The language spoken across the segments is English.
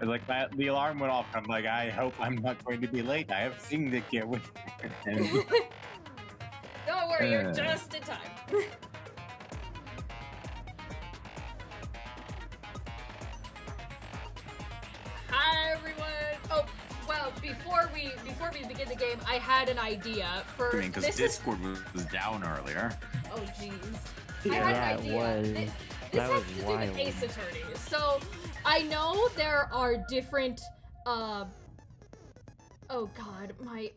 Like that, the alarm went off. I'm like, I hope I'm not going to be late. I have things to get with. Don't worry, you're just in time. Hi everyone. Oh, well, before we begin the game, I had an idea for. I mean, because Discord was down earlier. Oh jeez. Yeah, I had an idea. This has to do with Ace Attorney. So, I know there are different. Oh God, my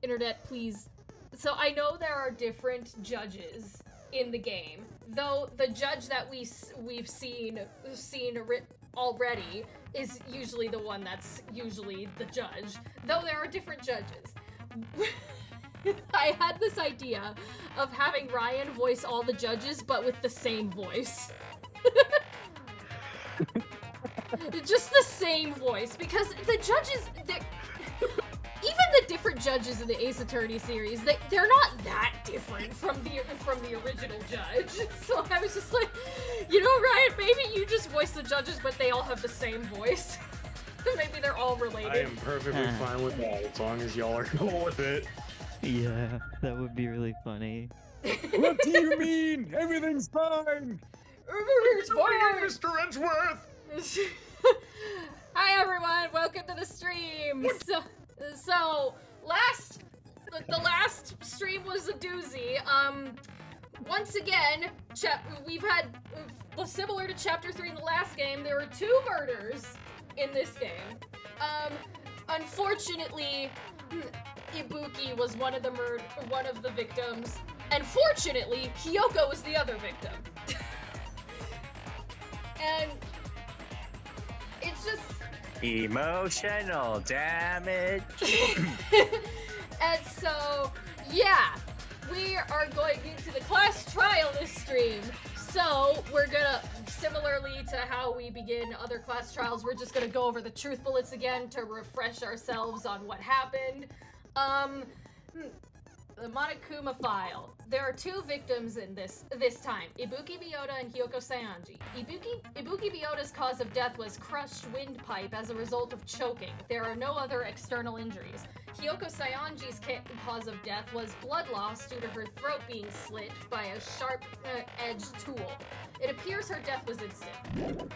internet, please. So I know there are different judges in the game, though the judge that we've seen already is usually the one that's usually the judge, though there are different judges. I had this idea of having Ryan voice all the judges, but with the same voice. Just the same voice, because the judges, even the different judges in the Ace Attorney series, they're not that different from the original judge. So I was just like, you know, Ryan, maybe you just voice the judges, but they all have the same voice. Maybe they're all related. I am perfectly fine with that, as long as y'all are cool with it. Yeah, that would be really funny. What do you mean? Everything's fine. Everything's fine, Mr. Edgeworth. Hi everyone, welcome to the stream. So the last stream was a doozy. Once again, we've had similar to chapter 3 in the last game. There were 2 murders in this game. Unfortunately, Ibuki was one of the victims, and fortunately, Hiyoko was the other victim. And it's just emotional damage. And so, yeah, we are going into the class trial this stream. So we're gonna, similarly to how we begin other class trials, we're just gonna go over the truth bullets again to refresh ourselves on what happened. The Monokuma file. There are 2 victims in this time, Ibuki Miyota and Hiyoko Saionji. Ibuki Miyota's cause of death was crushed windpipe as a result of choking. There are no other external injuries. Hiyoko Saionji's cause of death was blood loss due to her throat being slit by a sharp-edged tool. It appears her death was instant.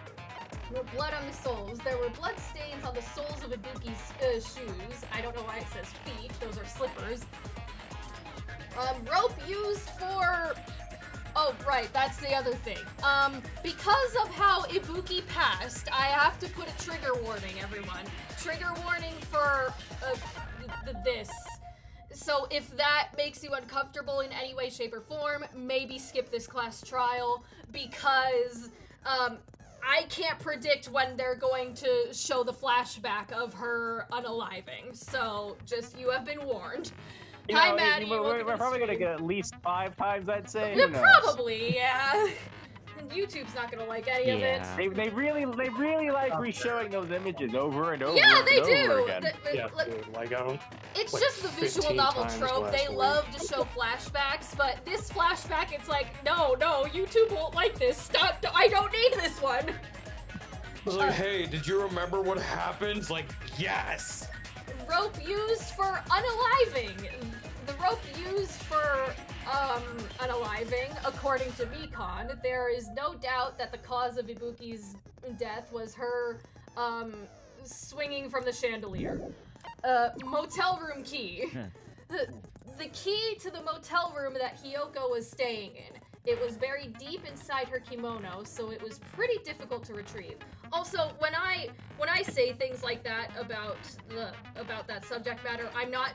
Blood on the soles. There were blood stains on the soles of Ibuki's shoes. I don't know why it says feet. Those are slippers. Rope used for... Oh, right, that's the other thing. Because of how Ibuki passed, I have to put a trigger warning, everyone. Trigger warning for this. So if that makes you uncomfortable in any way, shape, or form, maybe skip this class trial, because, I can't predict when they're going to show the flashback of her unaliving. So, just, you have been warned. You Hi, know, Maddie. We're probably gonna get at least 5 times, I'd say. Yeah, probably, yeah. YouTube's not gonna like any of it. They really like re-showing those images over and over. Yeah, they and do. Over again. Dude, like, It's like just the visual 15 novel times trope. last They week. love to show flashbacks, but this flashback, it's like, no, YouTube won't like this. Stop! I don't need this one. I was like, hey, did you remember what happened? Like, yes! Rope used for unaliving. The rope used for unaliving, according to Mikon, there is no doubt that the cause of Ibuki's death was her swinging from the chandelier. Motel room key. The key to the motel room that Hiyoko was staying in. It was buried deep inside her kimono, so it was pretty difficult to retrieve. Also, when I say things like that about that subject matter, I'm not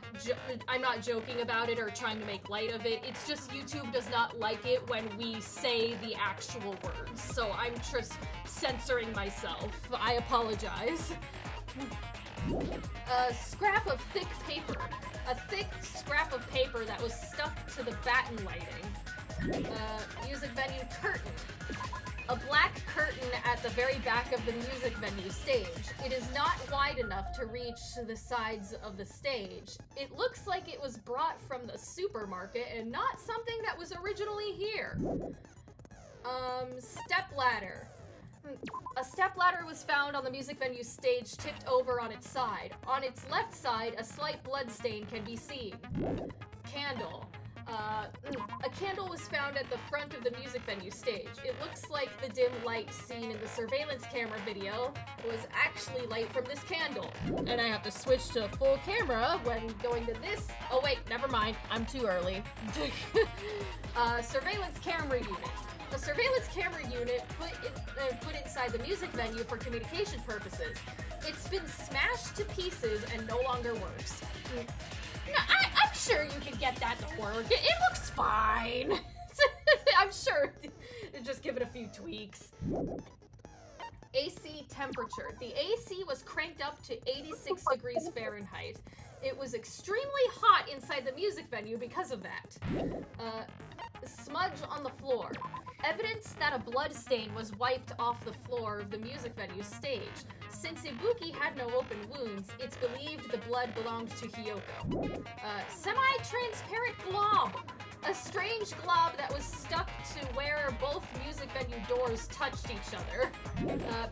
joking about it or trying to make light of it. It's just YouTube does not like it when we say the actual words, so I'm just censoring myself. I apologize. A scrap of thick paper. A thick scrap of paper that was stuck to the batten lighting. Music venue curtain. A black curtain at the very back of the music venue stage. It is not wide enough to reach the sides of the stage. It looks like it was brought from the supermarket and not something that was originally here. Step ladder. A stepladder was found on the music venue stage, tipped over on its side. On its left side, a slight blood stain can be seen. Candle. A candle was found at the front of the music venue stage. It looks like the dim light seen in the surveillance camera video was actually light from this candle. And I have to switch to full camera when going to this. Oh wait, never mind. I'm too early. Surveillance camera unit. A surveillance camera unit put inside the music venue for communication purposes. It's been smashed to pieces and no longer works. No, I'm sure you can get that to work. It looks fine. I'm sure. Just give it a few tweaks. AC temperature. The AC was cranked up to 86 degrees Fahrenheit. It was extremely hot inside the music venue because of that. Smudge on the floor. Evidence that a blood stain was wiped off the floor of the music venue stage. Since Ibuki had no open wounds, it's believed the blood belonged to Hiyoko. Semi-transparent glob. A strange glob that was stuck to where both music venue doors touched each other.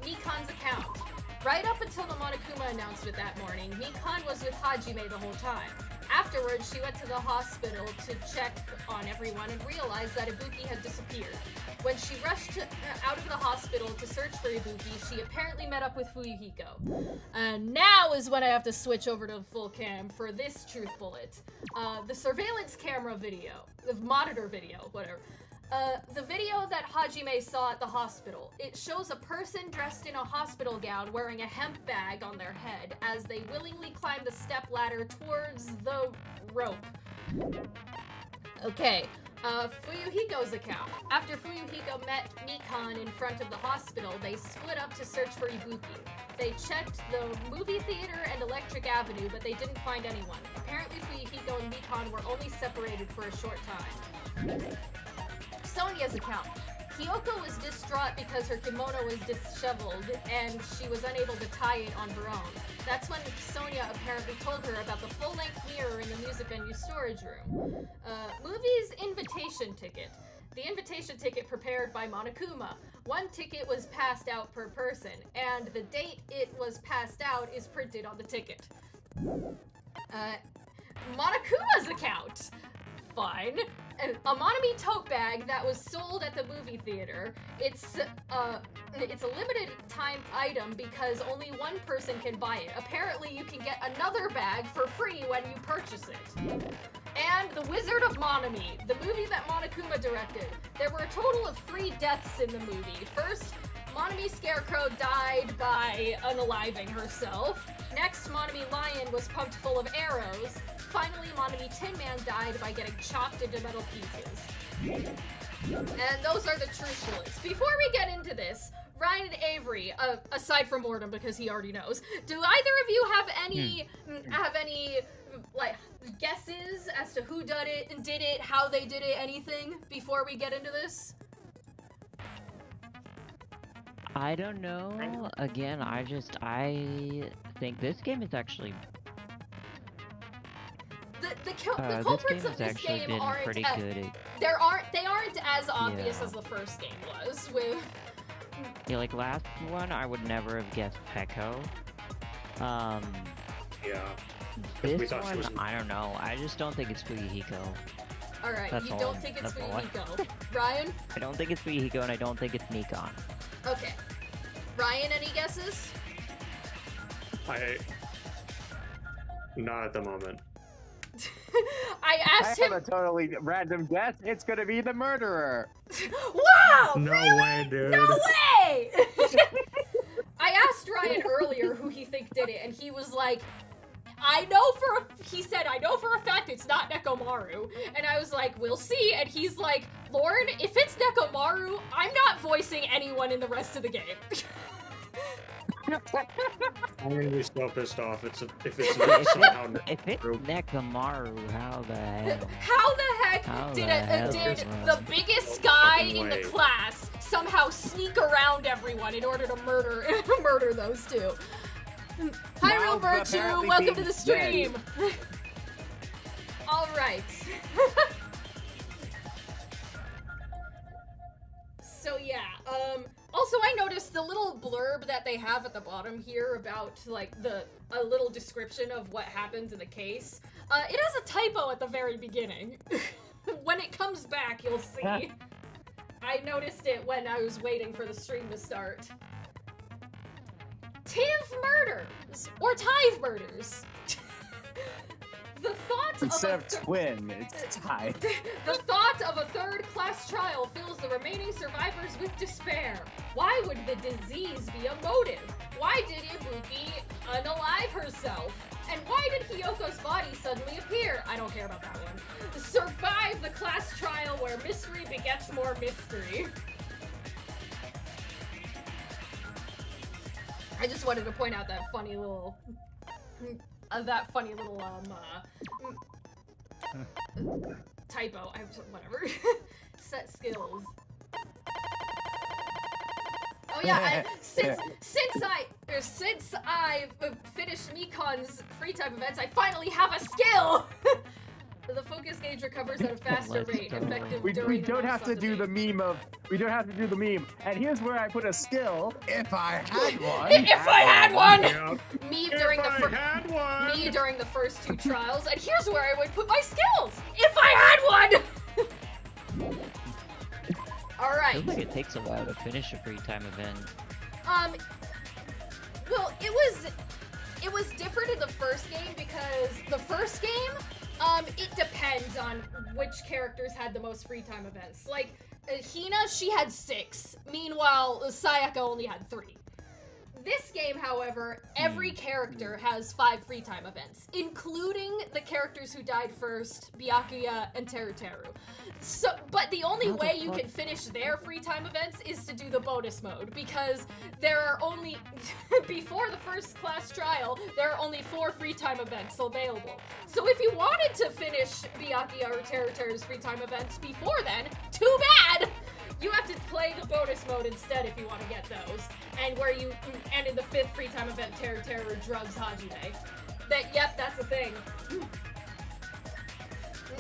Mikan's account. Right up until the Monokuma announcement that morning, Mikan was with Hajime the whole time. Afterwards, she went to the hospital to check on everyone and realized that Ibuki had disappeared. When she rushed out of the hospital to search for Ibuki, she apparently met up with Fuyuhiko. And now is when I have to switch over to full cam for this truth bullet. The surveillance camera video, the monitor video, whatever. The video that Hajime saw at the hospital. It shows a person dressed in a hospital gown wearing a hemp bag on their head as they willingly climb the step ladder towards the rope. Okay, Fuyuhiko's account. After Fuyuhiko met Mikan in front of the hospital, they split up to search for Ibuki. They checked the movie theater and Electric Avenue, but they didn't find anyone. Apparently Fuyuhiko and Mikan were only separated for a short time. Sonia's account. Hiyoko was distraught because her kimono was disheveled and she was unable to tie it on her own. That's when Sonia apparently told her about the full-length mirror in the music venue storage room. Movie's invitation ticket. The invitation ticket prepared by Monokuma. One ticket was passed out per person, and the date it was passed out is printed on the ticket. Monokuma's account. Fine. A Monami tote bag that was sold at the movie theater. It's a limited time item because only one person can buy it. Apparently you can get another bag for free when you purchase it. And The Wizard of Monami, the movie that Monokuma directed. There were a total of 3 deaths in the movie. First, Monami Scarecrow died by unaliving herself. Next, Monami Lion was pumped full of arrows. Finally, Monami Tin Man died by getting chopped into metal pieces. And those are the truth bullets. Before we get into this, Ryan and Avery, aside from Mortem because he already knows, do either of you have any like guesses as to who did it, how they did it, anything before we get into this? I don't know. Again, I think this game is actually the culprits of this game aren't pretty good. They aren't as obvious as the first game was. With like last one, I would never have guessed Peko. Yeah. This one, I don't know. I just don't think it's Fuyuhiko. Alright, you don't think it's Fuyuhiko. Ryan? I don't think it's Fuyuhiko, and I don't think it's Mikan. Okay. Ryan, any guesses? Not at the moment. I asked him. I have a totally random guess. It's gonna be the murderer. Wow! No really? way, dude. No way! I asked Ryan earlier who he think did it, and he was like, he said, I know for a fact it's not Nekomaru. And I was like, we'll see. And he's like, Lauren, if it's Nekomaru, I'm not voicing anyone in the rest of the game. I'm gonna be so pissed off if it's not somehow If it's Nekomaru, how the hell? How the heck did the biggest guy in the class somehow sneak around everyone in order to murder those two? Hi, Real Virtue. Welcome to the stream. All right. So yeah, Also, I noticed the little blurb that they have at the bottom here about, like, a little description of what happens in the case. It has a typo at the very beginning. When it comes back, you'll see. I noticed it when I was waiting for the stream to start. Tiv murders! Or Tive murders! The thought Instead of of twin, it's tied. The thought of a third-class trial fills the remaining survivors with despair. Why would the disease be a motive? Why did Ibuki unalive herself? And why did Hyoko's body suddenly appear? I don't care about that one. Survive the class trial where mystery begets more mystery. I just wanted to point out that funny little... typo. Whatever. Set skills. Oh yeah, since I've finished Mikon's free time events, I finally have a skill. The focus gauge recovers at a faster rate, effective during We the don't most have to of the do day. the meme of. We don't have to do the meme. And here's where I put a skill. If I had one. If I had one. Yeah. Me If during I had one. me during the first two trials, and here's where I would put my skills if I had one. All I right. feel like it takes a while to finish a free time event. Well, it was different in the first game because the first game, it depends on which characters had the most free time events. Like, Hina, she had 6. Meanwhile, Sayaka only had 3. This game, however, every character has 5 free time events, including the characters who died first, Byakuya and Teruteru. So, but the only way you can finish their free time events is to do the bonus mode, because there are only, before the first class trial, there are only 4 free time events available. So if you wanted to finish Byakuya or Teruteru's free time events before then, too bad! You have to play the bonus mode instead if you want to get those. And in the 5th free time event, Teruteru drugs Hajime. Yep, that's the thing.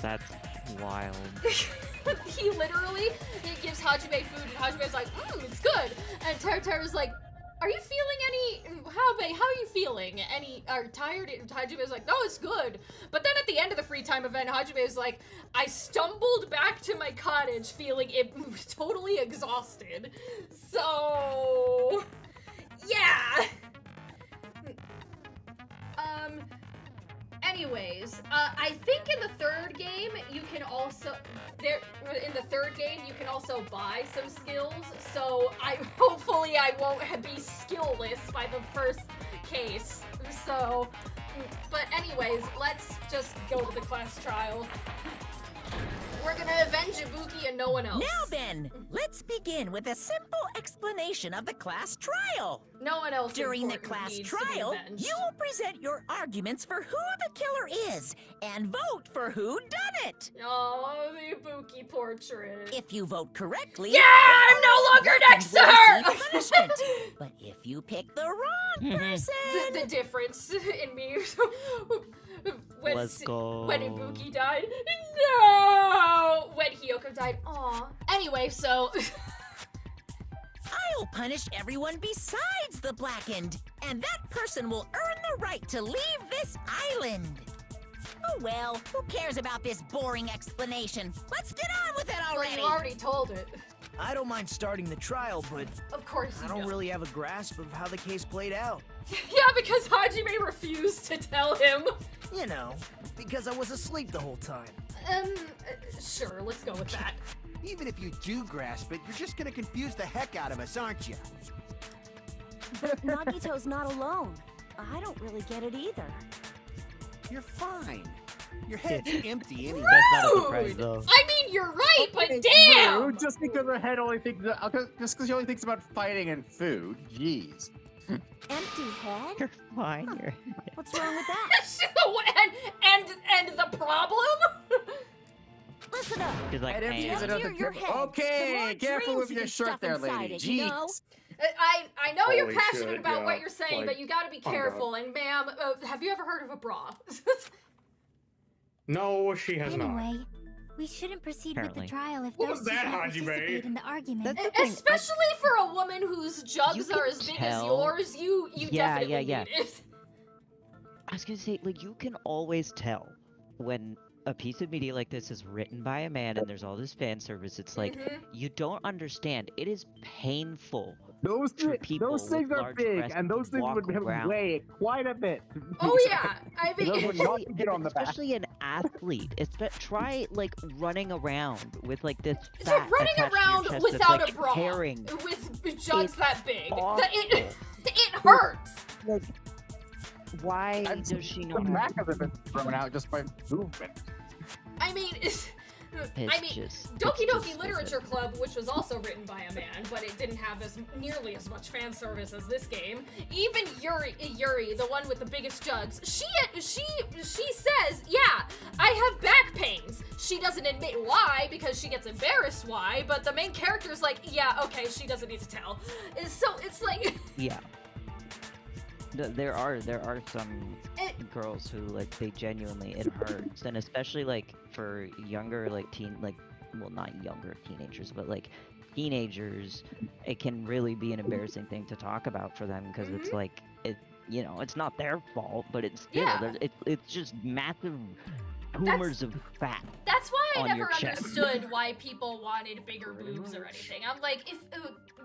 That's wild. He gives Hajime food, and Hajime's like, it's good. And Teruteru's like, are you feeling how are you feeling? Are tired? And Hajime's like, no, it's good. But then at the end of the free time event, Hajime's like, I stumbled back to my cottage feeling totally exhausted. So, yeah. Anyways, I think in the third game you can also buy some skills. So hopefully I won't be skillless by the first case. So, but anyways, let's just go to the class trial. We're gonna avenge Ibuki and no one else. Now then, let's begin with a simple explanation of the class trial. No one else. During the important class needs to be trial, avenged. you will present your arguments for who the killer is and vote for who done it. Oh, the Ibuki portrait. If you vote correctly, Yeah, I'm no longer next to her! will receive punishment. But if you pick the wrong person, the difference in me when Let's go. when Ibuki died. No! When Hyoko died. Aw. Anyway, so I'll punish everyone besides the blackened, and that person will earn the right to leave this island. Oh well, who cares about this boring explanation? Let's get on with it well, already. you already told it. I don't mind starting the trial, but Of course I you don't really have a grasp of how the case played out. Yeah, because Hajime refused to tell him. You know, because I was asleep the whole time. Sure, let's go with that. Even if you do grasp it, you're just gonna confuse the heck out of us, aren't you? But Nagito's not alone. I don't really get it either. You're fine. Your head's empty anyway. That's not a surprise Rude! though. I mean, you're right, but Hey, damn! Rude, just because her head only thinks just because she only thinks about fighting and food. Jeez. Empty head? You're fine. You're... What's wrong with that? and the problem? Listen up. She's like, And empty is "Man." another your term. head. Okay, There are careful dreams with you your can shirt stuff there, inside lady. it, you know? Jeez. I know you're Holy passionate shit, about yeah, what you're saying, like, but you gotta be oh, God. careful. And ma'am, have you ever heard of a bra? No, she has not. Anyway, We shouldn't proceed Apparently. with the trial if What those was two that, don't Hajime? participate in the argument. That's the thing, Especially for a woman whose jugs can are as big as tell- yours, you Yeah, definitely yeah. need it. I was gonna say, like, you can always tell when a piece of media like this is written by a man and there's all this fan service. It's like, Mhm. you don't understand. It is painful. Those for people those things with are large big, breasts and those to things walk would around. weigh quite a bit. Oh yeah, I Those mean, would not get on the back. Especially an athlete. Try like running around with like this. so fat running attached to your around chest that's, without like, a bra, tearing. with jugs It's that big, awful. it hurts. Like, why I've does she The not? back of it been thrown out just by movement. I mean, Just, Doki it's Doki just Literature Club, which was also written by a man, but it didn't have nearly as much fan service as this game. Even Yuri, the one with the biggest jugs, she says, yeah, I have back pains. She doesn't admit why because she gets embarrassed why, but the main character's like, yeah, okay, she doesn't need to tell. So it's like, Yeah. There are some girls who like they genuinely it hurts, and especially like for younger like not younger teenagers, but like teenagers, it can really be an embarrassing thing to talk about for them because it's like it's not their fault, but it's still it's just massive tumors of fat. That's why I on never your chest. understood why people wanted bigger boobs or anything. I'm like,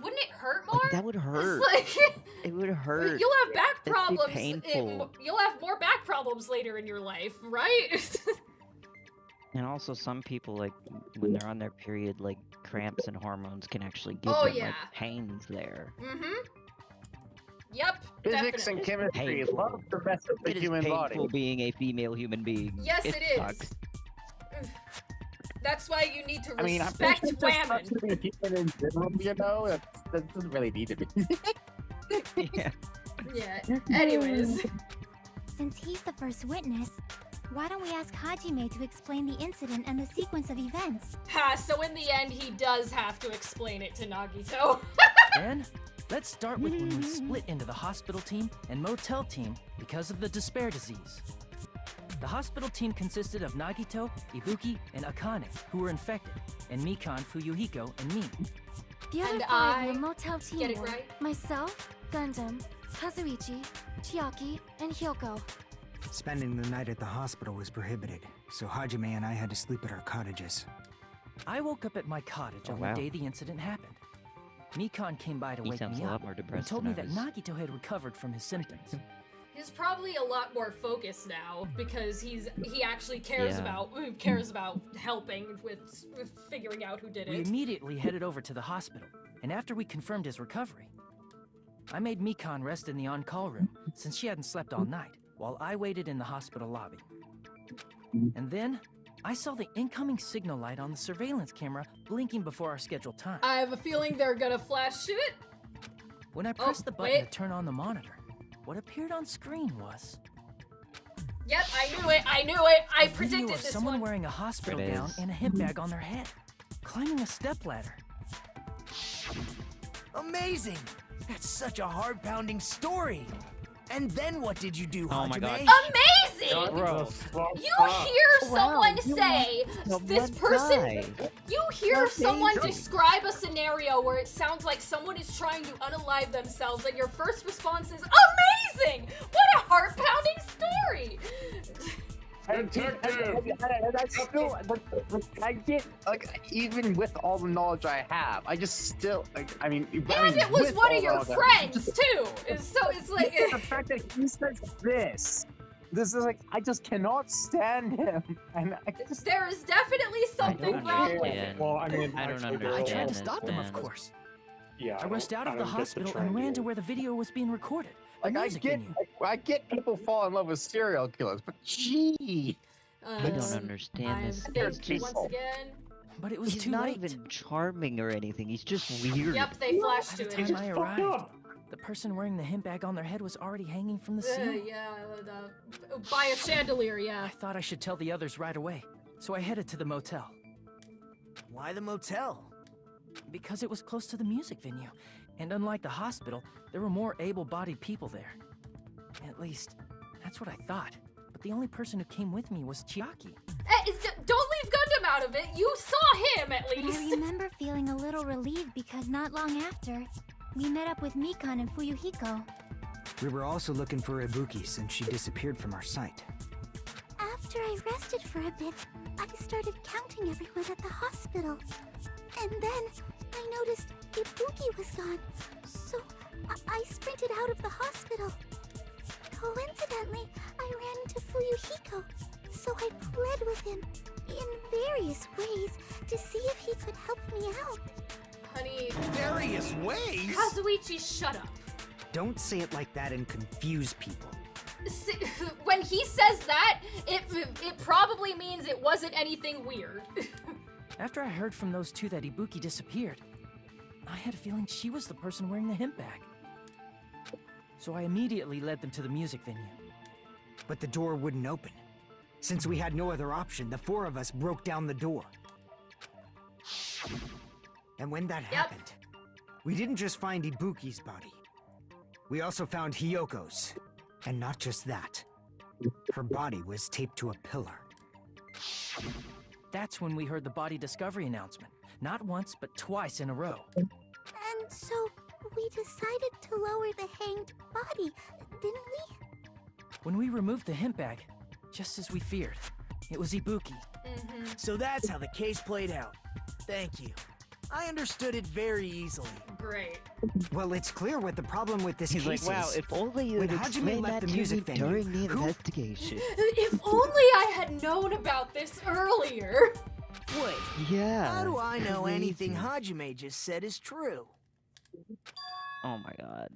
wouldn't it hurt more? Like, that would hurt. It's like, It would hurt. you'll have back It'd be problems. painful. You'll have more back problems later in your life, right? And also, some people like when they're on their period, like cramps and hormones can actually give Oh, them yeah. like pains there. Mm-hmm. Yep. Physics definitely. and chemistry Painful. love to mess with the It is human painful body. being a female human being. Yes, it is. sucks. That's why you need to I mean, I'm respect pretty sure it just women. sucks to be human in general, you know? That doesn't really need to be. Yeah. Yeah. Anyways. Since he's the first witness, why don't we ask Hajime to explain the incident and the sequence of events? Ha, so in the end, he does have to explain it to Nagito. Then, let's start with when we split into the hospital team and motel team because of the despair disease. The hospital team consisted of Nagito, Ibuki, and Akane, who were infected, and Mikan, Fuyuhiko, and me. The other And five I were motel team get it were right? myself, Gundam, Kazuichi, Chiaki, and Hyoko. Spending the night at the hospital was prohibited, so Hajime and I had to sleep at our cottages. I woke up at my cottage Oh, on wow. the day the incident happened. Mikan came by to He wake sounds me a lot up more and depressed told than me I that was. Nagito had recovered from his symptoms. He's probably a lot more focused now because he actually cares Yeah. about helping with figuring out who did We it. immediately headed over to the hospital, and after we confirmed his recovery, I made Mikan rest in the on-call room since she hadn't slept all night, while I waited in the hospital lobby. And then, I saw the incoming signal light on the surveillance camera blinking before our scheduled time. I have a feeling they're gonna flash shit. When I pressed the button wait. to turn on the monitor, what appeared on screen was Yep, I knew it. I a video predicted of this someone one. wearing a hospital It gown is. and a hip bag on their head, climbing a stepladder. Amazing! That's such a heart-pounding story. And then what did you do, Oh my Hajime? God. Amazing! Gross. You hear someone you say, must this someone person, die. you hear That's someone amazing. describe a scenario where it sounds like someone is trying to unalive themselves and your first response is, amazing! What a heart-pounding story! Detective! I still, I get, like, even with all the knowledge I have, I just still, like, I mean, And it was with one all of your that, friends, too! So it's like... the fact that he says this is like, I just cannot stand him, and I just, There is definitely something don't wrong with understand. it. Well, I mean, I don't actually, understand. there I tried to this, stop them, of man. course. Yeah, I rushed out of the don't get hospital trend and ran to here. where the video was being recorded. A like, music venue. I get people fall in love with serial killers, but gee, I don't understand I this. think It's just, once again... But it was he's too not late. even charming or anything. He's just weird. Yep, they flashed By to the it. time I fucked arrived, up. the person wearing the hemp bag on their head was already hanging from the ceiling. Yeah, by a chandelier, I yeah. thought I should tell the others right away, so I headed to the motel. Why the motel? Because it was close to the music venue, and unlike the hospital, there were more able-bodied people there. At least, that's what I thought. But the only person who came with me was Chiaki. Don't leave Gundam out of it. You saw him, at I least. remember feeling a little relieved because not long after, we met up with Mikan and Fuyuhiko. We were also looking for Ibuki since she disappeared from our sight. After I rested for a bit, I started counting everyone at the hospital. And then I noticed Ibuki was gone. So I sprinted out of the hospital. Coincidentally, I ran into Fuyuhiko. So I pled with him in various ways to see if he could help me out. Honey. Various ways? Kazuichi, shut up. Don't say it like that and confuse people. When he says that, it probably means it wasn't anything weird. After I heard from those two that Ibuki disappeared, I had a feeling she was the person wearing the hemp bag. So I immediately led them to the music venue. But the door wouldn't open. Since we had no other option, the four of us broke down the door. And when that happened, we didn't just find Ibuki's body. We also found Hiyoko's. And not just that. Her body was taped to a pillar. That's when we heard the body discovery announcement. Not once, but twice in a row. And so we decided to lower the hanged body, didn't we? When we removed the hemp bag, just as we feared, it was Ibuki. So that's how the case played out. Thank you. I understood it very easily. Great. Well, it's clear what the problem with this He's case like, wow, is. if only you When had Hajime explained left that the to me music venue, during the investigation. If only I had known about this earlier. Wait. Yeah. How do I know crazy. anything Hajime just said is true? Oh my god.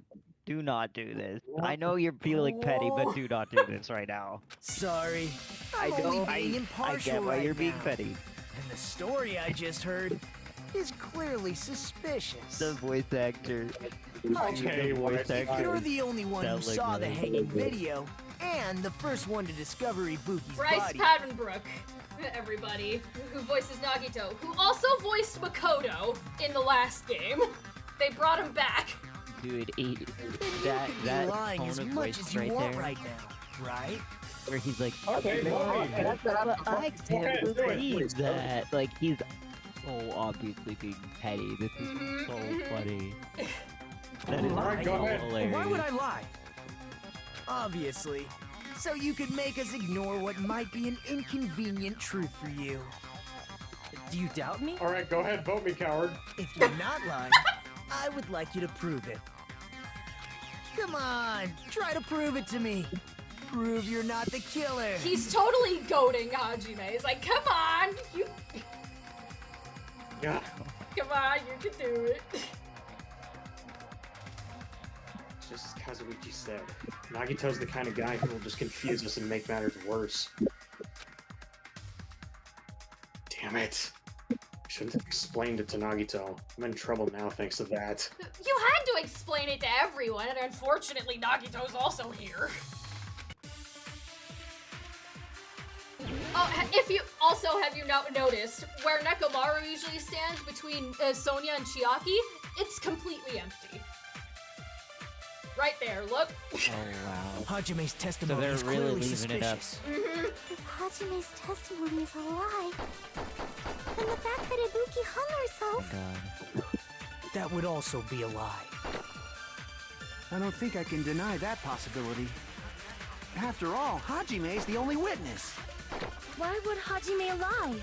Do not do this. I know you're feeling petty, but do not do this right now. Sorry. I I'm only know. being I impartial get why right you're being now. petty. And the story I just heard is clearly suspicious. The voice actor. Okay, The voice what? actor. You're the only one who Sound like saw the really hanging good. video, and the first one to discover Ibuki's Bryce body. Padenbrook, everybody, who voices Nagito, who also voiced Makoto in the last game. They brought him back. Dude, Then you that could be lying tone as of much voice as you right want there, right now, right? where he's like, Okay, fine. but I can't believe that. Like, he's so obviously being petty. This is so funny. That is Alright, go ahead. hilarious. Why would I lie? Obviously. So you could make us ignore what might be an inconvenient truth for you. Do you doubt me? All right, go ahead, vote me, coward. If you're not lying, I would like you to prove it. Come on, try to prove it to me. Prove you're not the killer. He's totally goading Hajime. He's like, come on, you, Yeah. come on, you can do it. Just as Kazuichi said, Nagito's the kind of guy who will just confuse us and make matters worse. Damn it. I shouldn't have explained it to Nagito. I'm in trouble now thanks to that. You had to explain it to everyone, and unfortunately, Nagito's also here. Oh, if you also have you noticed where Nekomaru usually stands between Sonia and Chiaki, it's completely empty. Right there, look. Oh wow. Hajime's testimony they're is really clearly leaving it up. suspicious. If Hajime's testimony is a lie, then the fact that Ibuki hung herself... God. That would also be a lie. I don't think I can deny that possibility. After all, Hajime's the only witness. Why would Hajime lie?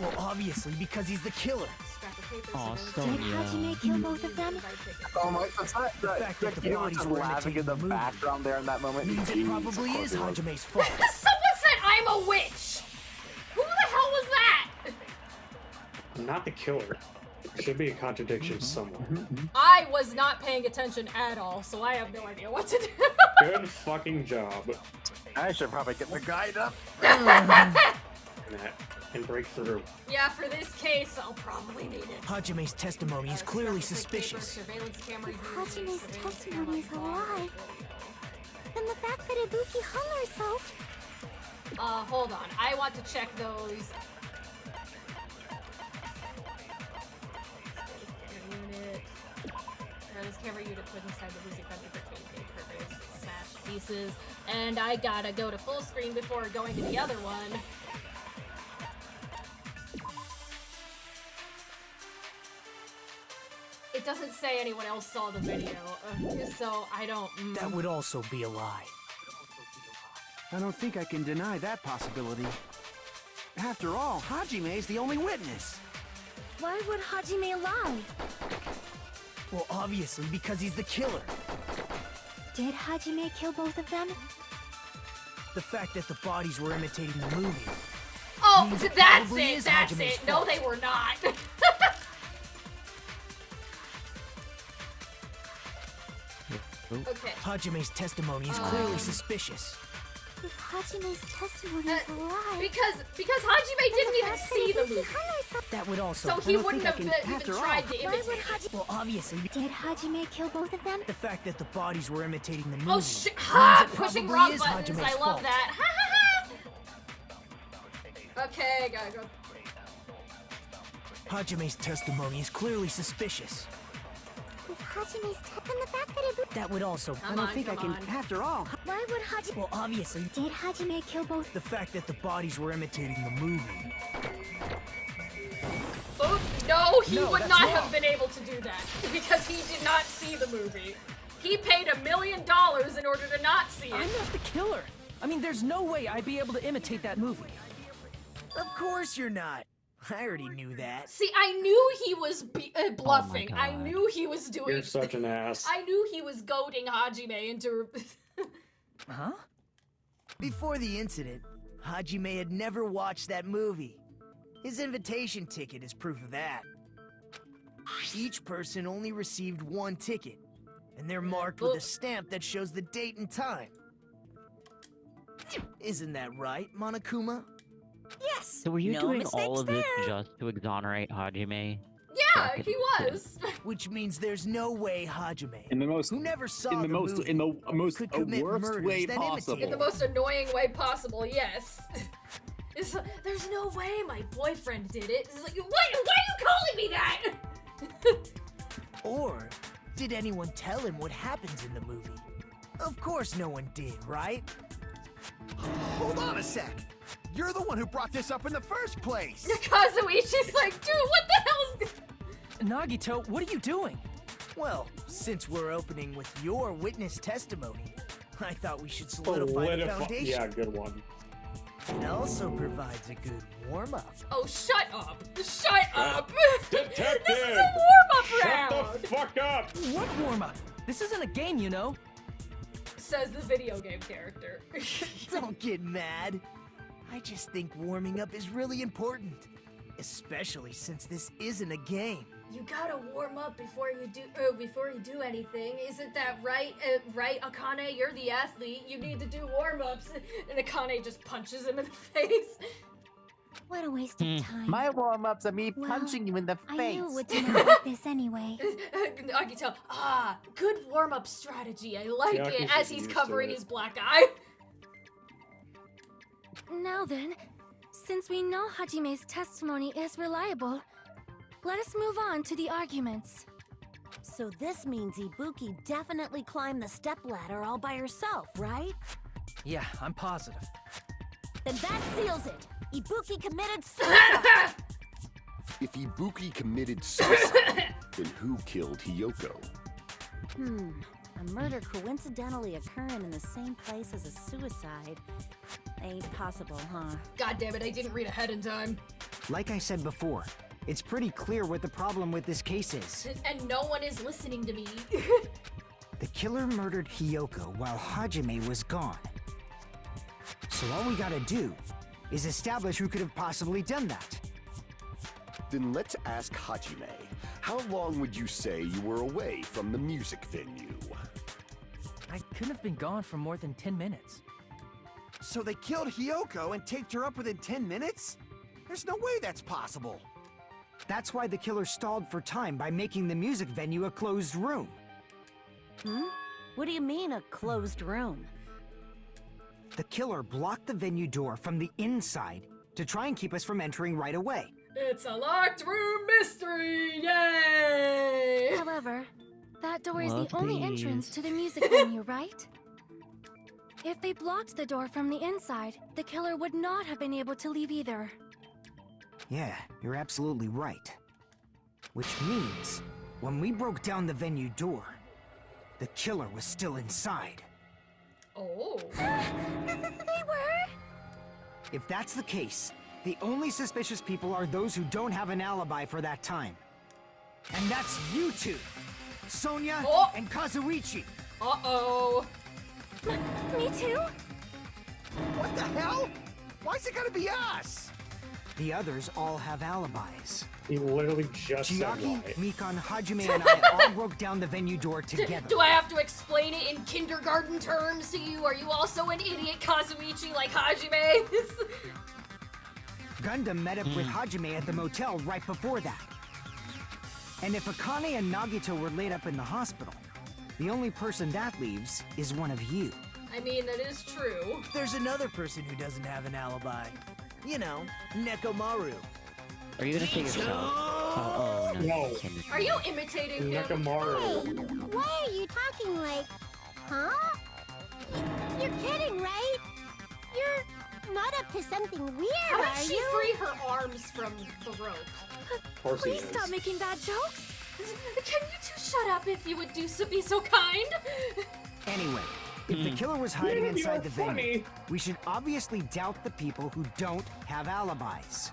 Well, obviously because he's the killer. Aw, Did Sonia. Hajime kill both of them? Oh my, that's not The fact that the kid was bodies just were in the laughing in the movie background there in that moment. means it probably is Hajime's fault. Someone said I'm a witch! Who the hell was that? I'm not the killer. There should be a contradiction somewhere. I was not paying attention at all, so I have no idea what to do. Good fucking job. I should probably get the guide up. And break through. Yeah, for this case, I'll probably need it. Hajime's testimony is clearly suspicious. Surveillance camera. If Hajime's testimony is a lie, then the fact that Ibuki hung herself... Hold on. I want to check those. This camera unit put inside the music vendor for various smashed pieces. And I gotta go to full screen before going to the other one. doesn't say anyone else saw the video, so I don't. That would also be a lie. I don't think I can deny that possibility. After all, Hajime's the only witness. Why would Hajime lie? Well, obviously, because he's the killer. Did Hajime kill both of them? The fact that the bodies were imitating the movie. Oh, means it that's probably it. is That's Hajime's it. No, fault. they were not. Okay. Hajime's testimony is clearly suspicious. If Hajime's testimony is a lie... Because Hajime didn't even see the movie. That would also... So he wouldn't have even tried to Why would imitate. Hajime... Well, obviously... Did Hajime kill both of them? The fact that the bodies were imitating the movie... Oh shit! Ha! means it Pushing probably wrong is buttons. Hajime's I love fault. that. Ha ha ha! Okay, gotta go. Hajime's testimony is clearly suspicious. If Hajime's and the fact that it... That would also... Come on, come on. After all... Why would Hajime... Well, obviously... Did Hajime kill both... The fact that the bodies were imitating the movie... Oh, no, he No, would that's not wrong. have been able to do that because he did not see the movie. He paid $1 million in order to not see I'm it. not the killer. I mean, there's no way I'd be able to imitate that movie. Of course you're not. I already knew that. See, I knew he was bluffing. I God. knew he was doing. You're such an ass. I knew he was goading Hajime into. Huh? Before the incident, Hajime had never watched that movie. His invitation ticket is proof of that. Each person only received one ticket, and they're marked with a stamp that shows the date and time. Isn't that right, Monokuma? Yes. So were you no doing mistakes all of there. this just to exonerate Hajime? Yeah, he was. Which means there's no way Hajime, In the most, who never saw in the movie, most could commit worst murders way then possible. imitate In the most annoying way possible. Yes. There's no way my boyfriend did it. It's like, why are you calling me that? Or did anyone tell him what happens in the movie? Of course no one did, right? Hold on a sec. You're the one who brought this up in the first place. Kazuichi's like, dude, what the hell is this? Nagito, what are you doing? Well, since we're opening with your witness testimony, I thought we should solidify the foundation. Yeah, good one. It also provides a good warm-up. Oh, shut up! Shut up! Detective! This is a warm-up round! Shut the fuck up! What warm-up? This isn't a game, you know. Says the video game character. Don't get mad. I just think warming up is really important. Especially since this isn't a game. You gotta warm up before you do anything. Isn't that right? Right, Akane? You're the athlete. You need to do warm-ups. And Akane just punches him in the face. What a waste of time. My warm-ups are me Well, punching you in the face. I knew it would turn out like this anyway. Nagito, good warm-up strategy. I like Yeah, it. he's As he's used to covering it. his black eye. Now then, since we know Hajime's testimony is reliable, let us move on to the arguments. So this means Ibuki definitely climbed the stepladder all by herself, right? Yeah, I'm positive. Then that seals it. Ibuki committed suicide. If Ibuki committed suicide, then who killed Hiyoko? A murder coincidentally occurring in the same place as a suicide ain't possible, huh? God damn it, I didn't read ahead in time. Like I said before, it's pretty clear what the problem with this case is. And no one is listening to me. The killer murdered Hiyoko while Hajime was gone. So all we gotta do is establish who could have possibly done that. Then let's ask Hajime. How long would you say you were away from the music venue? I couldn't have been gone for more than 10 minutes. So they killed Hiyoko and taped her up within 10 minutes? There's no way that's possible. That's why the killer stalled for time by making the music venue a closed room. What do you mean, a closed room? The killer blocked the venue door from the inside to try and keep us from entering right away. It's a locked room mystery! Yay! However, that door is Love the only these. entrance to the music venue, right? If they blocked the door from the inside, the killer would not have been able to leave either. Yeah, you're absolutely right. Which means When we broke down the venue door, the killer was still inside. Oh. They were? If that's the case, the only suspicious people are those who don't have an alibi for that time. And that's you two, Sonia and Kazuichi. Uh-oh. Me too? What the hell? Why's it gotta be us? The others all have alibis. He literally just said Chiaki, why. Mikan, Hajime, and I all broke down the venue door together. Do I have to explain it in kindergarten terms to you? Are you also an idiot Kazuichi like Hajime? Gundam met up with Hajime at the motel right before that. And if Akane and Nagito were laid up in the hospital, the only person that leaves is one of you. I mean, that is true. There's another person who doesn't have an alibi. You know, Nekomaru. Are you gonna say yourself? Oh, no. No. Are you imitating him? Nakamaru. Why are you talking like... Huh? You're kidding, right? You're not up to something weird, How are did she you? free her arms from the rope? Please stop making bad jokes. Can you two shut up if you would be so kind? Anyway, if the killer was hiding inside the venue, we should obviously doubt the people who don't have alibis.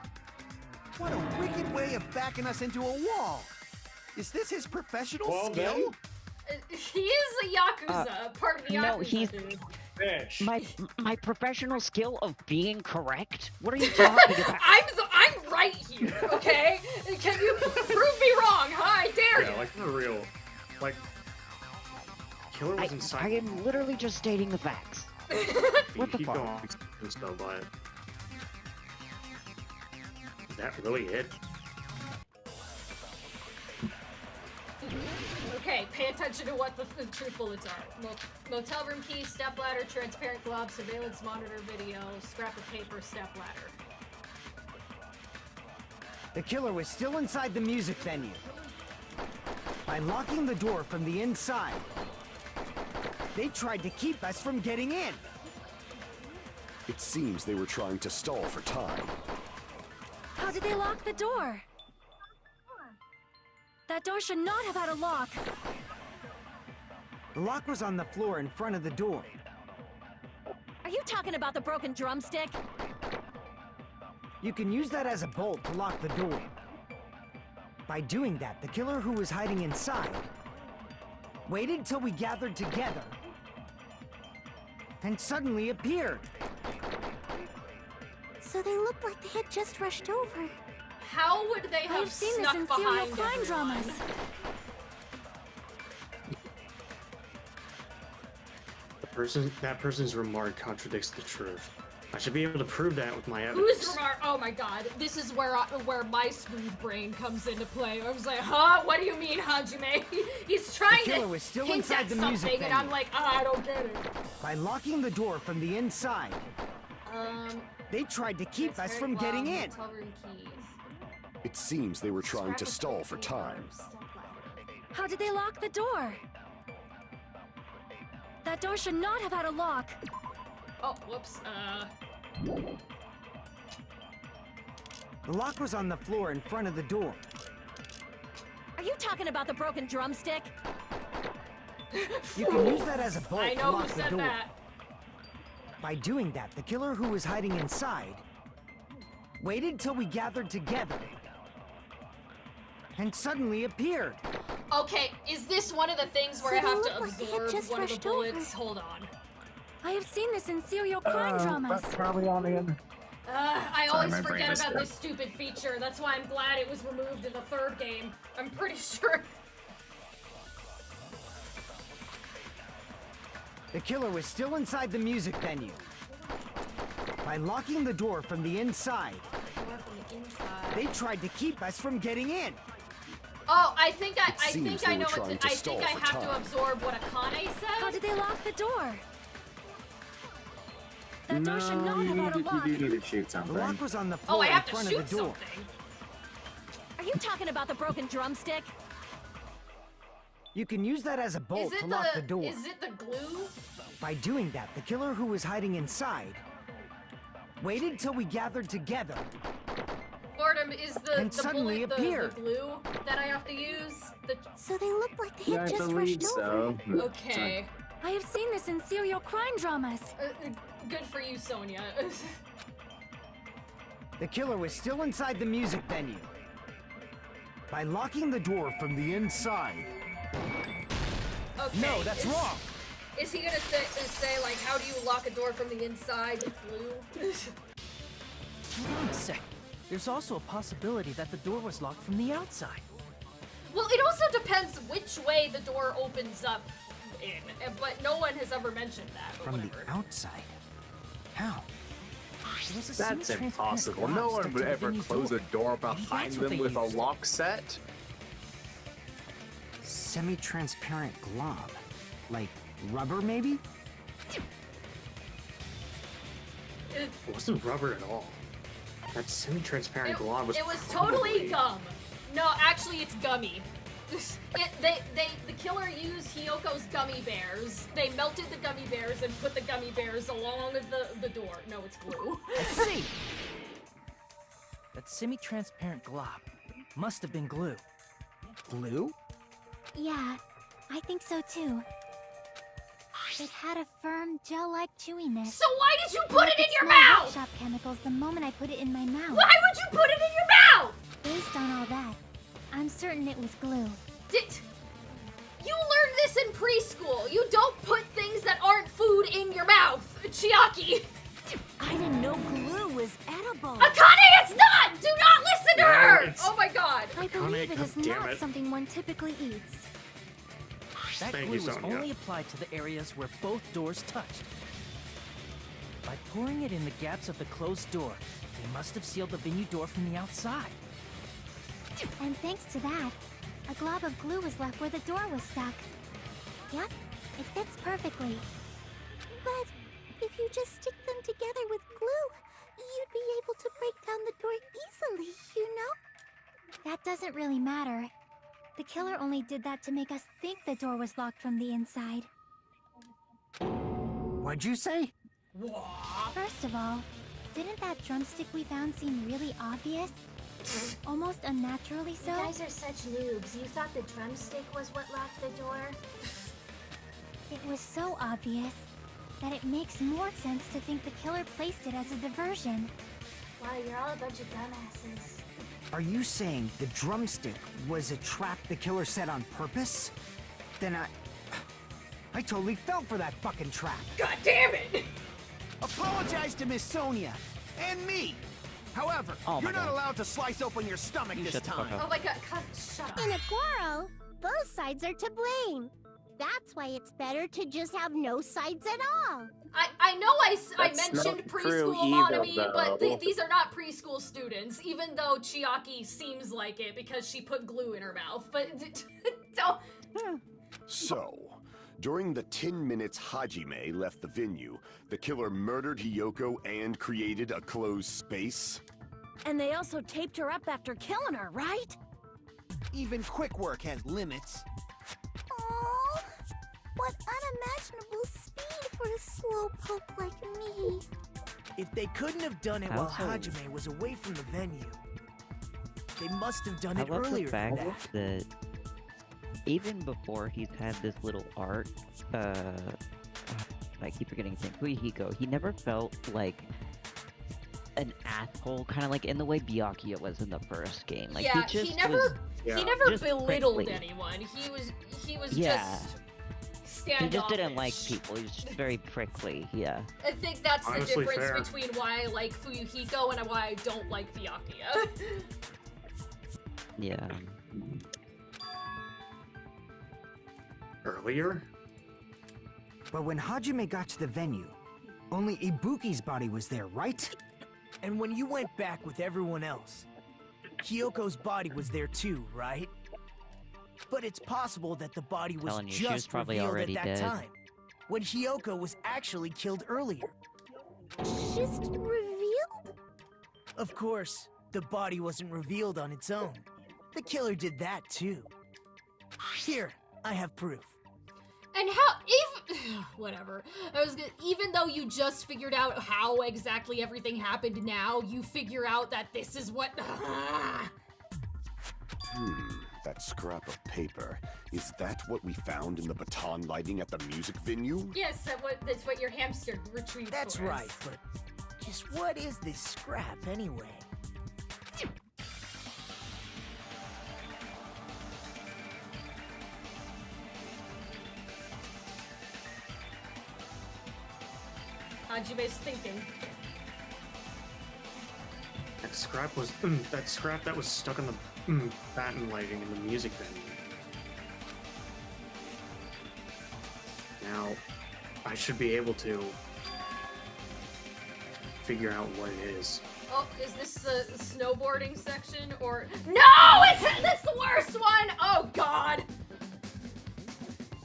What a wicked way of backing us into a wall. Is this his professional skill? He is a Yakuza, part of the Yakuza. No, he's Fish. my professional skill of being correct. What are you talking about? I'm right here, okay? Can you prove me wrong? Huh? I dare you. Yeah, like for real. Like, killer was I inside. am literally just stating the facts. What the Keep fuck? going. Spell by it. Is that really it? Okay, pay attention to what the truth bullets are. Motel room key, step ladder, transparent glove, surveillance monitor video, scrap of paper, step ladder. The killer was still inside the music venue. By locking the door from the inside, they tried to keep us from getting in. It seems they were trying to stall for time. How did they lock the door? That door should not have had a lock. The lock was on the floor in front of the door. Are you talking about the broken drumstick? You can use that as a bolt to lock the door. By doing that, the killer who was hiding inside waited till we gathered together and suddenly appeared. So they looked like they had just rushed over. How would they have I've seen this snuck in serial behind crime everyone? dramas. That person's remark contradicts the truth. I should be able to prove that with my evidence. Whose remark? Oh my god, this is where my smooth brain comes into play. I was like, huh? What do you mean, Hajime? He's trying The killer to was still hint inside at the music something, and venue. I'm like, I don't get it. By locking the door from the inside, they tried to keep us from getting in. Hotel room keys. It seems they were trying to stall for time. How did they lock the door? That door should not have had a lock. Oh, whoops. The lock was on the floor in front of the door. Are you talking about the broken drumstick? You can use that as a bolt I to know who lock the said door. that. By doing that, the killer who was hiding inside waited till we gathered together and suddenly appeared. Okay, is this one of the things where So I they have look to like they had absorb just one of the rushed over. bullets? Hold on. I have seen this in serial crime dramas. That's probably on the end. I Sorry, always my brain forget is about dead. this stupid feature. That's why I'm glad it was removed in the third game. I'm pretty sure. The killer was still inside the music venue. By locking the door from the inside, they tried to keep us from getting in. Oh, I think I seems think they I know were trying what to I stall think I for have to time. absorb what Akane said. How did they lock the door? That door should not have had a lock. You need to shoot The something. lock was on the Oh, floor I in have to front shoot of the door. something. Are you talking about the broken drumstick? You can use that as a bolt Is to it lock the door. Is it the glue? By doing that, the killer who was hiding inside waited till we gathered together Or post-mortem is the And suddenly the appeared. glue that I have to use. So they look like they Yeah, had I just believe rushed so. over. Okay. I have seen this in serial crime dramas. Good for you, Sonia. The killer was still inside the music venue. By locking the door from the inside. Okay. No, that's wrong. Is he gonna say like, how do you lock a door from the inside with glue? Hold on a sec. There's also a possibility that the door was locked from the outside. Well, it also depends which way the door opens up in, but no one has ever mentioned that. But From whatever. the outside? How? There was a That's semi-transparent impossible. glob No stuck one to would the ever venue close door. a door Maybe behind that's what them they with a used. lock set. Semi-transparent glob. Like rubber, maybe? It wasn't rubber at all. That semi-transparent glob was. It was totally gum. No, actually, it's gummy. The killer used Hyoko's gummy bears. They melted the gummy bears and put the gummy bears along the door. No, it's glue. I see. That semi-transparent glob must have been glue. Glue? Yeah, I think so too. It had a firm, gel-like chewiness. So why did you put it in your Smell mouth? workshop chemicals the moment I put it in my mouth. Why would you put it in your mouth? Based on all that, I'm certain it was glue. You learned this in preschool. You don't put things that aren't food in your mouth, Chiaki. I didn't know glue was edible. Akane, it's not! Do not listen to No, her! it's- Oh my god. I believe it is God damn not it. something one typically eats. That Thank glue you, was Sonia. only applied to the areas where both doors touched. By pouring it in the gaps of the closed door, they must have sealed the venue door from the outside. And thanks to that, a glob of glue was left where the door was stuck. Yep, it fits perfectly. But if you just stick them together with glue, you'd be able to break down the door easily, you know? That doesn't really matter. The killer only did that to make us think the door was locked from the inside. What'd you say? First of all, didn't that drumstick we found seem really obvious? Almost unnaturally so? You guys are such noobs. You thought the drumstick was what locked the door? It was so obvious that it makes more sense to think the killer placed it as a diversion. Wow, you're all a bunch of dumbasses. Are you saying the drumstick was a trap the killer set on purpose? Then I totally fell for that fucking trap. God damn it! Apologize to Miss Sonia and me. However, Oh my you're not God. allowed to slice open your stomach You this shut the fuck time. up. Oh my god, shut up. In a quarrel, both sides are to blame. That's why it's better to just have no sides at all. I know I That's mentioned not true preschool either, anatomy, but though. these are not preschool students, even though Chiaki seems like it because she put glue in her mouth. But don't. So, during the 10 minutes Hajime left the venue, the killer murdered Hiyoko and created a closed space? And they also taped her up after killing her, right? Even quick work has limits. Oh, what unimaginable speed for a slowpoke like me. If they couldn't have done it while Also- Hajime was away from the venue, they must have done I it love the earlier than fact that. that even before he's had this little arc, I keep forgetting his name, Fuyuhiko, he never felt like an asshole, kind of like in the way Byakuya was in the first game. Like Yeah, he just he never was he never just belittled prickly. anyone. He was Yeah. just standoffish. He just didn't like people. He was just very prickly. Yeah. I think that's Honestly, the difference fair. between why I like Fuyuhiko and why I don't like Byakuya. Yeah. Earlier? But when Hajime got to the venue, only Ibuki's body was there, right? And when you went back with everyone else, Kyoko's body was there too, right? But it's possible that the body was Telling you, she was just probably revealed already at that dead. time, when Hyoko was actually killed earlier. Just revealed? Of course, the body wasn't revealed on its own. The killer did that too. Here, I have proof. And how if whatever. Even though you just figured out how exactly everything happened now, you figure out that this is what... That scrap of paper. Is that what we found in the baton lighting at the music venue? Yes, that's what your hamster retrieved. That's for us. right, but just what is this scrap anyway? Hajime's thinking. That scrap that was stuck on the baton lighting in the music venue. Now, I should be able to figure out what it is. Oh, is this the snowboarding section or... No! That's the worst one! Oh, God!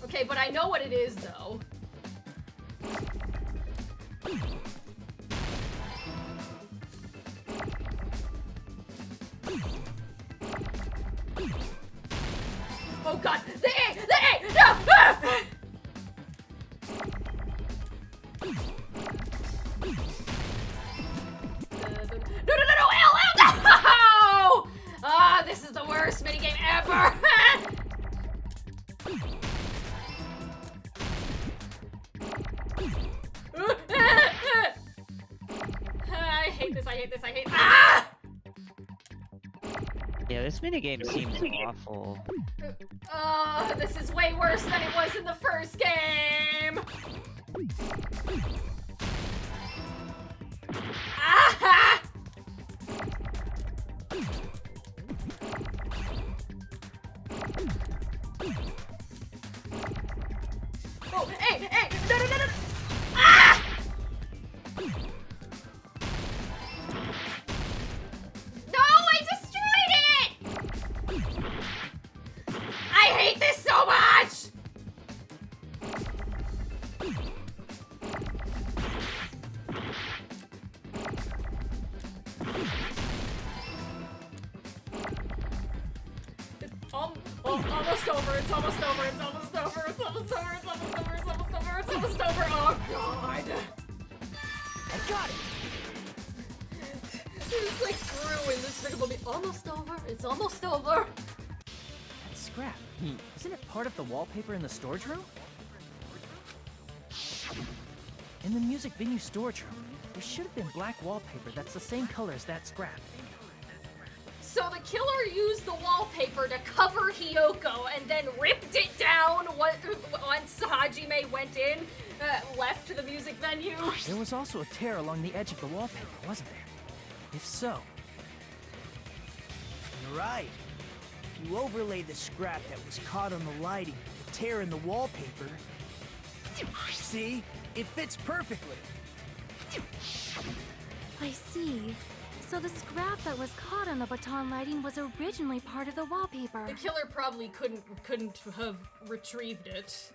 Okay, but I know what it is, though. Oh, God! The A! The A! No! Ah! No! L! No! Ah, this is the worst minigame ever! I hate this, Ah! Yeah, this minigame seems awful. This is way worse than it was in the first game! Ah! Oh, hey! No! Ah! No, I destroyed it! I hate this so much! Almost over, it's almost over. Oh, God. I got it! It's like ruined. This thing will be almost over. It's almost over. That scrap. Isn't it part of the wallpaper in the storage room? In the music venue storage room, there should have been black wallpaper that's the same color as that scrap. So the killer used the wallpaper to cover Hiyoko and then ripped it down once Hajime went in, left the music venue. There was also a tear along the edge of the wallpaper, wasn't there? If so... You're right. If you overlay the scrap that was caught on the lighting with the tear in the wallpaper... See? It fits perfectly. I see. So the scrap that was caught on the baton lighting was originally part of the wallpaper. The killer probably couldn't have retrieved it.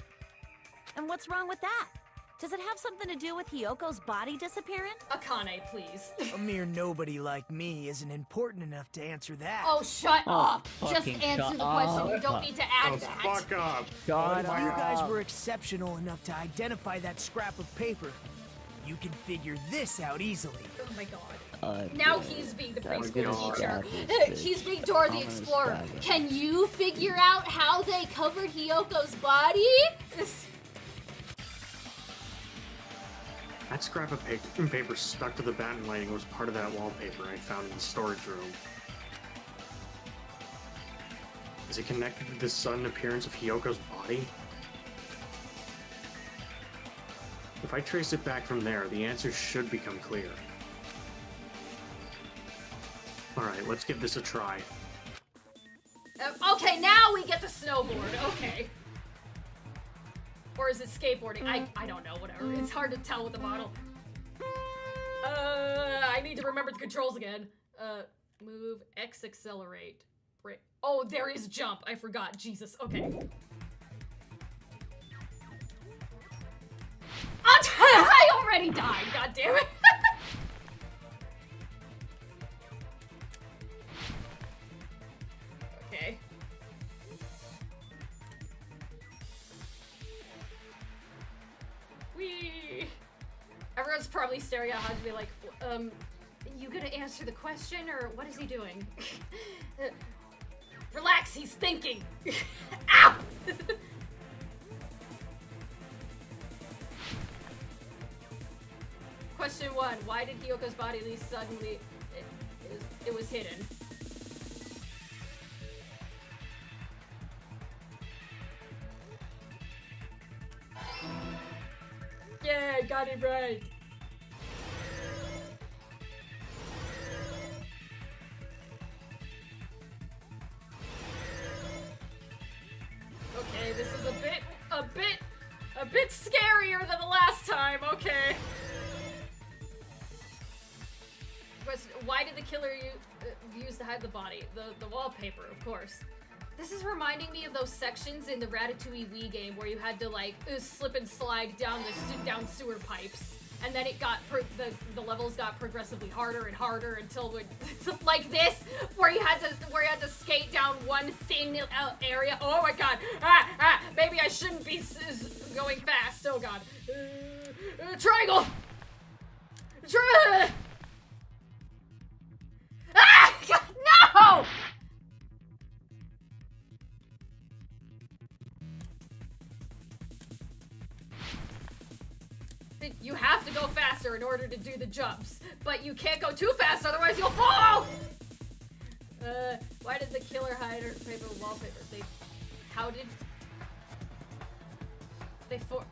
And what's wrong with that? Does it have something to do with Hiyoko's body disappearing? Akane, please. A mere nobody like me isn't important enough to answer that. Oh, shut up! Just fucking answer shut the question. up. You don't need to add that. Fuck up! God, If you guys were exceptional enough to identify that scrap of paper, you can figure this out easily. Oh my God. yeah. Now he's being the preschool teacher. That He's being Dora the Explorer. Can you figure out how they covered Hiyoko's body? That scrap of paper stuck to the baton lighting was part of that wallpaper I found in the storage room. Is it connected to the sudden appearance of Hiyoko's body? If I trace it back from there, the answer should become clear. Alright, let's give this a try. Okay, now we get to snowboard. Okay. Or is it skateboarding? I don't know, whatever. It's hard to tell with the model. I need to remember the controls again. Move, X accelerate. Break. Oh, there is jump. I forgot. Jesus. Okay. I already died. God damn it. Okay. probably staring at Hajime like, you gonna answer the question, or what is he doing? Relax, he's thinking. Ow! Question 1, why did Hyoko's body leave suddenly? It was hidden. Yeah, got it right. Okay, this is a bit scarier than the last time. Okay. Why did the killer use to hide the body? The wallpaper, of course. This is reminding me of those sections in the Ratatouille Wii game where you had to like slip and slide down down sewer pipes, and then it got the levels got progressively harder and harder until like this, where you had to skate down one thin area. Oh my god! Maybe I shouldn't be going fast. Oh god! Triangle! God, no! You have to go faster in order to do the jumps, but you can't go too fast, otherwise you'll fall! Why did the killer hide her paper wallpaper?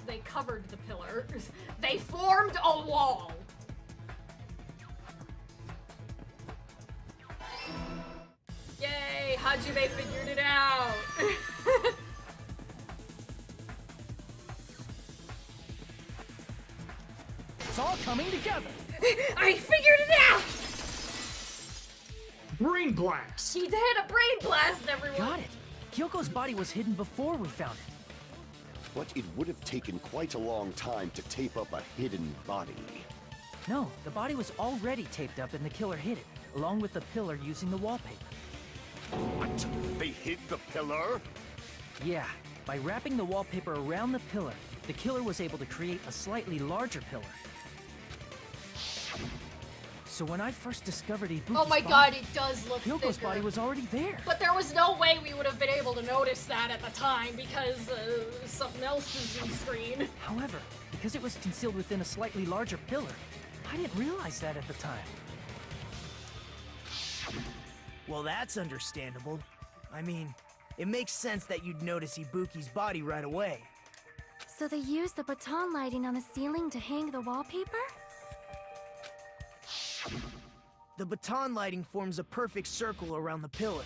They covered the pillar. They formed a wall! Yay! Hajime figured it out! It's all coming together! I figured it out! Brain blast! She did a brain blast, everyone! Got it! Hyoko's body was hidden before we found it. But it would have taken quite a long time to tape up a hidden body. No, the body was already taped up and the killer hid it, along with the pillar using the wallpaper. What? They hid the pillar? Yeah, by wrapping the wallpaper around the pillar, the killer was able to create a slightly larger pillar. So when I first discovered Ibuki's oh my god, it does look Hyoko's thicker. body was already there. But there was no way we would have been able to notice that at the time because something else is in the screen. However, because it was concealed within a slightly larger pillar, I didn't realize that at the time. Well, that's understandable. I mean, it makes sense that you'd notice Ibuki's body right away. So they used the baton lighting on the ceiling to hang the wallpaper? The baton lighting forms a perfect circle around the pillar,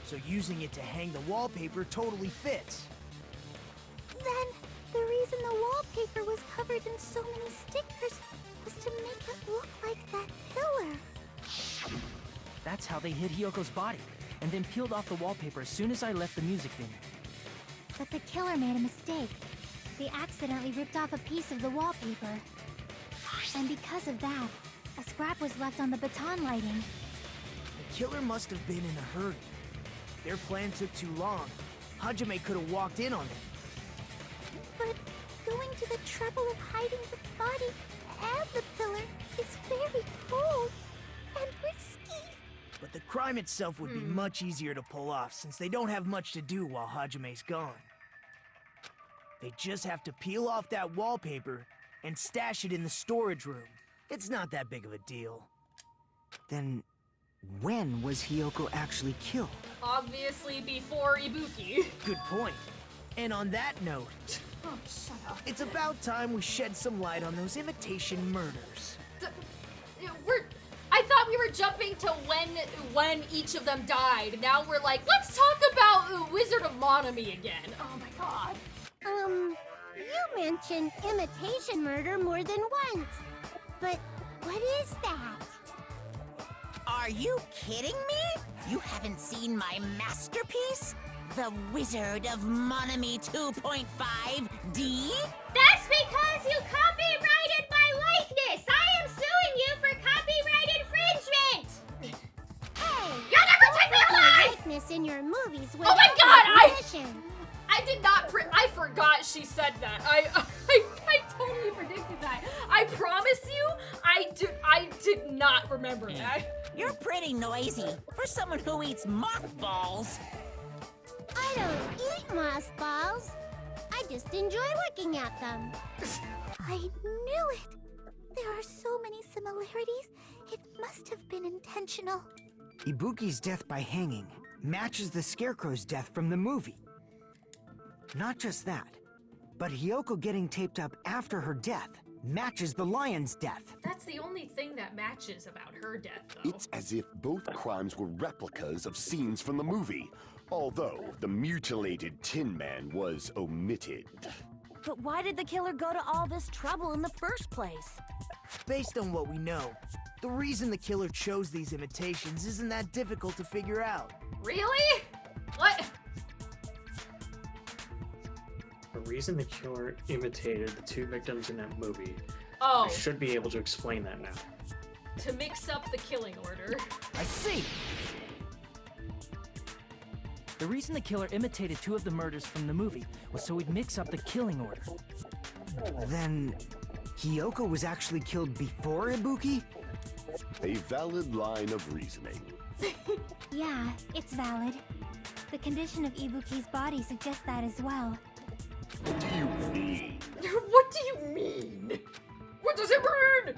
so using it to hang the wallpaper totally fits. Then, the reason the wallpaper was covered in so many stickers was to make it look like that pillar. That's how they hid Hyoko's body, and then peeled off the wallpaper as soon as I left the music venue. But the killer made a mistake. They accidentally ripped off a piece of the wallpaper. And because of that, a scrap was left on the baton lighting. The killer must have been in a hurry. Their plan took too long. Hajime could have walked in on it. But going to the trouble of hiding the body and the pillar is very bold and risky. But the crime itself would be much easier to pull off since they don't have much to do while Hajime's gone. They just have to peel off that wallpaper and stash it in the storage room. It's not that big of a deal. Then, when was Hyoko actually killed? Obviously before Ibuki. Good point. And on that note, Oh, shut up. it's about time we shed some light on those imitation murders. I thought we were jumping to when each of them died. Now we're like, let's talk about Wizard of Monami again. Oh my god. You mentioned imitation murder more than once. But what is that? Are you kidding me? You haven't seen my masterpiece? The Wizard of Monami 2.5D? That's because you copyrighted my likeness! I am suing you for copyright infringement! Hey! You'll never take me alive! Likeness in your movies Oh my god, permission. I did not I forgot she said that. I totally predicted that. I I promise you, I did not remember that. You're pretty noisy for someone who eats mothballs. I don't eat mothballs. I just enjoy looking at them. I knew it. There are so many similarities. It must have been intentional. Ibuki's death by hanging matches the Scarecrow's death from the movie. Not just that, but Hiyoko getting taped up after her death matches the lion's death. That's the only thing that matches about her death, though. It's as if both crimes were replicas of scenes from the movie, although the mutilated Tin Man was omitted. But why did the killer go to all this trouble in the first place? Based on what we know, the reason the killer chose these imitations isn't that difficult to figure out. Really? What? The reason the killer imitated the two victims in that movie, Oh. I should be able to explain that now. To mix up the killing order. I see. The reason the killer imitated two of the murders from the movie was so he'd mix up the killing order. Then Hiyoko was actually killed before Ibuki? A valid line of reasoning. Yeah, it's valid. The condition of Ibuki's body suggests that as well. What do you mean? What do you mean? What does it mean?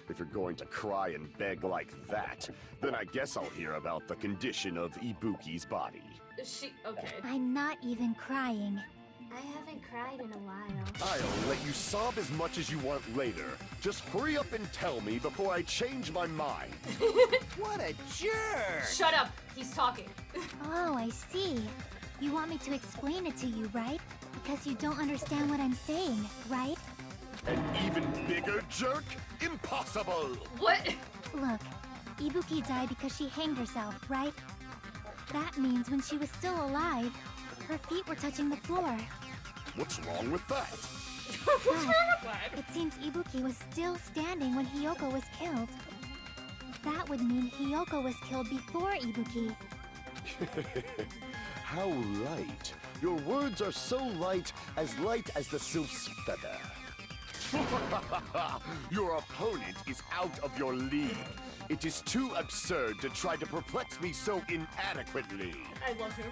If you're going to cry and beg like that, then I guess I'll hear about the condition of Ibuki's body. Okay. I'm not even crying. I haven't cried in a while. I'll let you sob as much as you want later. Just hurry up and tell me before I change my mind. What a jerk! Shut up. He's talking. Oh, I see. You want me to explain it to you, right? Because you don't understand what I'm saying, right? An even bigger jerk? Impossible! What? Look, Ibuki died because she hanged herself, right? That means when she was still alive, her feet were touching the floor. What's wrong with that? What's wrong with that? It seems Ibuki was still standing when Hiyoko was killed. That would mean Hiyoko was killed before Ibuki. How light. Your words are so light as the sylph's feather. Your opponent is out of your league. It is too absurd to try to perplex me so inadequately. I love him.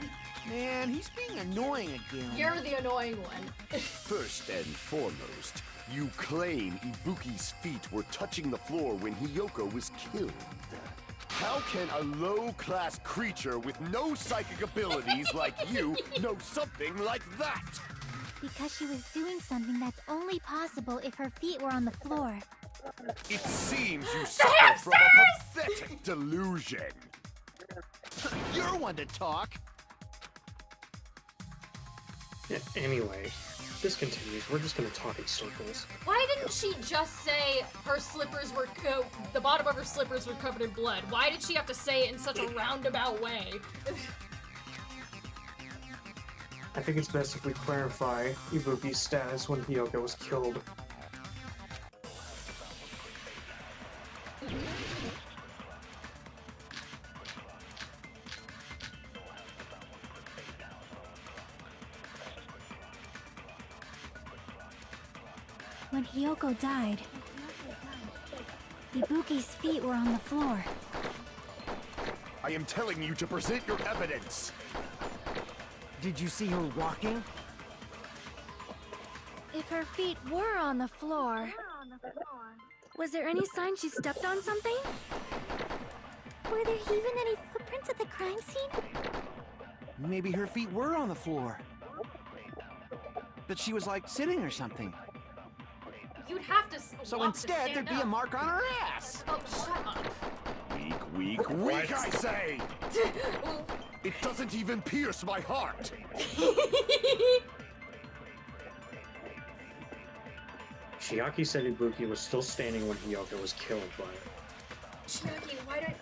Man, he's being annoying again. You're the annoying one. First and foremost, you claim Ibuki's feet were touching the floor when Hiyoko was killed. How can a low-class creature with no psychic abilities like you know something like that? Because she was doing something that's only possible if her feet were on the floor. It seems you suffer from a pathetic delusion. You're one to talk. Yeah, anyway, this continues. We're just gonna talk in circles. Why didn't she just say her slippers were, the bottom of her slippers were covered in blood? Why did she have to say it in such a roundabout way? I think it's best if we clarify Ibuki's status when Hiyoko was killed. When Hiyoko died, Ibuki's feet were on the floor. I am telling you to present your evidence. Did you see her walking? If her feet were on the floor, was there any sign she stepped on something? Were there even any footprints at the crime scene? Maybe her feet were on the floor. But she was like sitting or something. You'd have to. So walk to instead, stand there'd be a up. mark on her ass. Oh, shut up. Weak, I say! It doesn't even pierce my heart! Chiaki said Ibuki was still standing when Hiyoko was killed, but... Chiaki,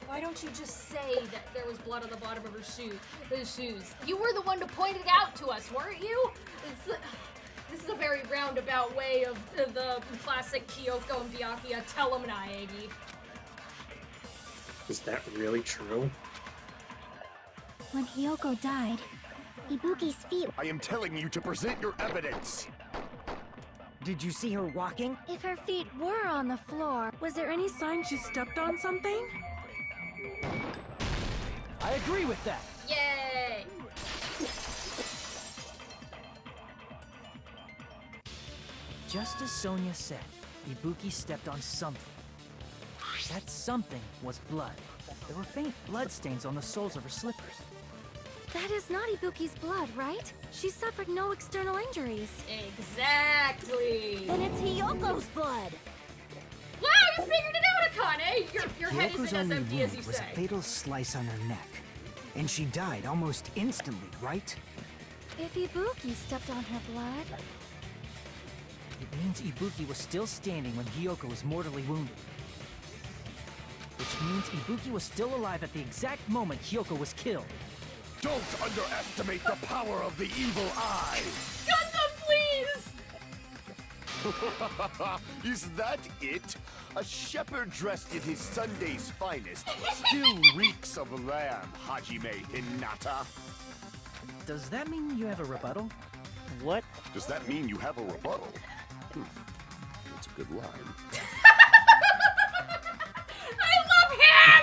why don't you just say that there was blood on the bottom of her shoes? You were the one to point it out to us, weren't you? This is a very roundabout way of the classic Kyoko and Byakuya tell him Naegi. Is that really true? When Hiyoko died, Ibuki's feet... I am telling you to present your evidence! Did you see her walking? If her feet were on the floor, was there any sign she stepped on something? I agree with that. Yay! Just as Sonia said, Ibuki stepped on something. That something was blood. There were faint blood stains on the soles of her slippers. That is not Ibuki's blood, right? She suffered no external injuries. Exactly. Then it's Hiyoko's blood. Wow, you figured it out, Akane! Your head Hyoko's isn't as only empty as you wound was say. a fatal slice on her neck. And she died almost instantly, right? If Ibuki stepped on her blood... It means Ibuki was still standing when Hiyoko was mortally wounded. Which means Ibuki was still alive at the exact moment Hiyoko was killed. Don't underestimate the power of the evil eye! Gundam, please! Is that it? A shepherd dressed in his Sunday's finest still reeks of lamb, Hajime Hinata. Does that mean you have a rebuttal? What? Does that mean you have a rebuttal? That's a good line. I love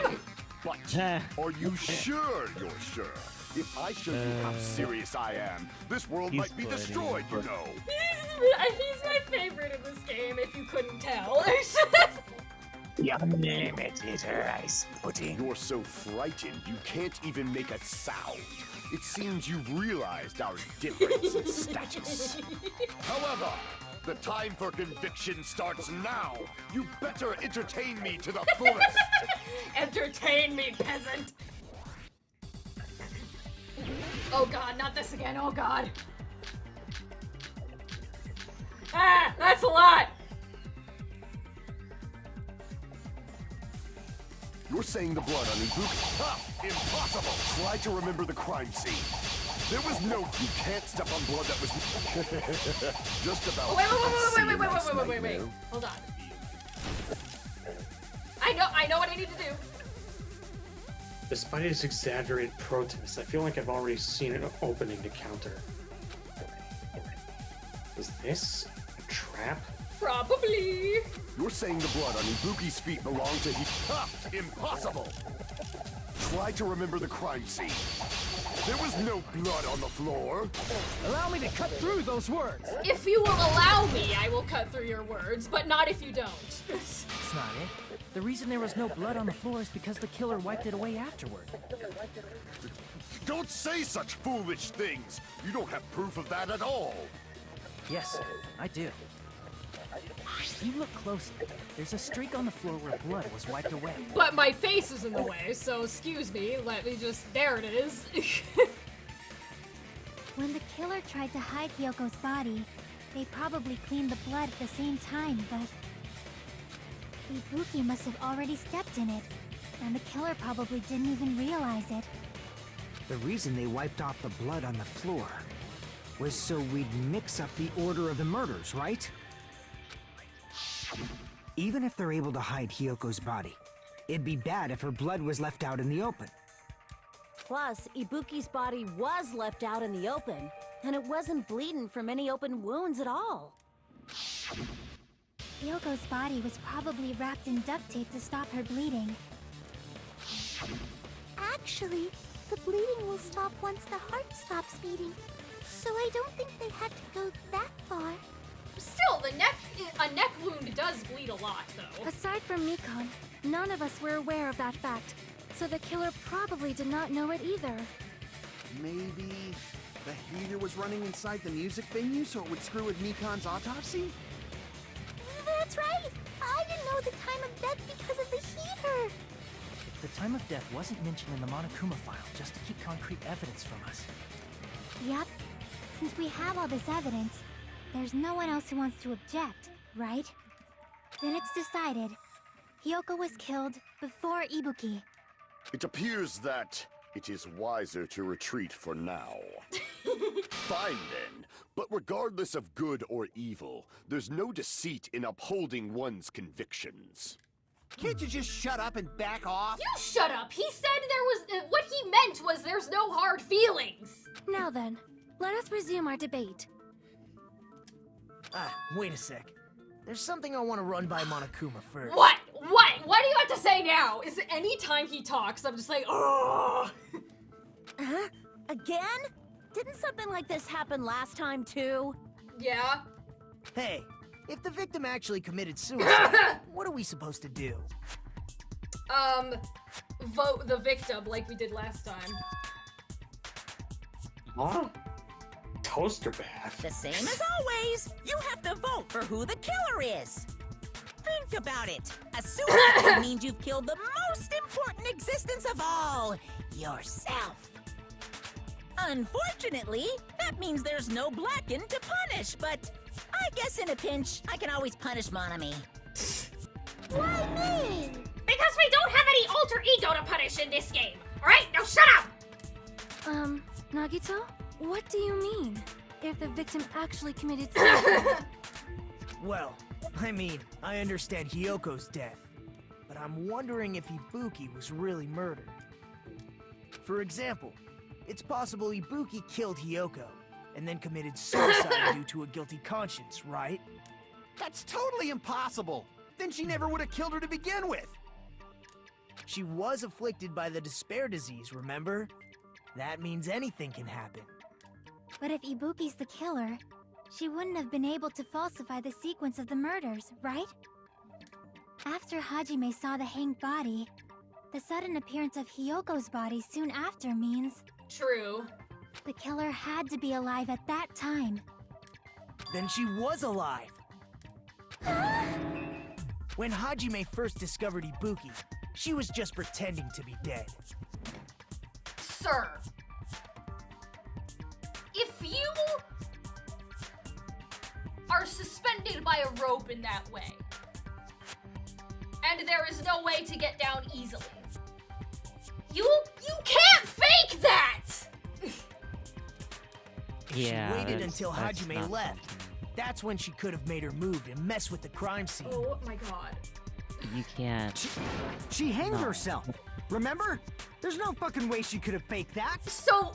him! But are you sure you're sure? If I show you how serious I am, this world might be destroyed, you know. He's my favorite in this game, if you couldn't tell. Your name is rice pudding. You're so frightened you can't even make a sound. It seems you've realized our difference in status. However, the time for conviction starts now. You better entertain me to the fullest. Entertain me, peasant! Oh god, not this again, oh god. Ah, that's a lot! You're saying the blood on Ibuki. Ha! Impossible! Try to remember the crime scene. There was no... You can't step on blood that was... just about... Wait. Hold on. I know what I need to do. Despite his exaggerated protests, I feel like I've already seen an opening to counter. Is this a trap? Probably. You're saying the blood on Ibuki's feet belonged to he... Ha! Impossible! Try to remember the crime scene. There was no blood on the floor. Allow me to cut through those words. If you will allow me, I will cut through your words, but not if you don't. That's not it. The reason there was no blood on the floor is because the killer wiped it away afterward. Don't say such foolish things. You don't have proof of that at all. Yes, I do. If you look closely, there's a streak on the floor where blood was wiped away. But my face is in the way, so excuse me, let me just... There it is. When the killer tried to hide Hyoko's body, they probably cleaned the blood at the same time, but... Ibuki must have already stepped in it, and the killer probably didn't even realize it. The reason they wiped off the blood on the floor was so we'd mix up the order of the murders, right? Even if they're able to hide Hyoko's body, it'd be bad if her blood was left out in the open. Plus, Ibuki's body was left out in the open, and it wasn't bleeding from any open wounds at all. Hyoko's body was probably wrapped in duct tape to stop her bleeding. Actually, the bleeding will stop once the heart stops beating, so I don't think they had to go that far. Still, a neck wound does bleed a lot, though. Aside from Mikon, none of us were aware of that fact, so the killer probably did not know it either. Maybe the heater was running inside the music venue so it would screw with Mikon's autopsy? That's right! I didn't know the time of death because of the heater! The time of death wasn't mentioned in the Monokuma file just to keep concrete evidence from us. Yep. Since we have all this evidence, there's no one else who wants to object, right? Then it's decided. Hyoko was killed before Ibuki. It appears that it is wiser to retreat for now. Fine then, but regardless of good or evil, there's no deceit in upholding one's convictions. Can't you just shut up and back off? You shut up! He said there was... what he meant was there's no hard feelings! Now then, let us resume our debate. Wait a sec. There's something I want to run by Monokuma first. What? What? What do you have to say now? Is any time he talks, I'm just like, oh. Huh? Again? Didn't something like this happen last time too? Yeah. Hey, if the victim actually committed suicide, what are we supposed to do? Vote the victim like we did last time. Huh? Toaster bath. The same as always. You have to vote for who the killer is. Think about it. A suicide means you've killed the most important existence of all, yourself. Unfortunately, that means there's no Blackened to punish, but I guess in a pinch, I can always punish Monami. Why me? Because we don't have any alter ego to punish in this game. Alright, now shut up! Nagito? What do you mean? If the victim actually committed suicide? Well, I mean, I understand Hyoko's death, but I'm wondering if Ibuki was really murdered. For example, it's possible Ibuki killed Hyoko, and then committed suicide due to a guilty conscience, right? That's totally impossible! Then she never would have killed her to begin with! She was afflicted by the despair disease, remember? That means anything can happen. But if Ibuki's the killer, she wouldn't have been able to falsify the sequence of the murders, right? After Hajime saw the hanged body, the sudden appearance of Hyoko's body soon after means... True. The killer had to be alive at that time. Then she was alive! When Hajime first discovered Ibuki, she was just pretending to be dead. Sir, if you are suspended by a rope in that way, and there is no way to get down easily, you can't fake that! Yeah. She waited that's- until that's Hajime not left. That's when she could have made her move and mess with the crime scene. Oh my god. You can't. She hanged No. herself. Remember? There's no fucking way she could have faked that. So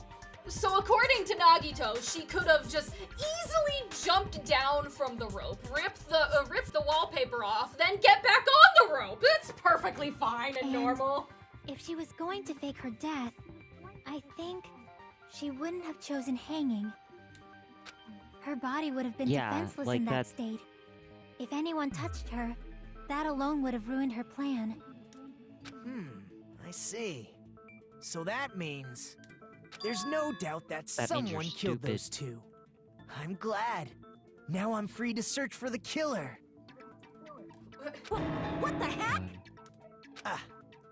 according to Nagito, she could have just easily jumped down from the rope, rip the wallpaper off, then get back on the rope. It's perfectly fine and normal. If she was going to fake her death, I think she wouldn't have chosen hanging. Her body would have been Yeah, defenseless like in that that- state. If anyone touched her, that alone would have ruined her plan. I see. So that means... There's no doubt that That means you're someone killed stupid. those two. I'm glad. Now I'm free to search for the killer. What the heck?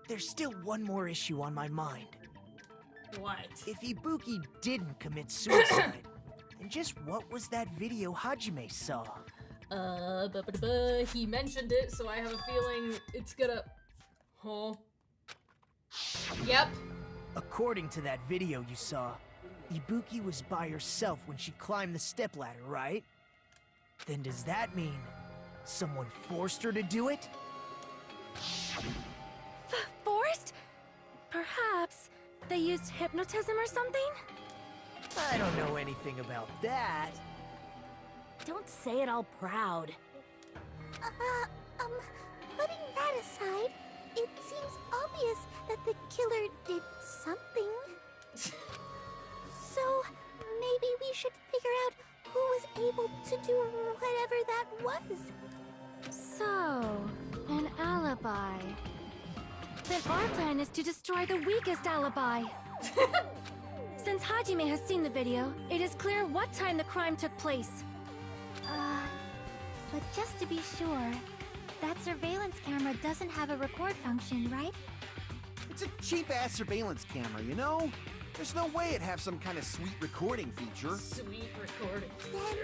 There's still one more issue on my mind. What? If Ibuki didn't commit suicide, then just what was that video Hajime saw? He mentioned it, so I have a feeling it's gonna... Huh? Yep. According to that video you saw, Ibuki was by herself when she climbed the stepladder, right? Then does that mean someone forced her to do it? Forced? Perhaps they used hypnotism or something? I don't know anything about that. Don't say it all proud. Putting that aside, it seems obvious that the killer did something. So, maybe we should figure out who was able to do whatever that was. So, an alibi. Then our plan is to destroy the weakest alibi. Since Hajime has seen the video, it is clear what time the crime took place. But just to be sure, that surveillance camera doesn't have a record function, right? It's a cheap-ass surveillance camera, you know? There's no way it'd have some kind of sweet recording feature. Sweet recording. Then,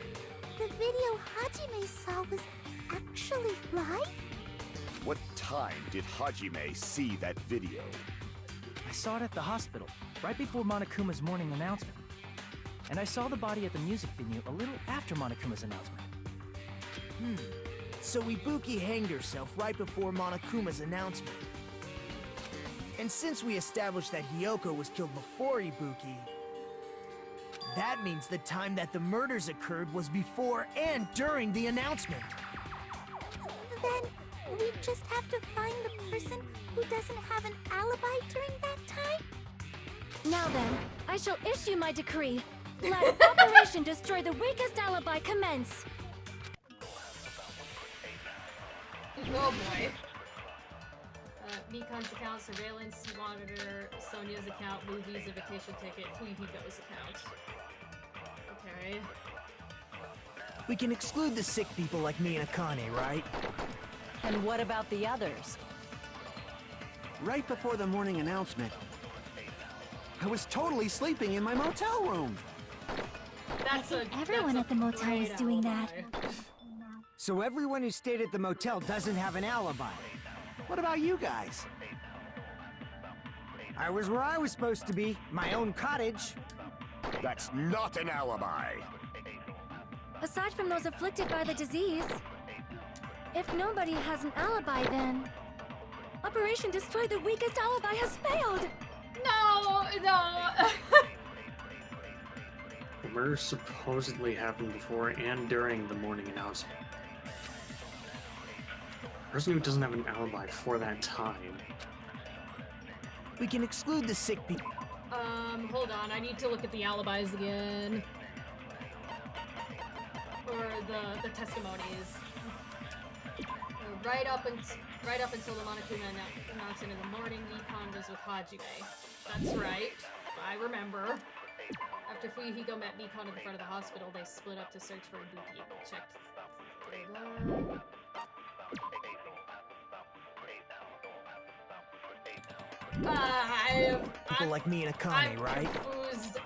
the video Hajime saw was actually live? What time did Hajime see that video? I saw it at the hospital, right before Monokuma's morning announcement. And I saw the body at the music venue a little after Monokuma's announcement. So Ibuki hanged herself right before Monokuma's announcement. And since we established that Hyoko was killed before Ibuki, That means the time that the murders occurred was before and during the announcement. Then we just have to find the person who doesn't have an alibi during that time? Now then, I shall issue my decree. Let Operation Destroy the Weakest Alibi commence. Oh boy. Mikan's account, surveillance monitor, Sonia's account, movies, invitation ticket, Fuyuhiko's account. Okay. We can exclude the sick people like me and Akane, right? And what about the others? Right before the morning announcement, I was totally sleeping in my motel room. Everyone at the motel was doing that. So everyone who stayed at the motel doesn't have an alibi. What about you guys? I was where I was supposed to be, my own cottage. That's not an alibi. Aside from those afflicted by the disease, if nobody has an alibi, then Operation Destroy the Weakest Alibi has failed. No, no. The murder supposedly happened before and during the morning announcement. The person who doesn't have an alibi for that time. We can exclude the sick people. Hold on. I need to look at the alibis again. Or the testimonies. Right up until the Monokuma announcement in the morning, Nikon was with Hajime. That's right. I remember. After Fuyuhiko met Nikon at the front of the hospital, they split up to search for Ibuki. Checked. People like me and Akane, right? Confused.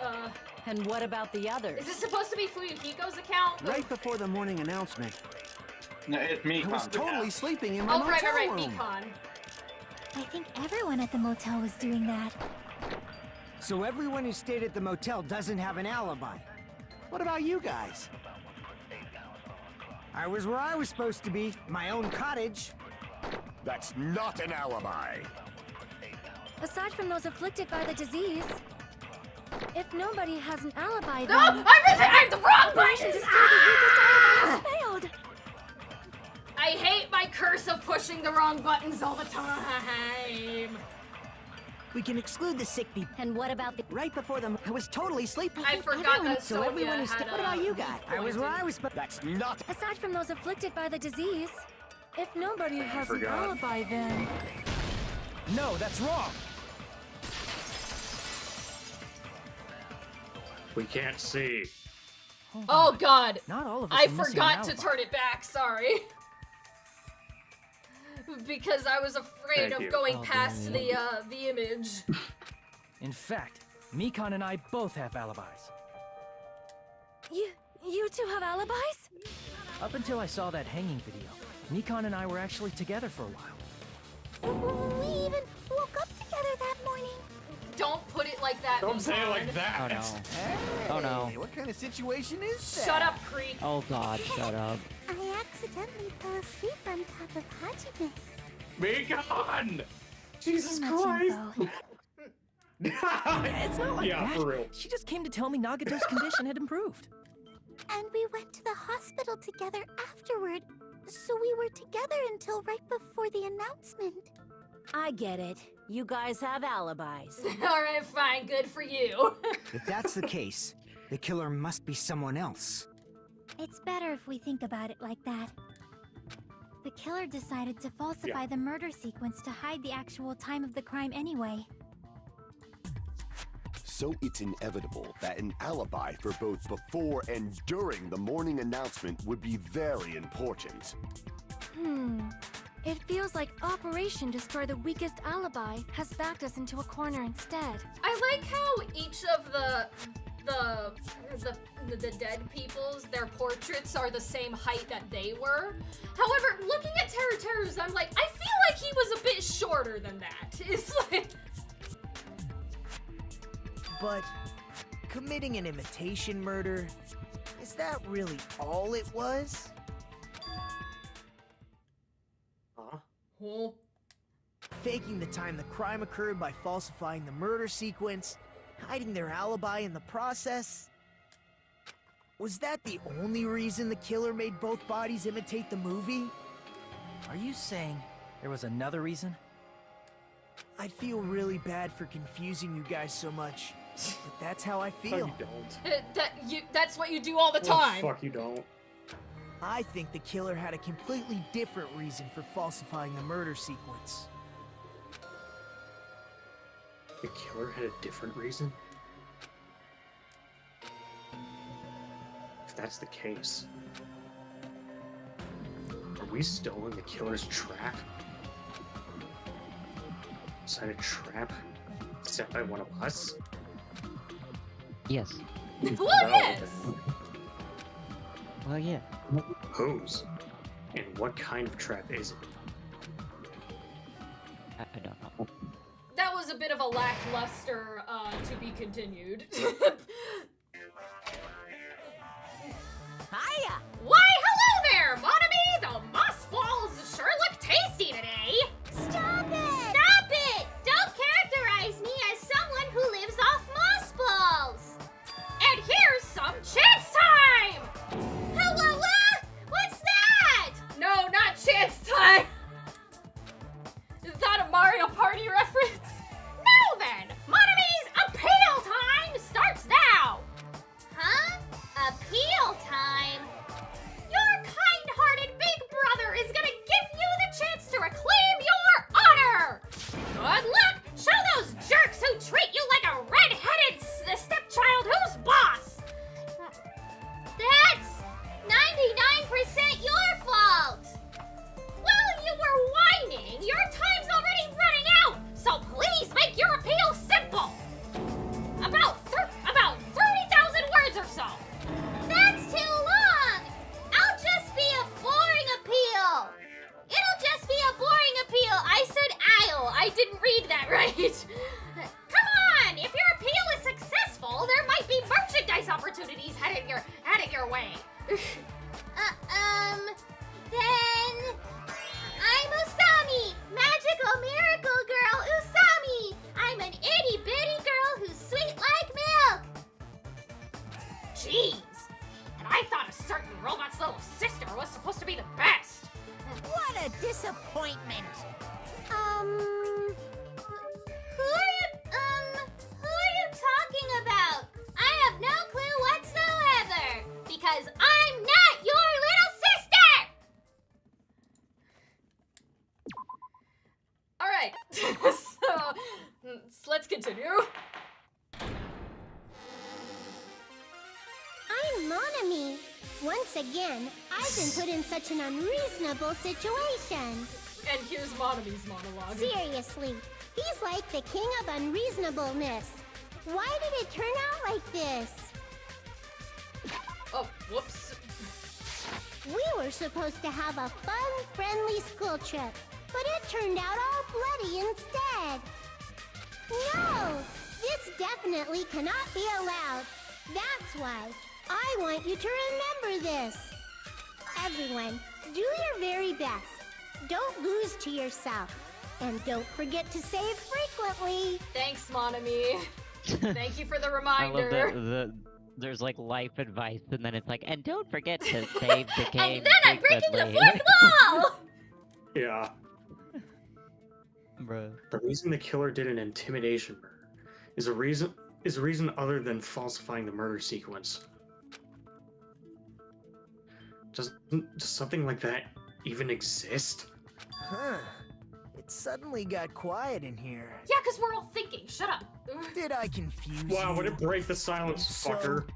And what about the others? Is this supposed to be Fuyuhiko's account? Right before the morning announcement, No, it's me. I was totally sleeping in my motel right, room. Mikon. I think everyone at the motel was doing that. So everyone who stayed at the motel doesn't have an alibi. What about you guys? I was where I was supposed to be, my own cottage. That's not an alibi. Aside from those afflicted by the disease, if nobody has an alibi, No! then I'm the wrong Operation button! Destroy the Weakest Alibi has failed. I hate my curse of pushing the wrong buttons all the time. We can exclude the sick people. And what about the... Right before the... I was totally sleeping. I forgot that So Sonia everyone who had What about you guys? I was where I was supposed. That's not. Aside from those afflicted by the disease, if nobody has an forgot. alibi, then No, that's wrong. We can't see. Oh god. Not all of us I are missing an forgot to alibi. turn it back, sorry. Because I was afraid Thank of you. going Oh, past damn. the image. In fact, Mikon and I both have alibis. you two have alibis? Up until I saw that hanging video, Mikon and I were actually together for a while. We even woke up together that morning. Don't put it like that. Don't say it like Mikon. that. Oh no. Hey, Oh, no. What kind of situation is that? Shut up, creep. Oh god, shut up. I accidentally fell asleep on top of Hajime. Mikon! Jesus Too much Christ! info. It's not like Yeah, that. for real. She just came to tell me Nagato's condition had improved. And we went to the hospital together afterward. So we were together until right before the announcement. I get it. You guys have alibis. Alright, fine. Good for you. If that's the case, the killer must be someone else. It's better if we think about it like that. The killer decided to falsify Yeah. the murder sequence to hide the actual time of the crime anyway. So it's inevitable that an alibi for both before and during the morning announcement would be very important. It feels like Operation Destroy the Weakest Alibi has backed us into a corner instead. I like how each of the dead people's, their portraits are the same height that they were. However, looking at Teruteru's, I'm like, I feel like he was a bit shorter than that. It's like... But committing an imitation murder, is that really all it was? Huh? Oh. Faking the time the crime occurred by falsifying the murder sequence, hiding their alibi in the process. Was that the only reason the killer made both bodies imitate the movie? Are you saying there was another reason? I feel really bad for confusing you guys so much, but that's how I No, feel. you don't. That's what you do all the Oh, time. fuck, you don't. I think the killer had a completely different reason for falsifying the murder sequence. The killer had a different reason? If that's the case, are we still in the killer's trap? Is that a trap set by one of us? Yes. Well, yes. Well, yeah. Whose? And what kind of trap is it? I don't know. That was a bit of a lackluster to be continued. Hiya! Why, hello there, Monami! The moss balls sure look tasty today! Stop it! Stop it! Don't characterize me as someone who lives off moss balls! And here's some chance time! Hello, what's that? No, not chance time! Is that a Mario Party reference? Now then, Monami's appeal time starts now! Huh? Appeal time? Your kind-hearted big brother is gonna give you the chance to reclaim your honor! Good luck! Show those jerks who treat you like a red-headed stepchild who's boss! That's 99% your fault! Well, you were whining! Your time's already running out! So please make your appeal simple! About 30,000 words or so! That's too long! I'll just be a boring appeal! It'll just be a boring appeal! I said I'll! I didn't read that right! Come on! If your appeal is successful, there might be merchandise opportunities headed your way! Then... I'm Usami! Magical miracle girl Usami! I'm an itty-bitty girl who's sweet like milk! Jeez! And I thought a certain robot's little sister was supposed to be the best! What a disappointment! Who are you talking about? I have no clue whatsoever! Because I'm not your little sister! Alright, so let's continue. I'm Monami. Once again, I've been put in such an unreasonable situation. And here's Monami's monologue. Seriously, he's like the king of unreasonableness. Why did it turn out like this? Oh, whoops. We were supposed to have a fun, friendly school trip, but it turned out all bloody instead. No! This definitely cannot be allowed. That's why I want you to remember this. Everyone, do your very best. Don't lose to yourself. And don't forget to save frequently. Thanks, Monami. Thank you for the I reminder. love there's like life advice, and then it's like, and don't forget to save the game. And then I'm breaking the frequently." fourth wall! Yeah. Bruh. The reason the killer did an intimidation murder is a reason other than falsifying the murder sequence. Does something like that even exist? Huh. It suddenly got quiet in here. Yeah, because we're all thinking. Shut up. Did I confuse you? Wow, would it break the silence, So, fucker?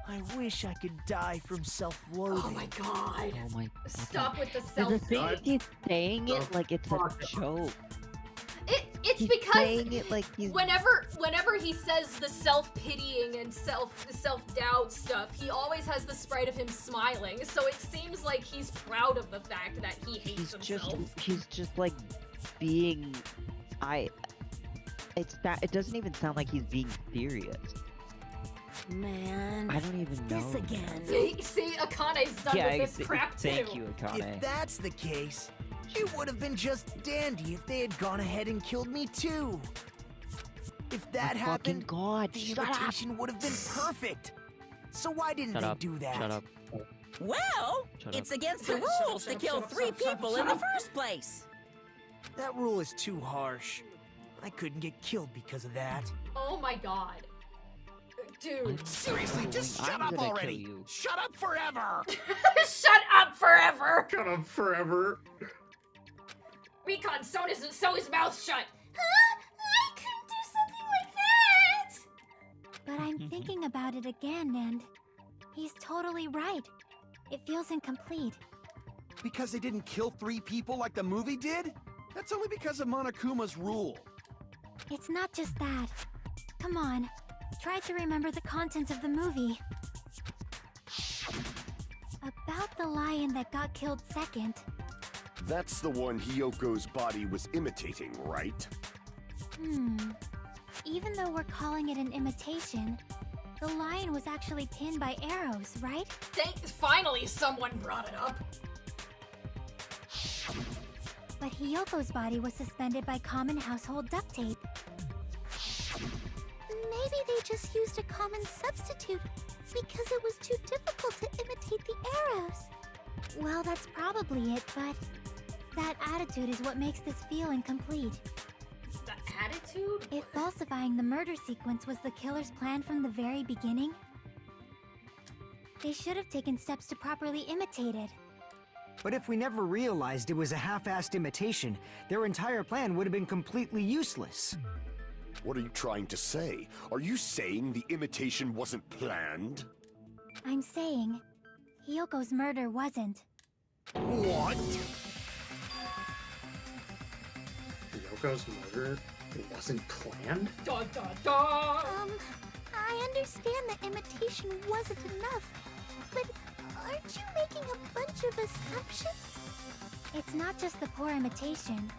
I wish I could die from self-loathing. Oh my god. Oh my. Stop with the The self thing is, he's saying it like it's a joke. It's He's because saying it like he's whenever he says the self-pitying and self-doubt stuff, he always has the sprite of him smiling. So it seems like he's proud of the fact that he hates himself. he's just like being it doesn't even sound like he's being serious. Man. I don't even know. This again. See, Akane's done with this crap too. Thank you, Akane. If that's the case, it would have been just dandy if they had gone ahead and killed me too. If that Oh, happened, fucking God, the shut up. invitation would have been perfect. So why didn't Shut they up. do that? Shut up. Well, Shut it's up. against the Shut up, rules shut to up, kill shut up, 3 shut up, shut up, people shut in the up. first place. That rule is too harsh. I couldn't get killed because of that. Oh my god. Dude. Seriously, just I'm shut up gonna kill already. you. Shut up forever. Shut up forever! Shut up forever. Recon, sew his mouth shut! Huh? I couldn't do something like that! But I'm thinking about it again, and he's totally right. It feels incomplete. Because they didn't kill 3 people like the movie did? That's only because of Monokuma's rule. It's not just that. Come on, try to remember the contents of the movie. About the lion that got killed second. That's the one Hyoko's body was imitating, right? Even though we're calling it an imitation, the lion was actually pinned by arrows, right? Finally someone brought it up. But Hyoko's body was suspended by common household duct tape. Maybe they just used a common substitute because it was too difficult to imitate the arrows. Well, that's probably it, but that attitude is what makes this feel incomplete. The attitude? If falsifying the murder sequence was the killer's plan from the very beginning, they should have taken steps to properly imitate it. But if we never realized it was a half-assed imitation, their entire plan would have been completely useless. What are you trying to say? Are you saying the imitation wasn't planned? I'm saying, Hyoko's murder wasn't. What? Yoko's murder wasn't planned? Dun, dun, dun. I understand that imitation wasn't enough, but aren't you making a bunch of assumptions? It's not just the poor imitation.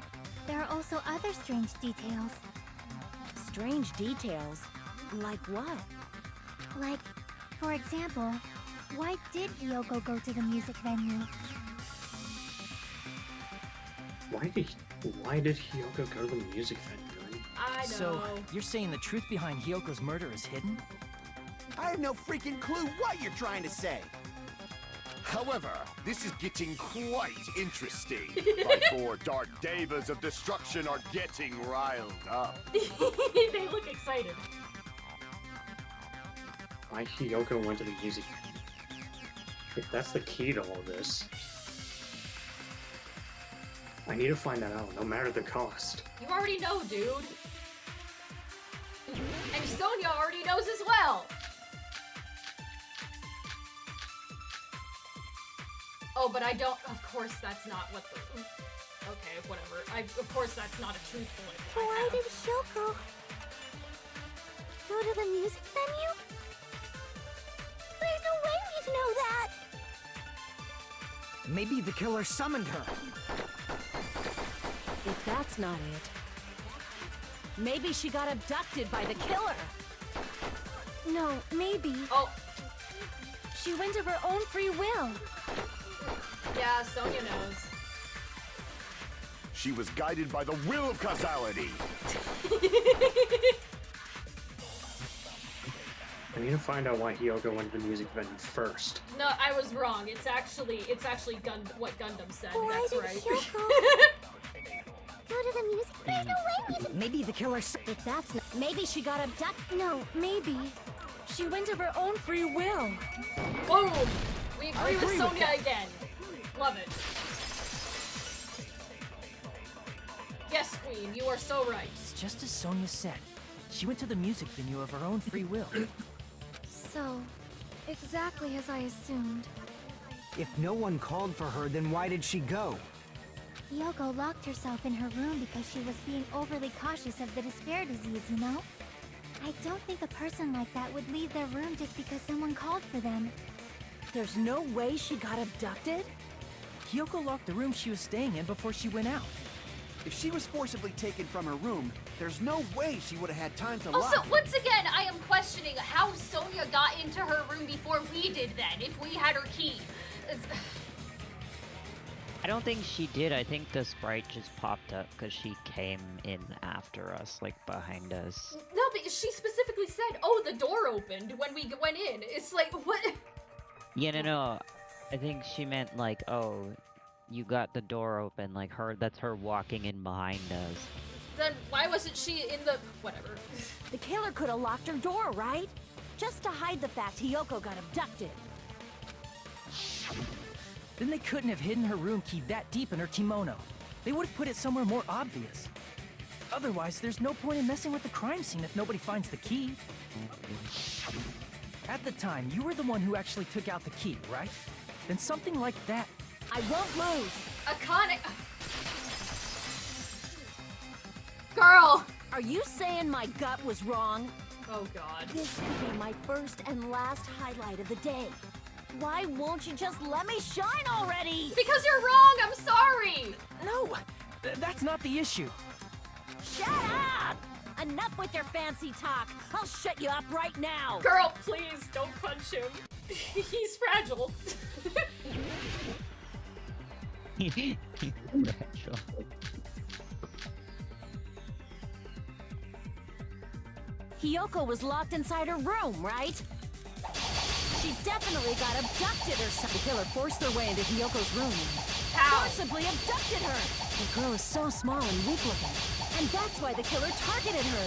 There are also other strange details. Strange details? Like what? Like, for example, why did Hyoko go to the music venue? Why did Hyoko go to the music venue? I know. So, you're saying the truth behind Hyoko's murder is hidden? I have no freaking clue what you're trying to say. However, this is getting quite interesting. My 4 dark devas of destruction are getting riled up. They look excited. Why Hyoko went to the music venue? If that's the key to all this, I need to find that out, no matter the cost. You already know, dude. And Sonia already knows as well. Oh, but I don't. Of course, that's not what the. Okay, whatever. Of course, that's not a truthful. Why did Hyoko go to the music venue? There's no way we'd know that! Maybe the killer summoned her. If that's not it, maybe she got abducted by the killer. No, maybe. Oh. She went of her own free will. Yeah, Sonia knows. She was guided by the will of causality. I need to find out why Hyoko went to the music venue first. No, I was wrong. It's actually what Gundam said. Why That's did right. Hyoko go to the music? There's no way we'd... Maybe the killer. If that's not, maybe she got abducted. No, maybe. She went of her own free will. Boom! We agree with Sonia again. Love it. Yes, Queen, you are so right. It's just as Sonia said. She went to the music venue of her own free will. So, exactly as I assumed. If no one called for her, then why did she go? Hyoko locked herself in her room because she was being overly cautious of the despair disease, you know? I don't think a person like that would leave their room just because someone called for them. There's no way she got abducted? Hyoko locked the room she was staying in before she went out. If she was forcibly taken from her room, there's no way she would have had time to Also, lock it. once again, I am questioning how Sonia got into her room before we did then, if we had her key. I don't think she did. I think the sprite just popped up because she came in after us, like behind us. No, but she specifically said, "Oh, the door opened when we went in." It's like, what? Yeah, no. I think she meant like, oh, you got the door open, like that's her walking in behind us. Then why wasn't she in the... whatever. The killer could have locked her door, right? Just to hide the fact Hiyoko got abducted. Then they couldn't have hidden her room key that deep in her kimono. They would have put it somewhere more obvious. Otherwise, there's no point in messing with the crime scene if nobody finds the key. At the time, you were the one who actually took out the key, right? Then something like that... I won't lose! Akane... Girl! Are you saying my gut was wrong? Oh god. This could be my first and last highlight of the day. Why won't you just let me shine already? Because you're wrong! I'm sorry! No! That's not the issue. Shut up! Enough with your fancy talk. I'll shut you up right now. Girl, please don't punch him. He's fragile. Fragile. Hiyoko was locked inside her room, right? She definitely got abducted or something. The killer forced their way into Hiyoko's room and forcibly abducted her. The girl is so small and weak-looking, and that's why the killer targeted her.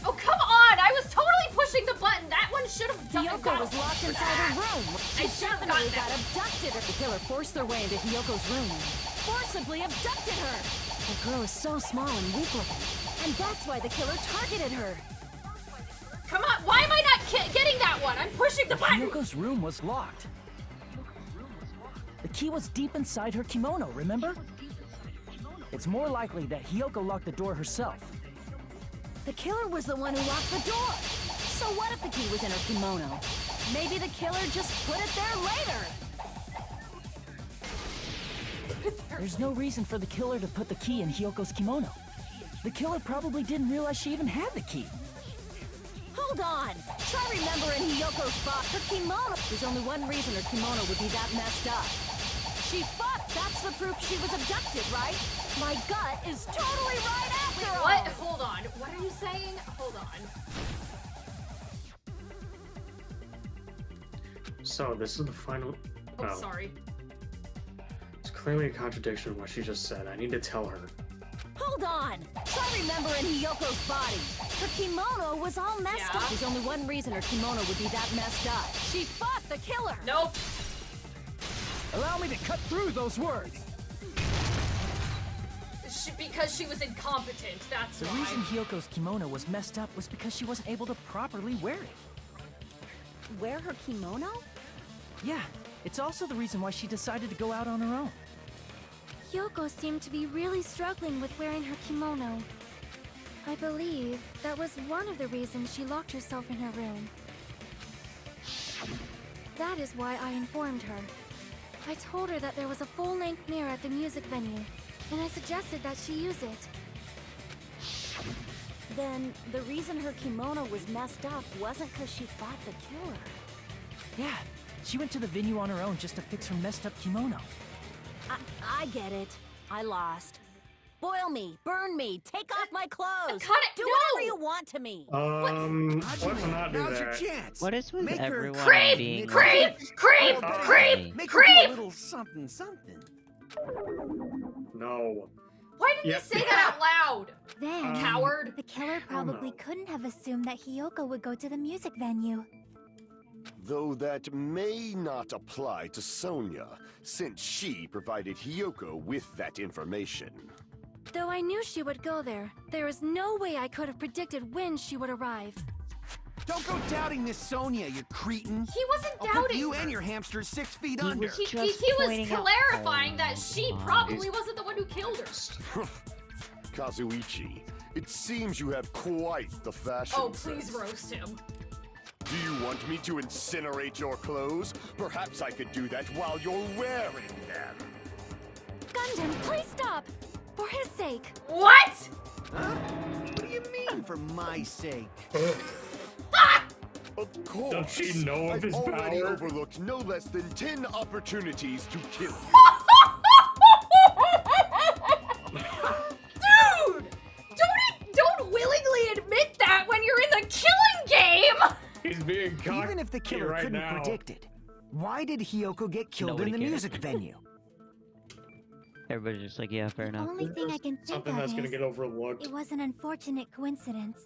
Oh, come on! I was totally pushing the button! That one should have done it. Hiyoko was locked inside her room. She I should have definitely gotten got abducted. The killer forced their way into Hiyoko's room and forcibly abducted her. The girl is so small and weak-looking, and that's why the killer targeted her. Come on, why am I not getting that one? I'm pushing the button! Hiyoko's room was locked. The key was deep inside her kimono, remember? It's more likely that Hiyoko locked the door herself. The killer was the one who locked the door. So what if the key was in her kimono? Maybe the killer just put it there later. There's no reason for the killer to put the key in Hiyoko's kimono. The killer probably didn't realize she even had the key. Hold on! Try remembering Hiyoko's box. Her kimono. There's only one reason her kimono would be that messed up. She fought. That's the proof she was abducted, right? My gut is totally right after all. What? Hold on. What are you saying? Hold on. So this is the final. Oh, sorry. It's clearly a contradiction of what she just said. I need to tell her. Hold on! Try remembering Hiyoko's body. Her kimono was all messed up. There's only one reason her kimono would be that messed up. She fought the killer! Nope. Allow me to cut through those words! Because she was incompetent, that's the why. reason Hiyoko's kimono was messed up was because she wasn't able to properly wear it. Wear her kimono? Yeah, it's also the reason why she decided to go out on her own. Hiyoko seemed to be really struggling with wearing her kimono. I believe that was one of the reasons she locked herself in her room. That is why I informed her. I told her that there was a full-length mirror at the music venue, and I suggested that she use it. Then, the reason her kimono was messed up wasn't because she fought the killer. Yeah, she went to the venue on her own just to fix her messed up kimono. I get it. I lost. Boil me, burn me, take off my clothes. Cut it! Do No! whatever you want to me. Let's not do Now's your that. chance. What is with Make her everyone Creep! being Creep! Creep! Creep! Make her do Creep! a little something, something. No. Why did you say that out loud? Then, Coward. the killer probably couldn't have assumed that Hiyoko would go to the music venue. Though that may not apply to Sonia, since she provided Hiyoko with that information. Though I knew she would go there, there is no way I could have predicted when she would arrive. Don't go doubting Miss Sonia, you cretin. He wasn't I'll put doubting you her. and your hamster 6 feet under. was He just was pointing out- clarifying that she probably wasn't the one who killed her. Kazuichi, it seems you have quite the fashion Oh, please sense. roast him. Do you want me to incinerate your clothes? Perhaps I could do that while you're wearing them. Gundam, please stop! For his sake. What? Huh? What do you mean, for my sake? Of course. Does she know of I've his already power? overlooked no less than 10 opportunities to kill you. Dude! Don't willingly admit that when you're in the killing game! He's being cocky Even if the killer right couldn't now. predict it, why did Hiyoko get killed Nobody in the cares. music venue? Everybody's just like, yeah, fair The enough. only thing I can think Something of that's gonna is get overlooked. it was an unfortunate coincidence.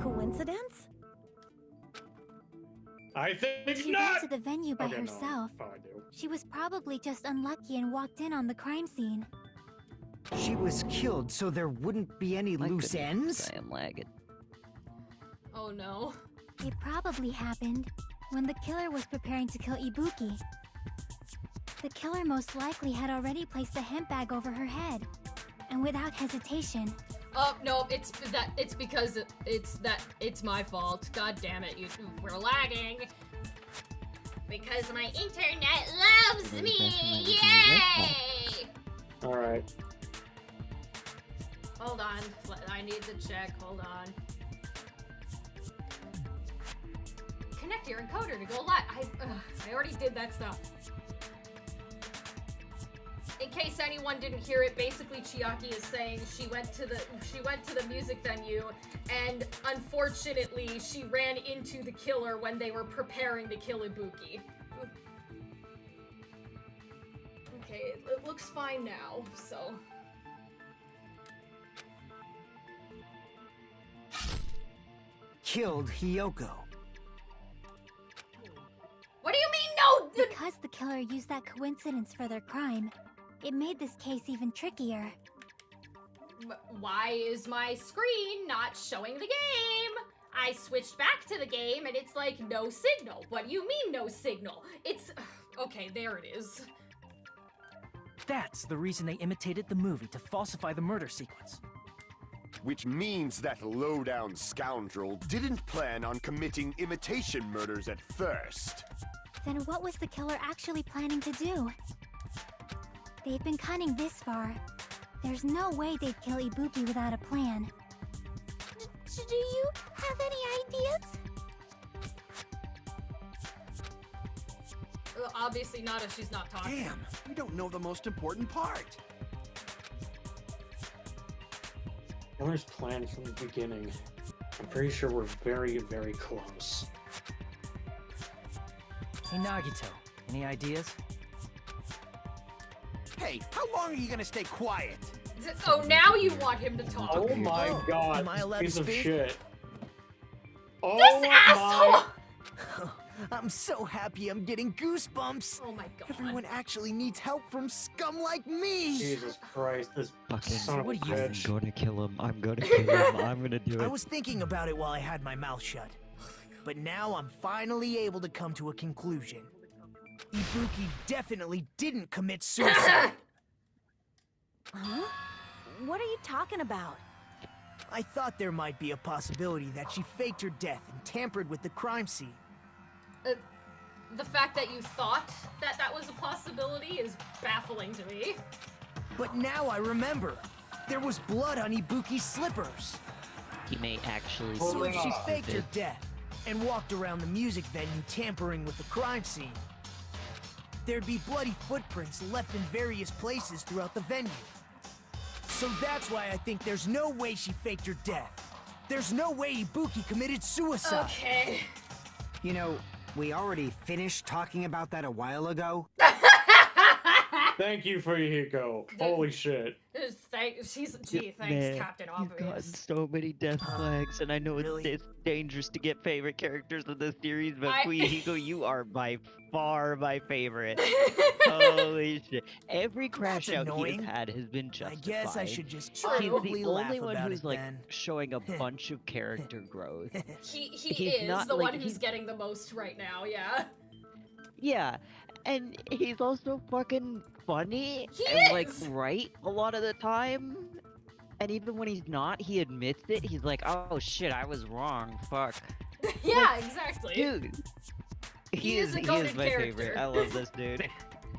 Coincidence? I think She not. went to the venue by Okay, no. herself. Oh, I do. She was probably just unlucky and walked in on the crime scene. She was killed so there wouldn't be any My loose goodness, ends? I am lagging. Oh no. It probably happened when the killer was preparing to kill Ibuki. The killer most likely had already placed a hemp bag over her head. And without hesitation, Oh no, it's because it's my fault. God damn it, we're lagging. Because my internet loves me! Yay! Alright. Hold on, I need to check, hold on. Connect your encoder to go live. I already did that stuff. In case anyone didn't hear it, basically Chiaki is saying she went to the music venue, and unfortunately she ran into the killer when they were preparing to kill Ibuki. Okay, it looks fine now, so. Killed Hiyoko. What do you mean no? because the killer used that coincidence for their crime, it made this case even trickier. Why is my screen not showing the game? I switched back to the game and it's like no signal. What do you mean no signal? It's okay, there it is. That's the reason they imitated the movie to falsify the murder sequence. Which means that low-down scoundrel didn't plan on committing imitation murders at first. Then what was the killer actually planning to do? They've been cunning this far. There's no way they'd kill Ibuki without a plan. Do you have any ideas? Obviously not if she's not talking. Damn, you don't know the most important part. Killer's plan from the beginning. I'm pretty sure we're very, very close. Hey Nagito, any ideas? Hey, how long are you gonna stay quiet? Oh, now you want him to talk. Oh my god, am I allowed piece to of speak? shit. Oh This my... asshole! I'm so happy I'm getting goosebumps. Oh my god. Everyone actually needs help from scum like me. Jesus Christ, this Fucking son of a I'm bitch. gonna kill him. I'm gonna kill him. I'm gonna do I it. was thinking about it while I had my mouth shut. But now I'm finally able to come to a conclusion. Ibuki definitely didn't commit suicide. Huh? What are you talking about? I thought there might be a possibility that she faked her death and tampered with the crime scene. The fact that you thought that that was a possibility is baffling to me. But now I remember. There was blood on Ibuki's slippers. He may actually. So if she be faked her dead. death and walked around the music venue tampering with the crime scene, there'd be bloody footprints left in various places throughout the venue. So that's why I think there's no way she faked her death. There's no way Ibuki committed suicide. Okay. You know, we already finished talking about that a while ago. Thank you for Hiko. Holy shit. Thanks, Man, Captain you've gotten Obvious. so many death flags, and I know it's dangerous to get favorite characters of this series, but Queen Hiko, you are by far my favorite. Holy shit! Every crash That's out he annoying. has had has been I justified. guess I should just He's probably the laugh only one about who's it like then. showing a bunch of character growth. He He's is not, the like, one who's getting the most right now, yeah. Yeah, and he's also fucking funny He and like is! right a lot of the time. And even when he's not, he admits it. He's like, "Oh shit, I was wrong. Fuck." Yeah, exactly. Dude, He is a my goated favorite. character. I love this dude.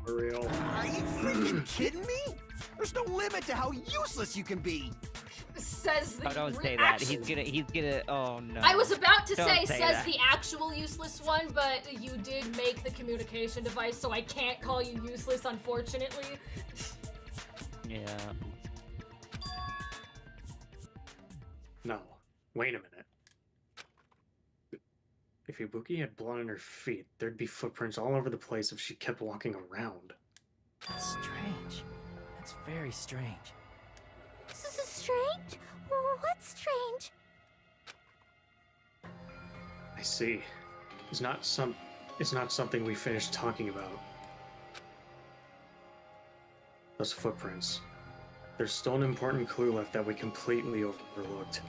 For real. Are you freaking kidding me? There's no limit to how useless you can be. says the Oh, don't say that. actual- He's gonna. Oh no. I was about to Don't say say says that. the actual useless one, but you did make the communication device, so I can't call you useless, unfortunately. Yeah. No. Wait a minute. If Ibuki had blood on her feet, there'd be footprints all over the place if she kept walking around. That's strange. That's very strange. This is strange? What's strange? I see. It's not something we finished talking about. Those footprints. There's still an important clue left that we completely overlooked.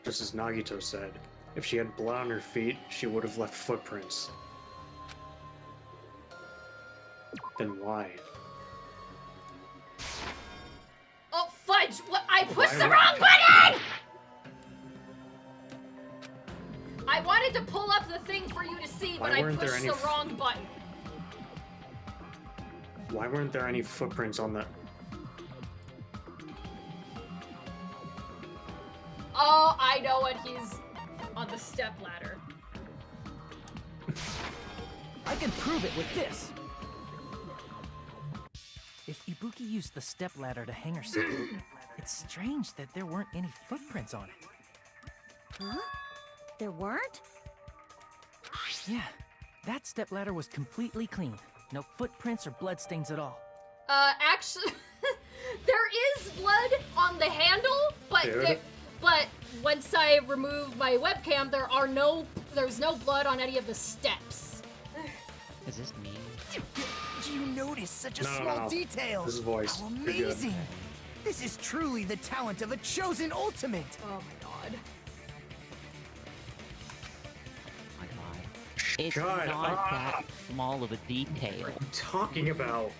Just as Nagito said, if she had blood on her feet, she would have left footprints. Then why? Oh, fudge! What? I pushed Why the would- wrong button! I wanted to pull up the thing for you to see, but Why I weren't there pushed any the wrong button. Why weren't there any footprints on the... Oh, I know what he's on the step ladder. I can prove it with this. If Ibuki used the stepladder to hang herself, it's strange that there weren't any footprints on it. Huh? There weren't? Yeah, that stepladder was completely clean. No footprints or bloodstains at all. Actually, there is blood on the handle, but Dude. but once I remove my webcam, there's no blood on any of the steps. Is this me? Do you notice such a No, no, small no. detail? This is voice. How You're good. amazing! This is truly the talent of a chosen ultimate. Oh my god. My god. It's Shut not up. that small of a detail. What are you talking about?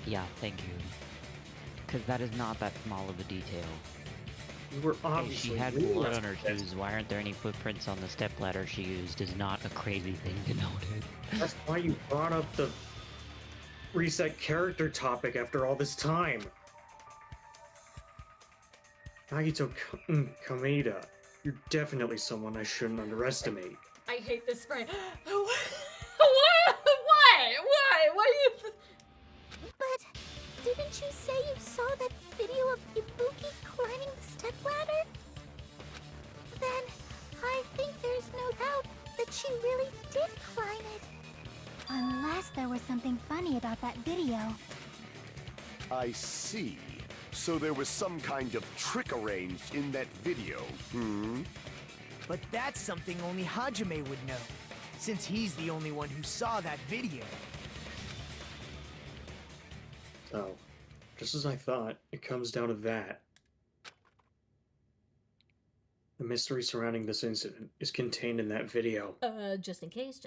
Yeah, thank you. Because that is not that small of a detail. You were If obviously she had reading blood this. on her shoes, why aren't there any footprints on the stepladder she used is not a crazy thing to notice. That's why you brought up the reset character topic after all this time. Nagito Kameda, you're definitely someone I shouldn't underestimate. I hate this spray. What? Why? Why do you... But didn't you say you saw that video of Ibuki climbing the stepladder? Then I think there's no doubt that she really did climb it. Unless there was something funny about that video. I see. So there was some kind of trick arranged in that video, hmm? But that's something only Hajime would know, since he's the only one who saw that video. So, just as I thought, it comes down to that. The mystery surrounding this incident is contained in that video. Just in case.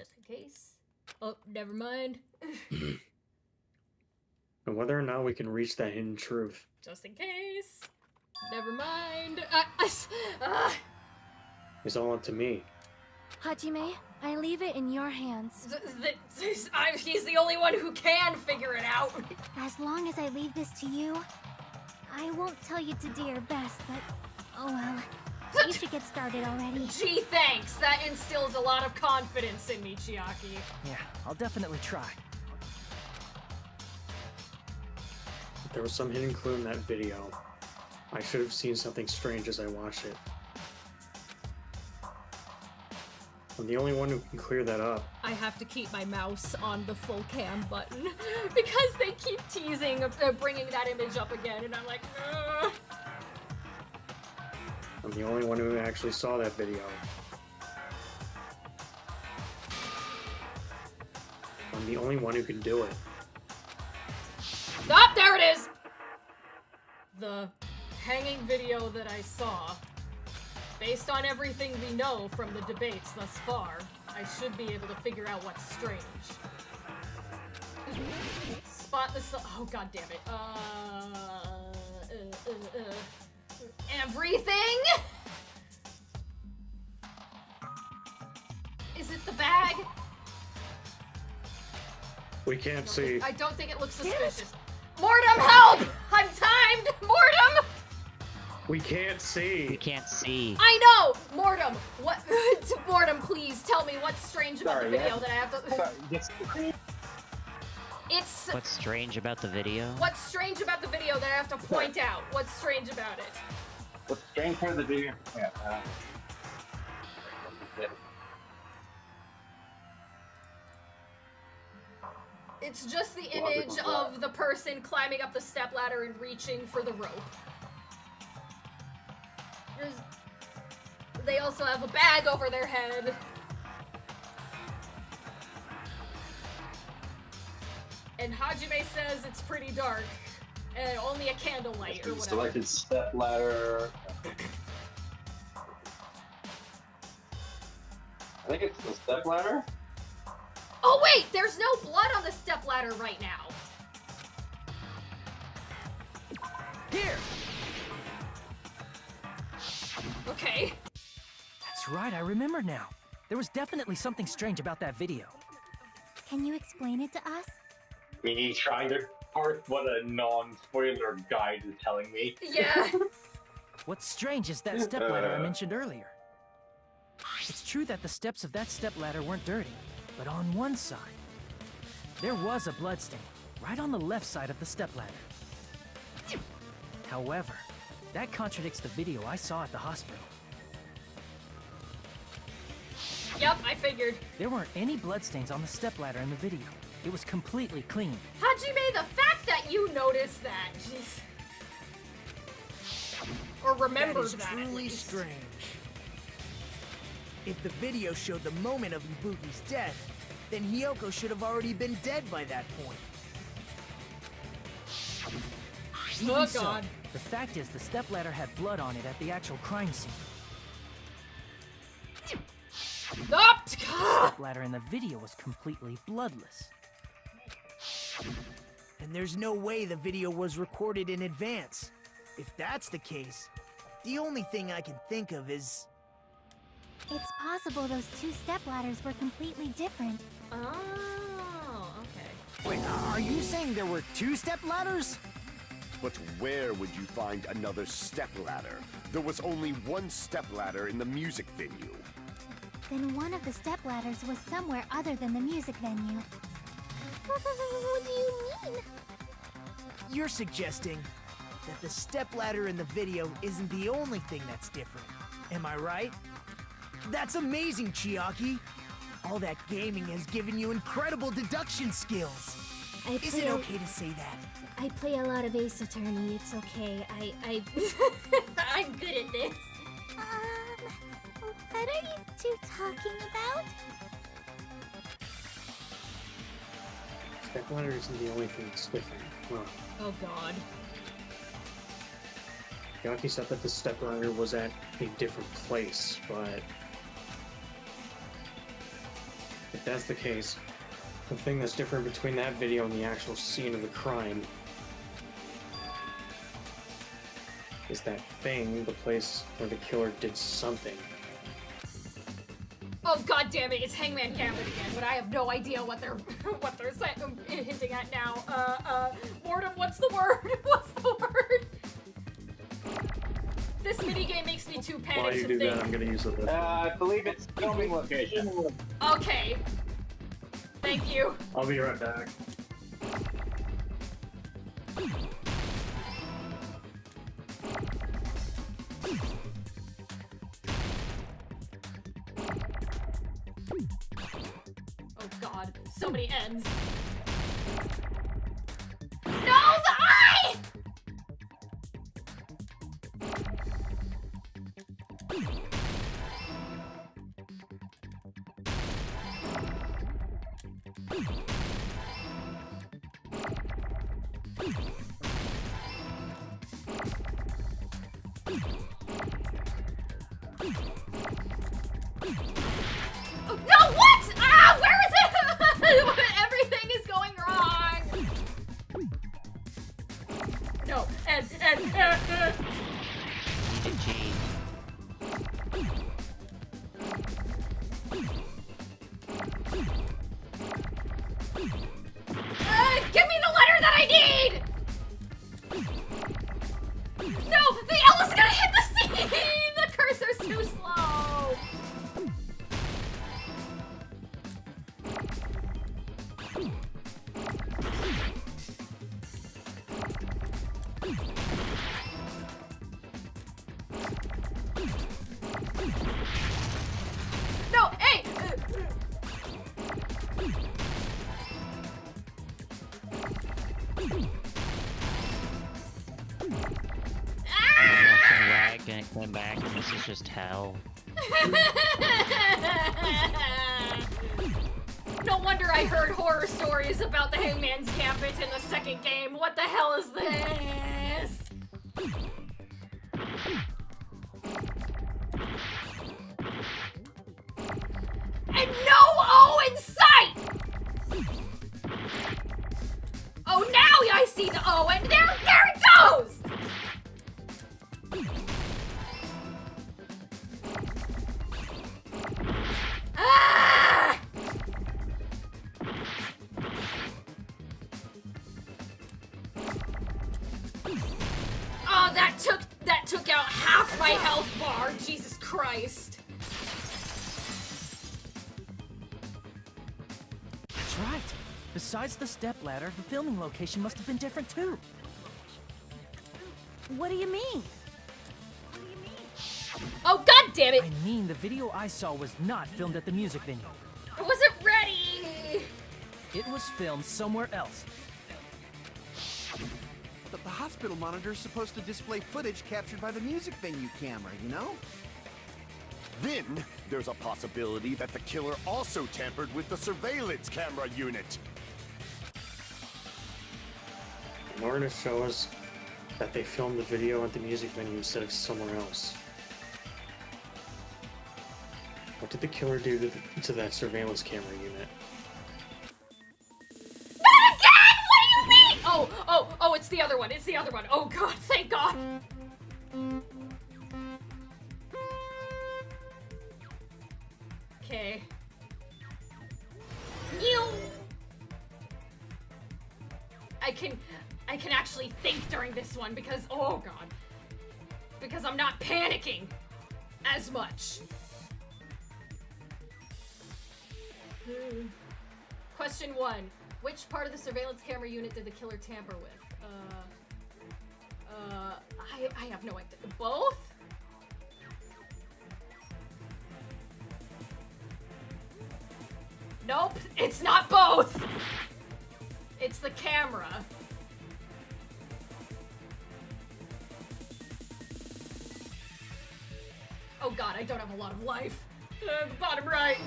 Oh, never mind. And whether or not we can reach that hidden truth. Just in case. Never mind. It's all up to me. Hajime, I leave it in your hands. He's the only one who can figure it out. As long as I leave this to you, I won't tell you to do your best, but oh well. You should get started already. Gee, thanks. That instills a lot of confidence in me, Chiaki. Yeah, I'll definitely try. There was some hidden clue in that video. I should have seen something strange as I watched it. I'm the only one who can clear that up. I have to keep my mouse on the full cam button because they keep teasing bringing that image up again, and I'm like, ugh. I'm the only one who actually saw that video. I'm the only one who can do it. Ah, there it is! The hanging video that I saw. Based on everything we know from the debates thus far, I should be able to figure out what's strange. Spot this. Oh, god damn it. Everything? Is it the bag? We can't see. I don't think it looks suspicious. Mortem, help! I'm timed! Mortem! We can't see. We can't see. I know! Mortem, what? Mortem, please tell me what's strange about the Sorry, video yeah. that I have to. It's. What's strange about the video? What's strange about the video that I have to point out? What's strange about it? What's strange for the video? Yeah. It's just the image of the person climbing up the stepladder and reaching for the rope. They also have a bag over their head. And Hajime says it's pretty dark. And only a candlelight or whatever. Selected step ladder. I think it's the step ladder. Oh wait, there's no blood on the stepladder right now. Here! Okay. That's right, I remember now. There was definitely something strange about that video. Can you explain it to us? Me trying to parse what a non-spoiler guide is telling me. Yeah. What's strange is that stepladder I mentioned earlier. It's true that the steps of that stepladder weren't dirty, but on one side, there was a bloodstain, right on the left side of the stepladder. However, that contradicts the video I saw at the hospital. Yep, I figured. There weren't any bloodstains on the stepladder in the video. It was completely clean. Hajime, the fact that you noticed that, jeez. Or remembered that, That is truly strange. If the video showed the moment of Ibuki's death, then Hiyoko should have already been dead by that point. Even Oh so, god. the fact is the stepladder had blood on it at the actual crime scene. Nope. The stepladder in the video was completely bloodless. And there's no way the video was recorded in advance. If that's the case, the only thing I can think of is... It's possible those two stepladders were completely different. Oh, okay. Wait, are you saying there were two stepladders? But where would you find another stepladder? There was only one stepladder in the music venue. Then one of the stepladders was somewhere other than the music venue. What do you mean? You're suggesting that the stepladder in the video isn't the only thing that's different. Am I right? That's amazing, Chiaki! All that gaming has given you incredible deduction skills! Is it okay to say that? I play a lot of Ace Attorney, it's okay. I'm good at this. What are you two talking about? Stepladder isn't the only thing that's different. Well, Oh god. Chiaki said that the stepladder was at a different place, but... if that's the case, the thing that's different between that video and the actual scene of the crime is that thing, the place where the killer did something. Oh god damn it, it's Hangman Gambit again, but I have no idea what they're saying, hinting at now. Mortem, what's the word? What's the word? This minigame makes me too panicked While you to do think. that, I'm gonna use it. I believe it's filming location. Okay. Thank you. I'll be right back. Oh god, so many ends. No, the eye! No, what? Ah, where is it? Everything is going wrong. No, and. And come back, and this is just hell. No wonder I heard horror stories about the Hangman's Gambit in the second game. What the hell is this? And no O in sight! Oh, now I see the O, and there it goes! Ah! Oh, that took out half my health bar. Jesus Christ. That's right. Besides the stepladder, the filming location must have been different too. What do you mean? Oh, god damn it! I mean, the video I saw was not filmed at the music venue. I wasn't ready! It was filmed somewhere else. But the hospital monitor is supposed to display footage captured by the music venue camera, you know? Then, there's a possibility that the killer also tampered with the surveillance camera unit. In order to show us that they filmed the video at the music venue instead of somewhere else. What did the killer do to that surveillance camera unit? Not again! What do you mean? Oh, it's the other one. It's the other one. Oh god, thank god. Okay. I can actually think during this one because, oh god. Because I'm not panicking as much. Question 1. Which part of the surveillance camera unit did the killer tamper with? I have no idea. Both? Nope, it's not both! It's the camera. Oh god, I don't have a lot of life. The bottom right.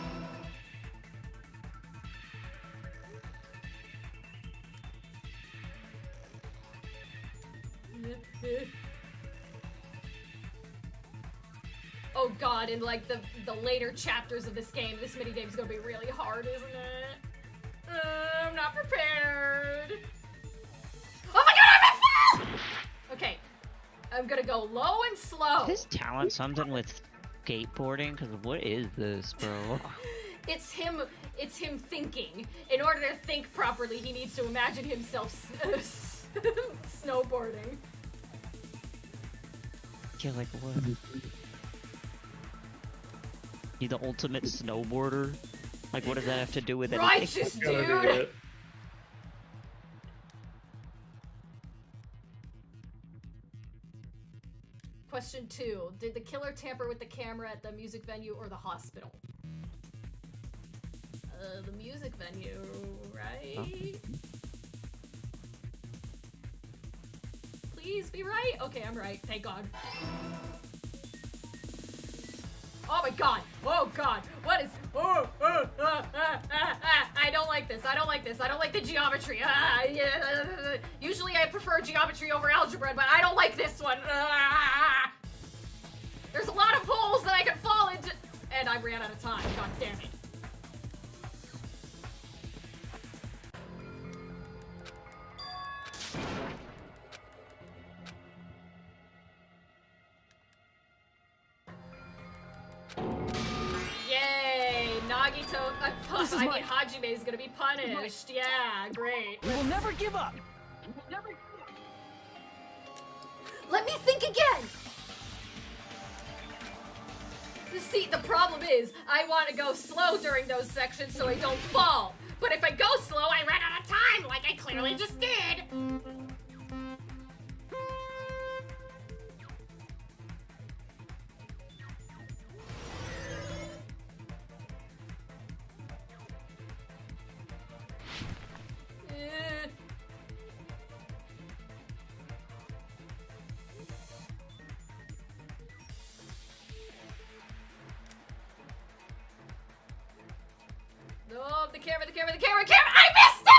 Oh god, in like the later chapters of this game, this minigame's gonna be really hard, isn't it? I'm not prepared. Oh my god, I'm at full! Okay, I'm gonna go low and slow. Is his talent something with skateboarding? Because what is this, bro? It's him thinking. In order to think properly, he needs to imagine himself snowboarding. Yeah, like what? You the ultimate snowboarder? Like, what does that have to do with anything? Righteous, dude! Question 2. Did the killer tamper with the camera at the music venue or the hospital? The music venue, right? Oh. Please be right? Okay, I'm right. Thank God. Oh my god! Oh god! What is... I don't like this. I don't like this. I don't like the geometry. Usually I prefer geometry over algebra, but I don't like this one. There's a lot of holes that I could fall into... And I ran out of time. God damn it. Yay! Nagito... Hajime is gonna be punished. Yeah, great. We will never give up. Let me think again! See, the problem is, I want to go slow during those sections so I don't fall. But if I go slow, I run out of time, like I clearly just did. Oh, the camera, the camera, the camera, camera! I missed it!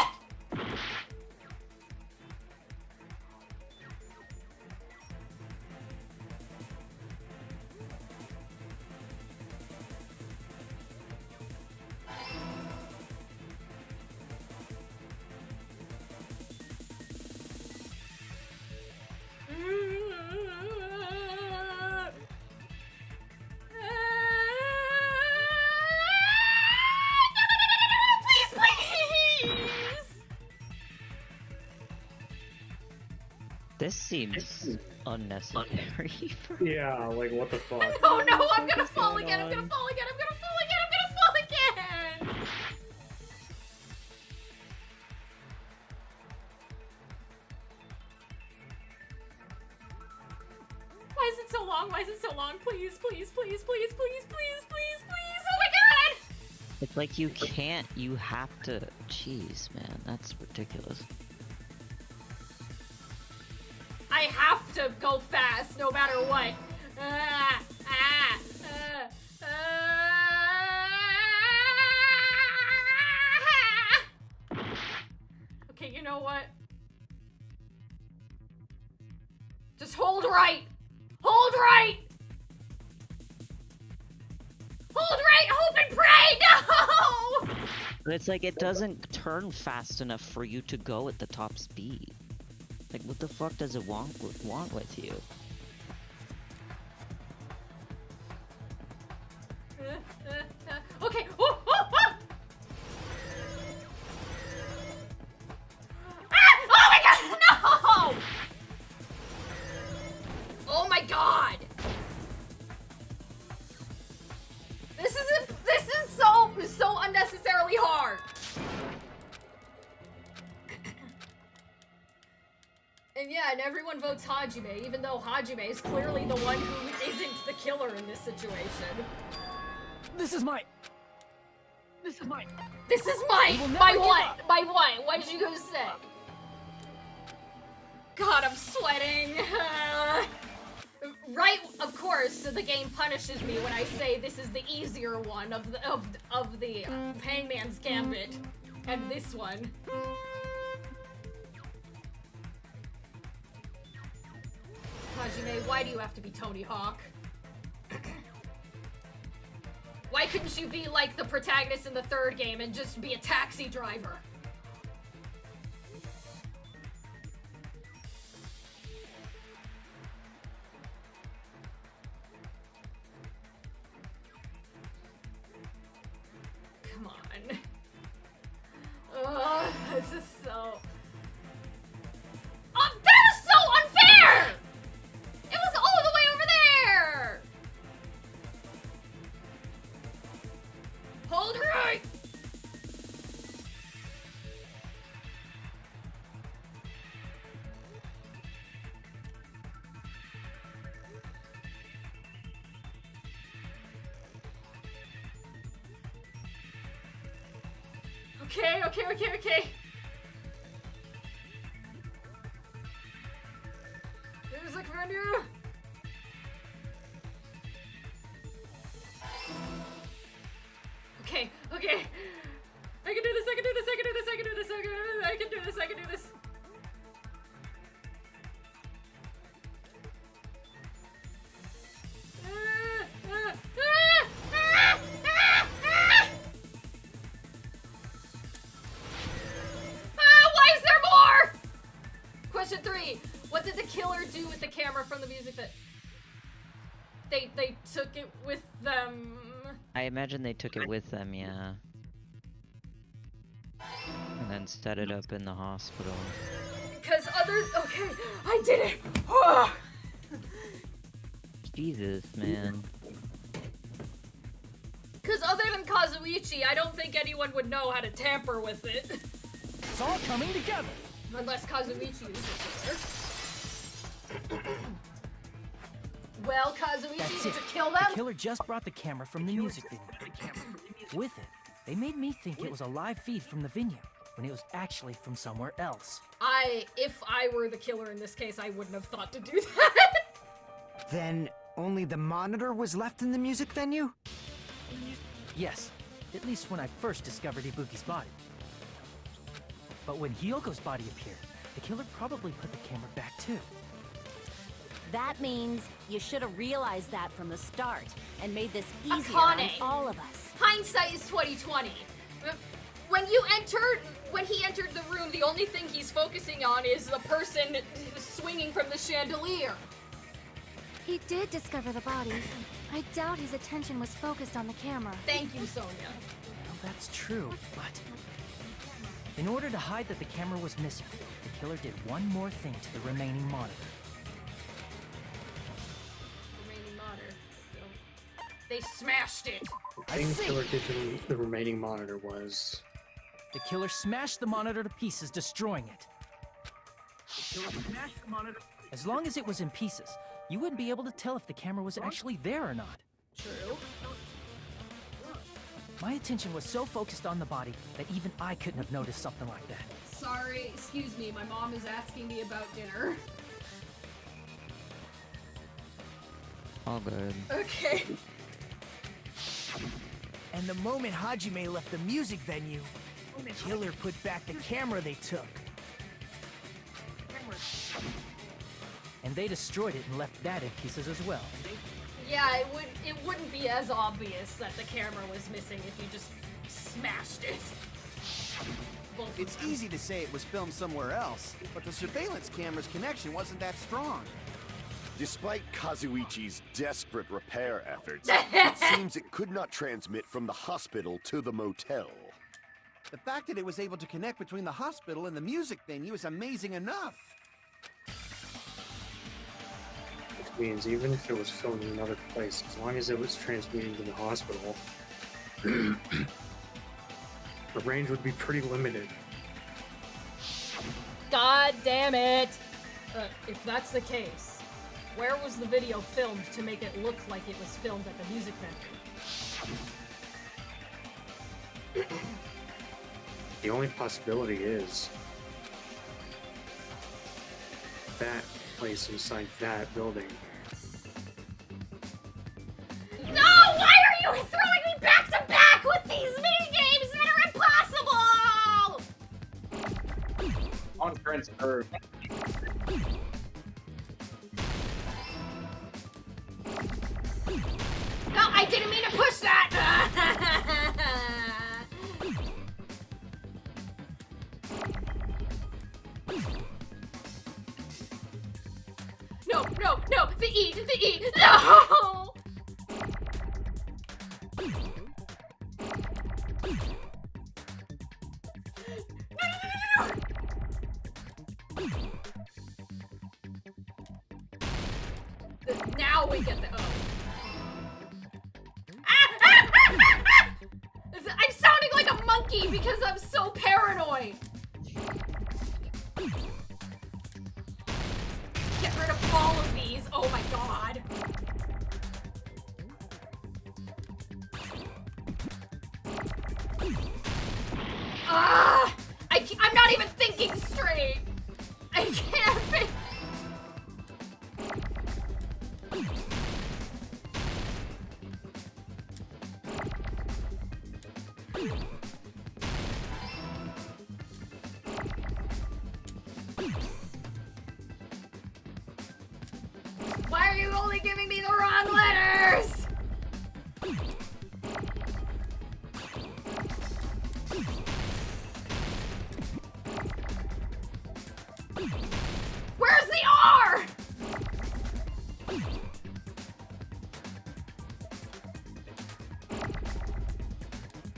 This seems unnecessary. Yeah, like what the fuck? Oh no, I'm gonna fall again, I'm gonna fall again, I'm gonna fall again, I'm gonna fall again! Why is it so long? Why is it so long? Please, please, please, please, please, please, please, please! Oh my god! It's like you can't, you have to. Jeez, man, that's ridiculous. I have to go fast no matter what. Okay, you know what? Just hold right. Hold right. Hold right. Hope and pray. No. But it's like it doesn't turn fast enough for you to go at the top speed. Like, what the fuck does it want with you? Okay. Oh, oh, oh. Oh my god, no! Oh my god! This is so unnecessarily hard. And yeah, and everyone votes Hajime, even though Hajime is clearly the one who isn't the killer in this situation. This is my... My what? My what? What did you go say? God, I'm sweating. Right, of course, the game punishes me when I say this is the easier one of the Hangman's Gambit, and this one. Hajime, why do you have to be Tony Hawk? Why couldn't you be like the protagonist in the third game and just be a taxi driver? Come on. Ugh, this is so... Oh, that is so unfair! It was all the way over there! Hold right! Okay. Music venue! Okay. I can do this. Why is there more? Question 3. What did the killer do with the camera from the music that they took it with them? I imagine they took it with them, yeah. And then set it up in the hospital. Because okay, I did it! Oh. Jesus, man. Because other than Kazuichi, I don't think anyone would know how to tamper with it. It's all coming together! Unless Kazuichi is the killer. Well, Kazuichi, That's did it. you kill them? The killer just brought the camera from the music venue. With it, they made me think it was a live feed from the venue, when it was actually from somewhere else. If I were the killer in this case, I wouldn't have thought to do that. Then only the monitor was left in the music venue? Yes, At least when I first discovered Ibuki's body. But when Hyoko's body appeared, the killer probably put the camera back too. That means you should have realized that from the start and made this easier Akane. on all of us. Hindsight is 2020. When he entered the room, the only thing he's focusing on is the person swinging from the chandelier. He did discover the body. I doubt his attention was focused on the camera. Thank you, Sonia. Well, that's true, but in order to hide that the camera was missing, the killer did one more thing to the remaining monitor. Remaining monitor. They smashed it. The thing the killer did to the remaining monitor was... The killer smashed the monitor to pieces, destroying it. The killer smashed the monitor. As long as it was in pieces, you wouldn't be able to tell if the camera was actually there or not. True. My attention was so focused on the body that even I couldn't have noticed something like that. Sorry, excuse me, my mom is asking me about dinner. All good. Okay. And the moment Hajime left the music venue, the killer put back the camera they took. And they destroyed it and left that in pieces as well. Yeah, it wouldn't be as obvious that the camera was missing if you just smashed it. It's easy to say it was filmed somewhere else, but the surveillance camera's connection wasn't that strong. Despite Kazuichi's desperate repair efforts, it seems it could not transmit from the hospital to the motel. The fact that it was able to connect between the hospital and the music venue is amazing enough. Which means even if it was filmed in another place, as long as it was transmitting to the hospital, the range would be pretty limited. God damn it! If that's the case, where was the video filmed to make it look like it was filmed at the music venue? The only possibility is that place inside that building. No! Why are you throwing me back to back with these minigames that are impossible? Conference curve. No, I didn't mean to push that! No, the E, no! Now we get the O. I'm sounding like a monkey because I'm so paranoid. Get rid of all of these. Oh my god. I'm not even thinking straight. I can't think. Why are you only giving me the wrong letters? Where's the R?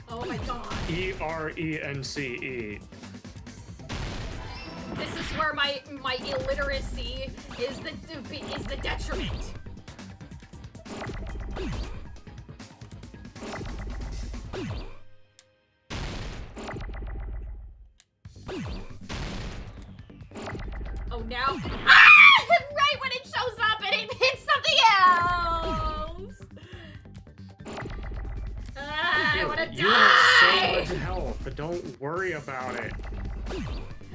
Oh my god. E-R-E-N-C-E. This is where my illiteracy is the detriment. Oh, now. Ah! Right when it shows up and it hits something else! I wanna die! You have so much health, but don't worry about it.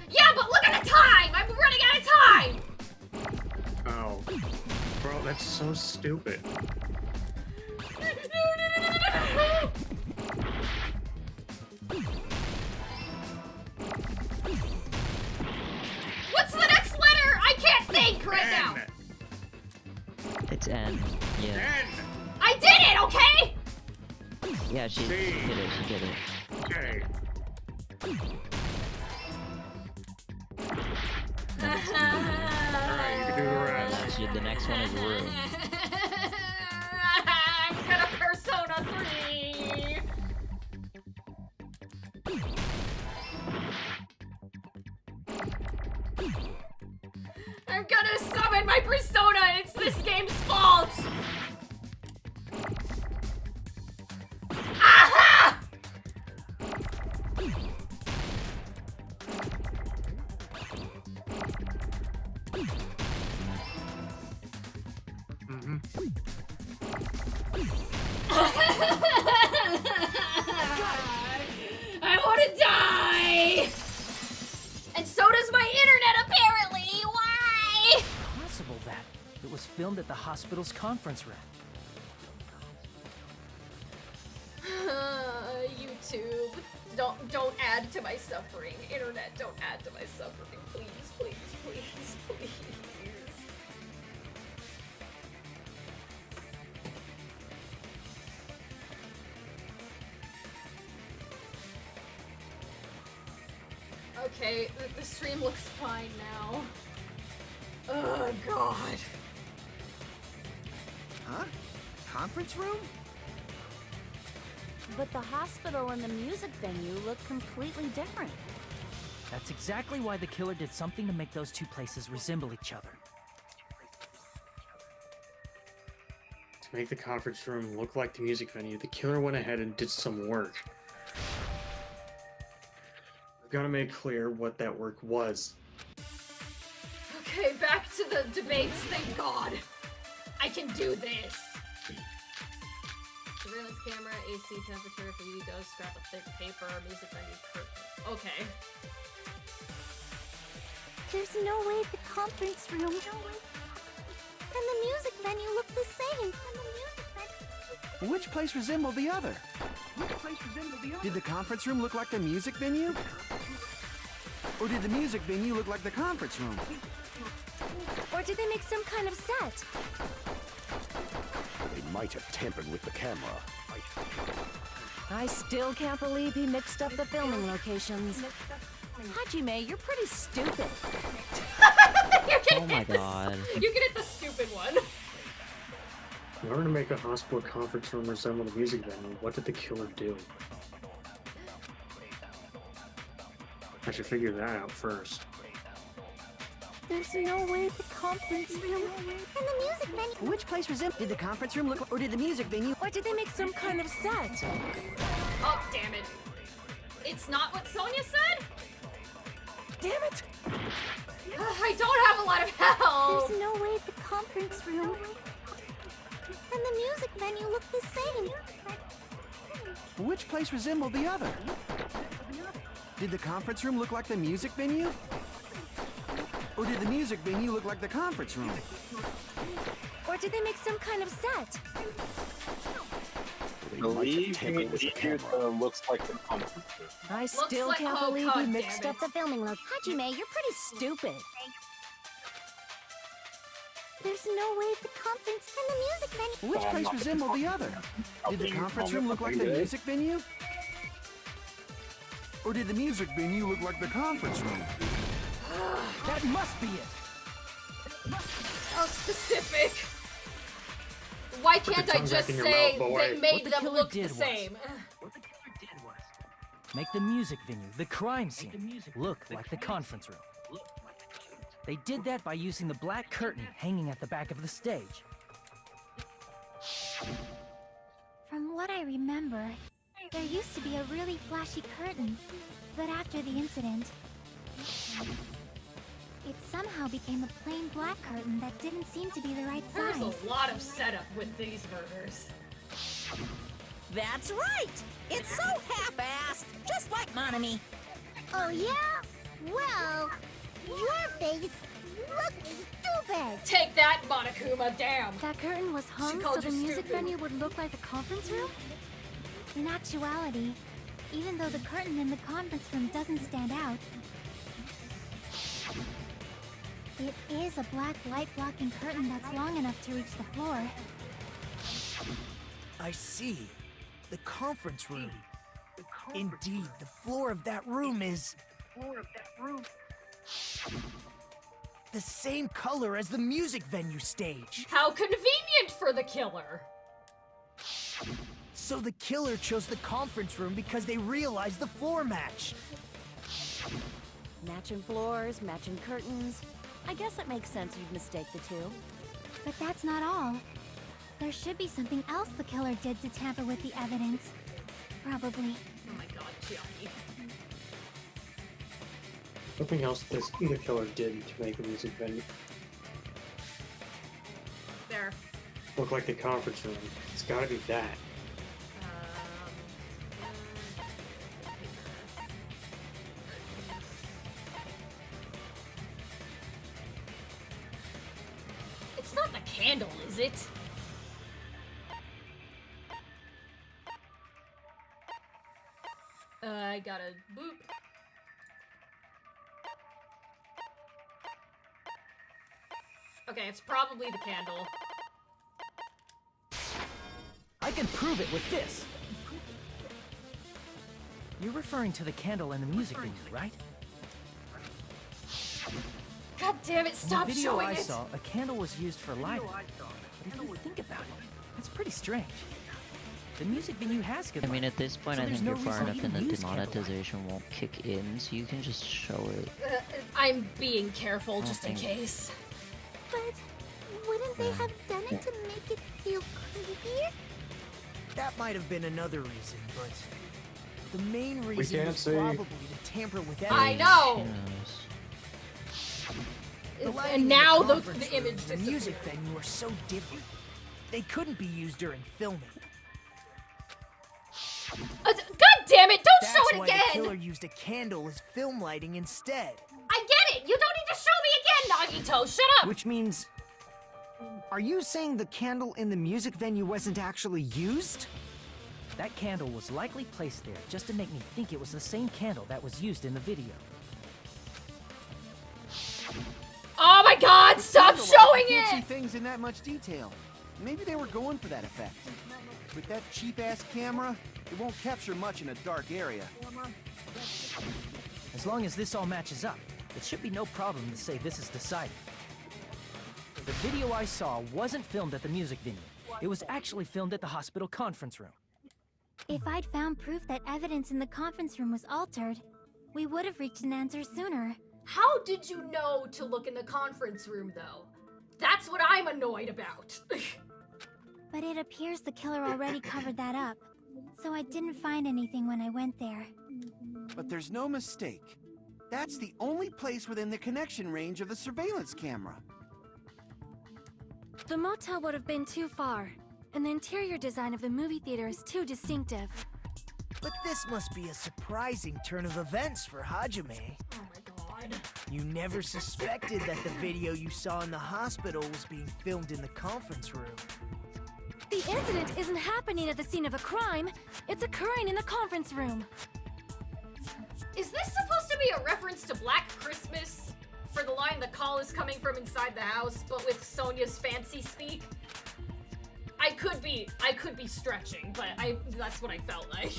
Yeah, but look at the time! I'm running out of time! Oh. Bro, that's so stupid. 10. Yeah. I did it, okay? Yeah, she did it. She did it. Okay. Alright, you can do the rest. The next one is room. I'm gonna Persona 3. I'm gonna summon my persona and it's this game's fault! Aha! I wanna die! And so does my internet, apparently! Why? Possible that it was filmed at the hospital's conference room. YouTube, don't add to my suffering. Internet, don't add to my suffering. Please, please, please, please. Okay, the stream looks fine now. Oh god. Huh? Conference room? But the hospital and the music venue look completely different. That's exactly why the killer did something to make those two places resemble each other. To make the conference room look like the music venue, the killer went ahead and did some work. I've got to make clear what that work was. Okay, back to the debates, thank god. I can do this. Surveillance camera, AC temperature for you to go, scrap of thick paper, music venue curtain. Okay. There's no way the conference room and the music venue look the same. Which place resembled the other? Did the conference room look like the music venue? Or did the music venue look like the conference room? Or did they make some kind of set? They might have tampered with the camera. I still can't believe he mixed up the filming locations. Hajime, you're pretty stupid. Oh my god. You can hit the stupid one. In order to make a hospital conference room resemble the music venue, what did the killer do? I should figure that out first. There's no way the conference room and the music venue. Which place resembled? Did the conference room look, or did the music venue? Or did they make some kind of set? Oh, damn it. It's not what Sonia said? Damn it! I don't have a lot of help. There's no way the conference room and the music venue look the same. Which place resembled the other? Did the conference room look like the music venue? Or did the music venue look like the conference room? Or did they make some kind of set? They might have tampered with the camera. Looks like the conference room. I still like- can't oh, believe God he damn mixed it. up the filming location. Hajime, you're pretty stupid. There's no way the conference and the music venue. Which place resembled the other? Did the conference room look like the music venue? Or did the music venue look like the conference room? That must be it. How specific. Why can't I tongue just back in your say mouth, boy. they made What the them killer look the did was- same? Make the music venue, the crime scene, look like the conference room. They did that by using the black curtain hanging at the back of the stage. From what I remember, there used to be a really flashy curtain, but after the incident, it somehow became a plain black curtain that didn't seem to be the right There's size. a lot of setup with these murders. That's right! It's so half-assed, just like Monami. Oh yeah? Well, your face looks stupid! Take that, Monokuma, damn! That curtain was hung called so you the music stupid. venue would look like the conference room? In actuality, even though the curtain in the conference room doesn't stand out, It is a black light-blocking curtain that's long enough to reach the floor. I see. The conference room. Indeed, the floor of that room is... the same color as the music venue stage. How convenient for the killer! So the killer chose the conference room because they realized the floor match. Matching floors, matching curtains. I guess it makes sense you'd mistake the two. But that's not all. There should be something else the killer did to tamper with the evidence. Probably. Oh my god, Johnny. Something else the killer did to make the music venue There. look like the conference room. It's gotta be that. It's not the candle, is it? I gotta boop. Okay, it's probably the candle. I can prove it with this. You're referring to the candle in the music venue, right? God damn it, stop In the video showing I it! saw, a candle was used for lighting. But if you think about it, that's pretty strange. The music venue has good I mean, lighting, at this point, so I there's think no you're far reason to enough in even the use candlelight. demonetization won't kick in, so you can just show it. I'm being careful just in think- case. But wouldn't they have done it to make it feel creepier? That might have been another reason, but the main reason can't was say. probably to tamper with evidence. I know! The lighting And in now the conference room image and the music venue are so different. They couldn't be used during filming. God damn it! Don't That's show it why again! the killer used a candle as film lighting instead. I get it! You don't need to show me again, Nagito! Shut up! Which means... Are you saying the candle in the music venue wasn't actually used? That candle was likely placed there just to make me think it was the same candle that was used in the video. Oh my god! Stop Candlelight, showing you can't see it! things in that much detail. Maybe they were going for that effect. With that cheap-ass camera, it won't capture much in a dark area. As long as this all matches up, it should be no problem to say this is decided. The video I saw wasn't filmed at the music venue. It was actually filmed at the hospital conference room. If I'd found proof that evidence in the conference room was altered, we would have reached an answer sooner. How did you know to look in the conference room, though? That's what I'm annoyed about. But it appears the killer already covered that up, so I didn't find anything when I went there. But there's no mistake. That's the only place within the connection range of the surveillance camera. The motel would have been too far, and the interior design of the movie theater is too distinctive. But this must be a surprising turn of events for Hajime. Oh my god. You never suspected that the video you saw in the hospital was being filmed in the conference room. The incident isn't happening at the scene of a crime, it's occurring in the conference room. Is this supposed to be a reference to Black Christmas? For the line, the call is coming from inside the house, but with Sonia's fancy speak? I could be stretching, but that's what I felt like.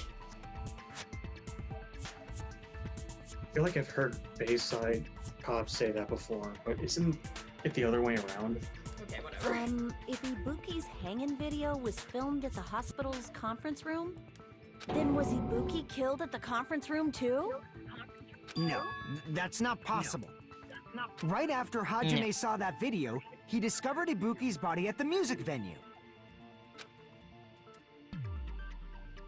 I feel like I've heard Bayside cops say that before, but isn't it the other way around? Okay, whatever. If Ibuki's hanging video was filmed at the hospital's conference room, then was Ibuki killed at the conference room too? No, that's not possible. Right after Hajime saw that video, he discovered Ibuki's body at the music venue.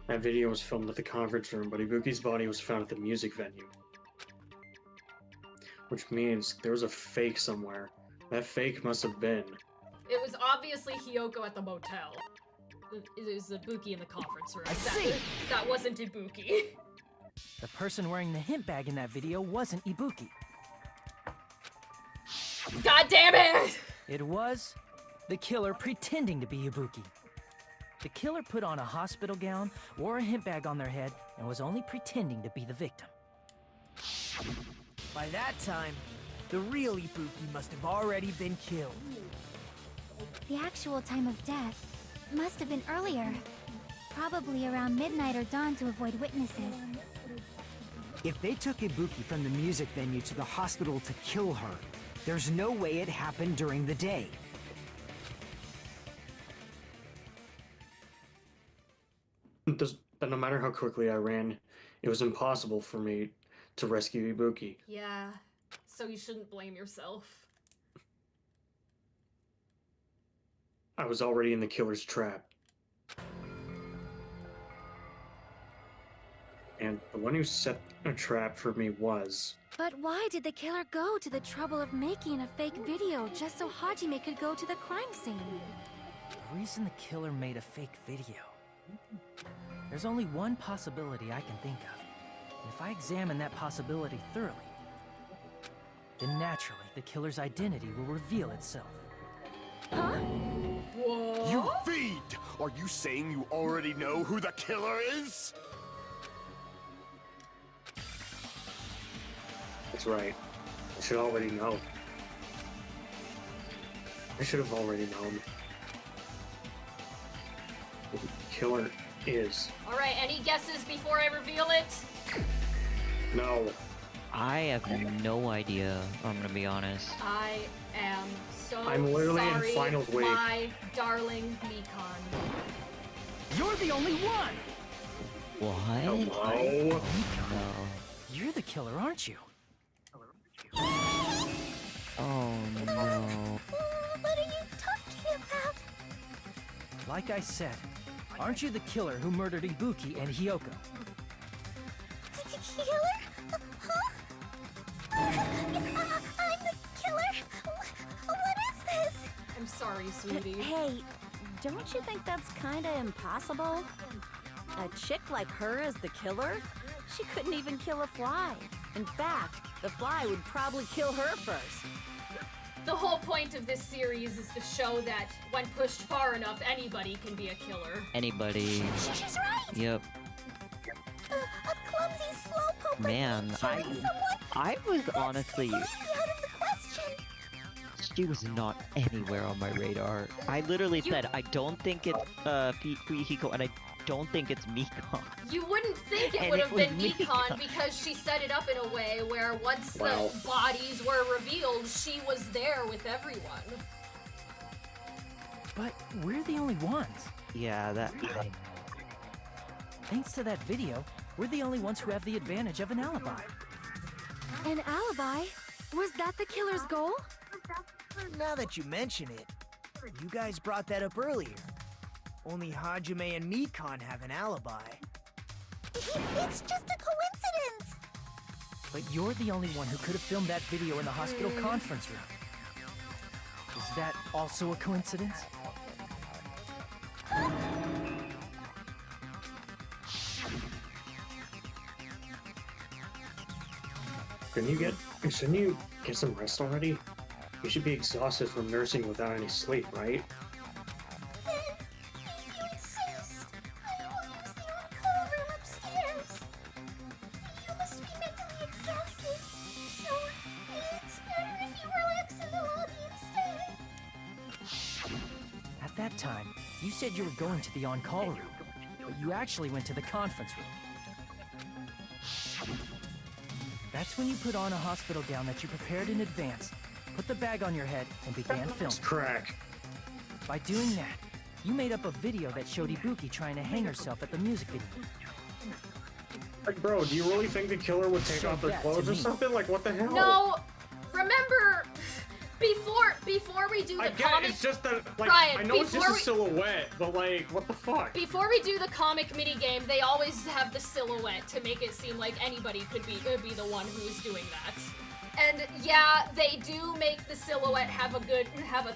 That video was filmed at the conference room, but Ibuki's body was found at the music venue. Which means there was a fake somewhere. That fake must have been. It was obviously Hiyoko at the motel. It was Ibuki in the conference room. I see. That wasn't Ibuki. The person wearing the hint bag in that video wasn't Ibuki. God damn it! It was the killer pretending to be Ibuki. The killer put on a hospital gown, wore a hint bag on their head, and was only pretending to be the victim. By that time, The real Ibuki must have already been killed. The actual time of death must have been earlier. Probably around midnight or dawn to avoid witnesses. If they took Ibuki from the music venue to the hospital to kill her, there's no way it happened during the day. But no matter how quickly I ran, it was impossible for me to rescue Ibuki. Yeah, so you shouldn't blame yourself. I was already in the killer's trap. And the one who set a trap for me was... But why did the killer go to the trouble of making a fake video just so Hajime could go to the crime scene? The reason the killer made a fake video... There's only one possibility I can think of. And if I examine that possibility thoroughly, then naturally the killer's identity will reveal itself. Huh? What? You fiend! Are you saying you already know who the killer is? That's right. I should already know. I should have already known. The killer is... Alright, any guesses before I reveal it? No. I have no idea, I'm gonna be honest. I am so I'm literally in sorry, finals week. my darling Mikon. You're the only one! What? Hello? No. You're the killer, aren't you? Oh no. What are you talking about? Like I said, aren't you the killer who murdered Ibuki and Hyoko? Killer? Huh? I'm the killer? What is this? I'm sorry, sweetie. Hey, don't you think that's kinda impossible? A chick like her as the killer? She couldn't even kill a fly. In fact, the fly would probably kill her first. The whole point of this series is to show that when pushed far enough, anybody can be a killer. Anybody. She's right! Yep. A clumsy slowpoke Man, like me killing I was honestly... completely out of the question. She was not anywhere on my radar. I literally said, I don't think it's Hiko, and I don't think it's Mikon. You wouldn't think it And would it have was been Mikon. Mikon because she set it up in a way where once Wow. the bodies were revealed, she was there with everyone. But we're the only ones. Yeah, that... Thanks to that video, we're the only ones who have the advantage of an alibi. An alibi? Was that the killer's goal? Now that you mention it, you guys brought that up earlier. Only Hajime and Mikon have an alibi. It's just a coincidence. But you're the only one who could have filmed that video in the hospital conference room. Is that also a coincidence? Shouldn't you get some rest already? You should be exhausted from nursing without any sleep, right? Then, if you insist, I will use the on-call room upstairs. You must be mentally exhausted, so it's better if you relax in the lobby instead. At that time, you said you were going to the on-call room, but you actually went to the conference room. That's when you put on a hospital gown that you prepared in advance, put the bag on your head, and began filming. Crack. By doing that, you made up a video that showed Ibuki trying to hang herself at the music video. Like, bro, do you really think the killer would take Show off their that clothes to or me. something? Like, what the hell? No, remember, before we do the I get it, comic, it's just that, like, Brian, I know it's just before a we- silhouette, but like, what the fuck? before we do the comic minigame, they always have the silhouette to make it seem like anybody could be the one who's doing that. And yeah, they do make the silhouette have a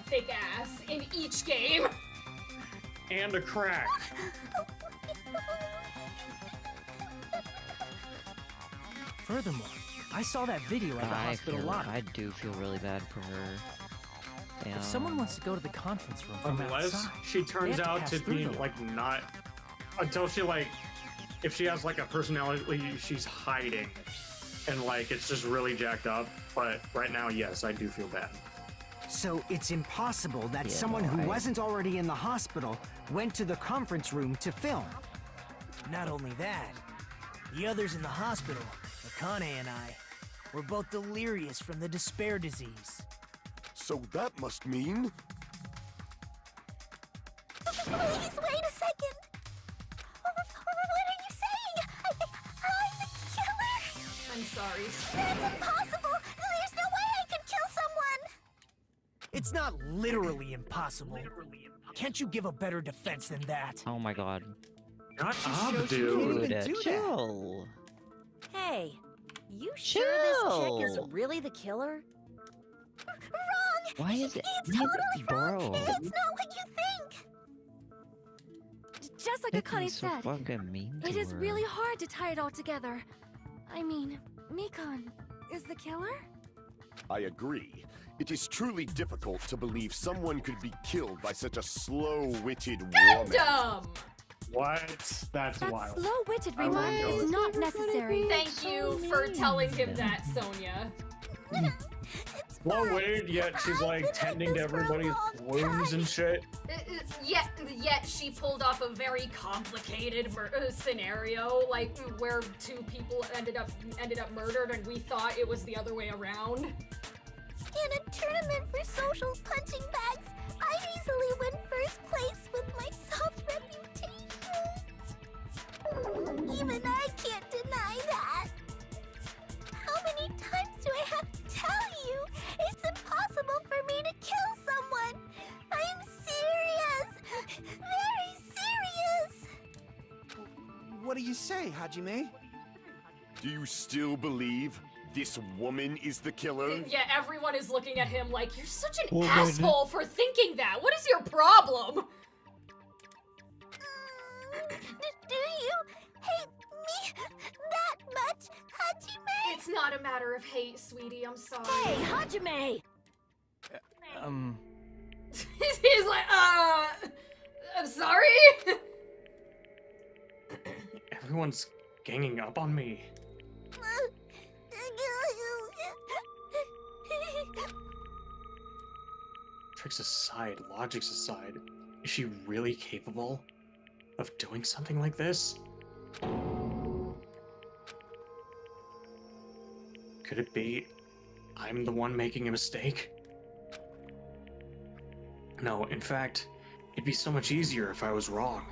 thick ass in each game. And a crack. Furthermore, I saw that video at the hospital lobby. I do feel really bad for her. Damn. If someone wants to go to the conference room from Unless outside, she they turns have out pass to through be, the like, not... Until she, like... If she has, like, a personality she's hiding. and like it's just really jacked up. But right now, yes, I do feel bad. So it's impossible that someone no, who wasn't already in the hospital went to the conference room to film. Not only that, the others in the hospital, Akane and I, were both delirious from the despair disease. So that must mean... Please wait a second. What are you saying? I'm the killer? I'm sorry. That's impossible. There's no way I could kill someone. It's not literally impossible. Can't you give a better defense than that? Oh my god. Not up, up, dude. dude. Chill. Hey, you sure this chick is really the killer? Wrong. Why is it? It's totally Bro. wrong. It's not what you think. Just like You're Akane so said, fucking mean it to is her. really hard to tie it all together. I mean, Mikon is the killer? I agree. It is truly difficult to believe someone could be killed by such a slow-witted woman. Dumb. What? That's That wild. slow-witted I remark wouldn't go is not necessary. Thank you for telling him that, Sonia. Slow-witted, yet she's like tending to everybody's wounds and shit. Yet she pulled off a very complicated scenario, like where two people ended up murdered, and we thought it was the other way around. In a tournament for social punching bags, I easily win first place with my soft reputation. Even I can't deny that. How many times do I have to tell you? It's impossible for me to kill someone. I'm serious. Very serious. What do you say, Hajime? Do you still believe this woman is the killer? Yeah, everyone is looking at him like, you're such an Woman. asshole for thinking that. What is your problem? Do you hate me that much, Hajime? It's not a matter of hate, sweetie. I'm sorry. Hey, Hajime! He's like, I'm sorry? Everyone's ganging up on me. Tricks aside, logics aside, is she really capable of doing something like this? Could it be I'm the one making a mistake? No, in fact, it'd be so much easier if I was wrong.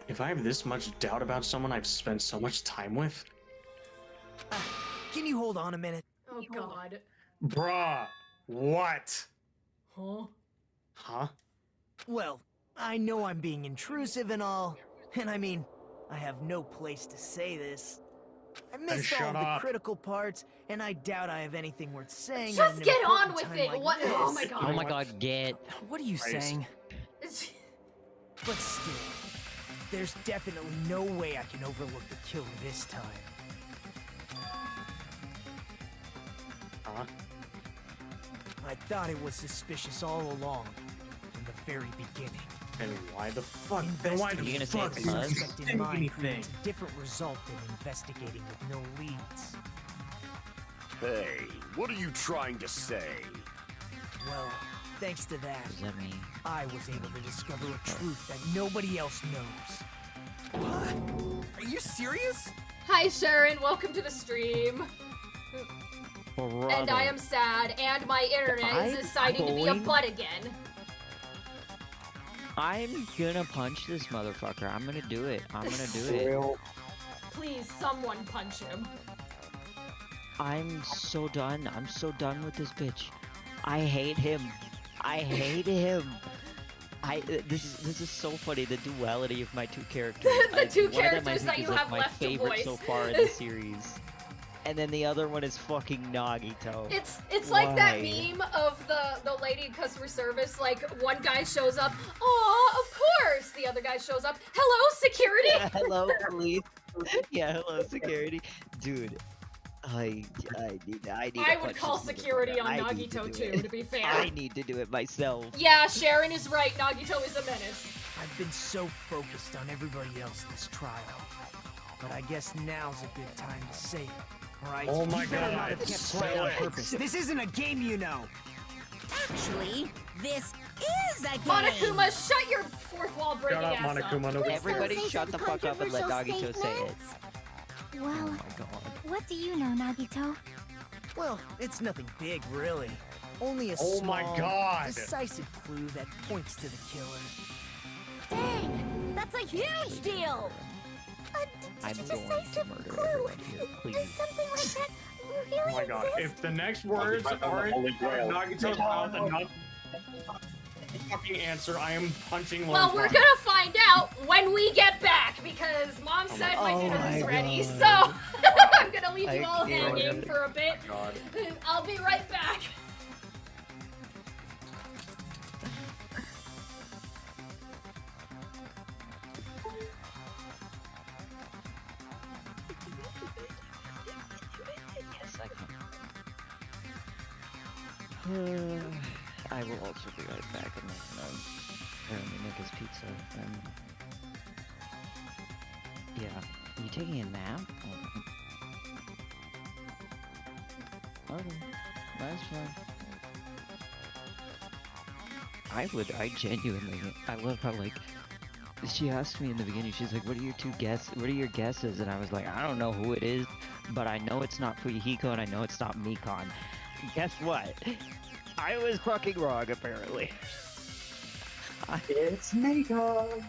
If I have this much doubt about someone I've spent so much time with... Can you hold on a minute? Oh god. Bruh, what? Huh? Huh? Well, I know I'm being intrusive and all, and I mean, I have no place to say this. I missed all shut the up. critical parts, and I doubt I have anything worth saying. Just at an get on important with time it. like What? Oh this. my god. Oh my god, get. What are you Christ. saying? But still, there's definitely no way I can overlook the killer this time. Huh? I thought it was suspicious all along, from the very beginning. And why the fuck? Then why the You gonna say fuck it's are you Buzz? Suspected saying mind anything? creates a different result than investigating with no leads. Hey, what are you trying to say? Well, thanks to that, What does that mean? I was able to discover a truth that nobody else knows. What? Are you serious? Hi, Sharon. Welcome to the stream. And I am sad, and my internet is I'm deciding to be a going- butt again. I'm gonna punch this motherfucker. I'm gonna do it. I'm gonna do it. Please, someone punch him. I'm so done. I'm so done with this bitch. I hate him. I hate him. This is so funny. The duality of my two characters. The two one of them, I characters think, that is, you like, have my left to favorite voice. so far in the series. And then the other one is fucking Nagito. It's like that Why? meme of the lady in customer service, like one guy shows up, "Aw, of course." The other guy shows up, "Hello, security." Yeah, hello, police. Yeah, hello, security. Dude, I need to I would punch call this security motherfucker. on I need Nagito do too, it. to be fair. I need to do it myself. Yeah, Sharon is right. Nagito is a menace. I've been so focused on everybody else this trial. But I guess now's a good time to say it, right? Oh my You better God, not have kept so quiet on it. purpose. This isn't a game, you know. Actually, this is a game. Monokuma, shut your fourth wall breaking Shut up, ass Monokuma. up. No. Everybody shut the fuck up and let Nagito say it. Well, Oh my god. what do you know, Nagito? Well, it's nothing big, really. Only a Oh my small, God. decisive clue that points to the killer. Dang! That's a huge deal! I'm going to decisive murder clue. everyone here, please. Does something like that really Oh my god. exist? If the next words aren't Nagito's mouth and not fucking answer, I am punching Well, Lauren's we're mouth. gonna find out when we get back because Mom said my dinner is ready. So I'm gonna leave you all hanging for a bit. God. I'll be right back. Yes, I can. I will also be right back and apparently make his pizza. Yeah. Are you taking a nap? Oh. Okay. That's fine. I genuinely, I love how, like, she asked me in the beginning, she's like, what are your guesses? And I was like, I don't know who it is, but I know it's not Fuyuhiko and I know it's not Mikon. Guess what? I was fucking wrong, apparently. It's Mikon!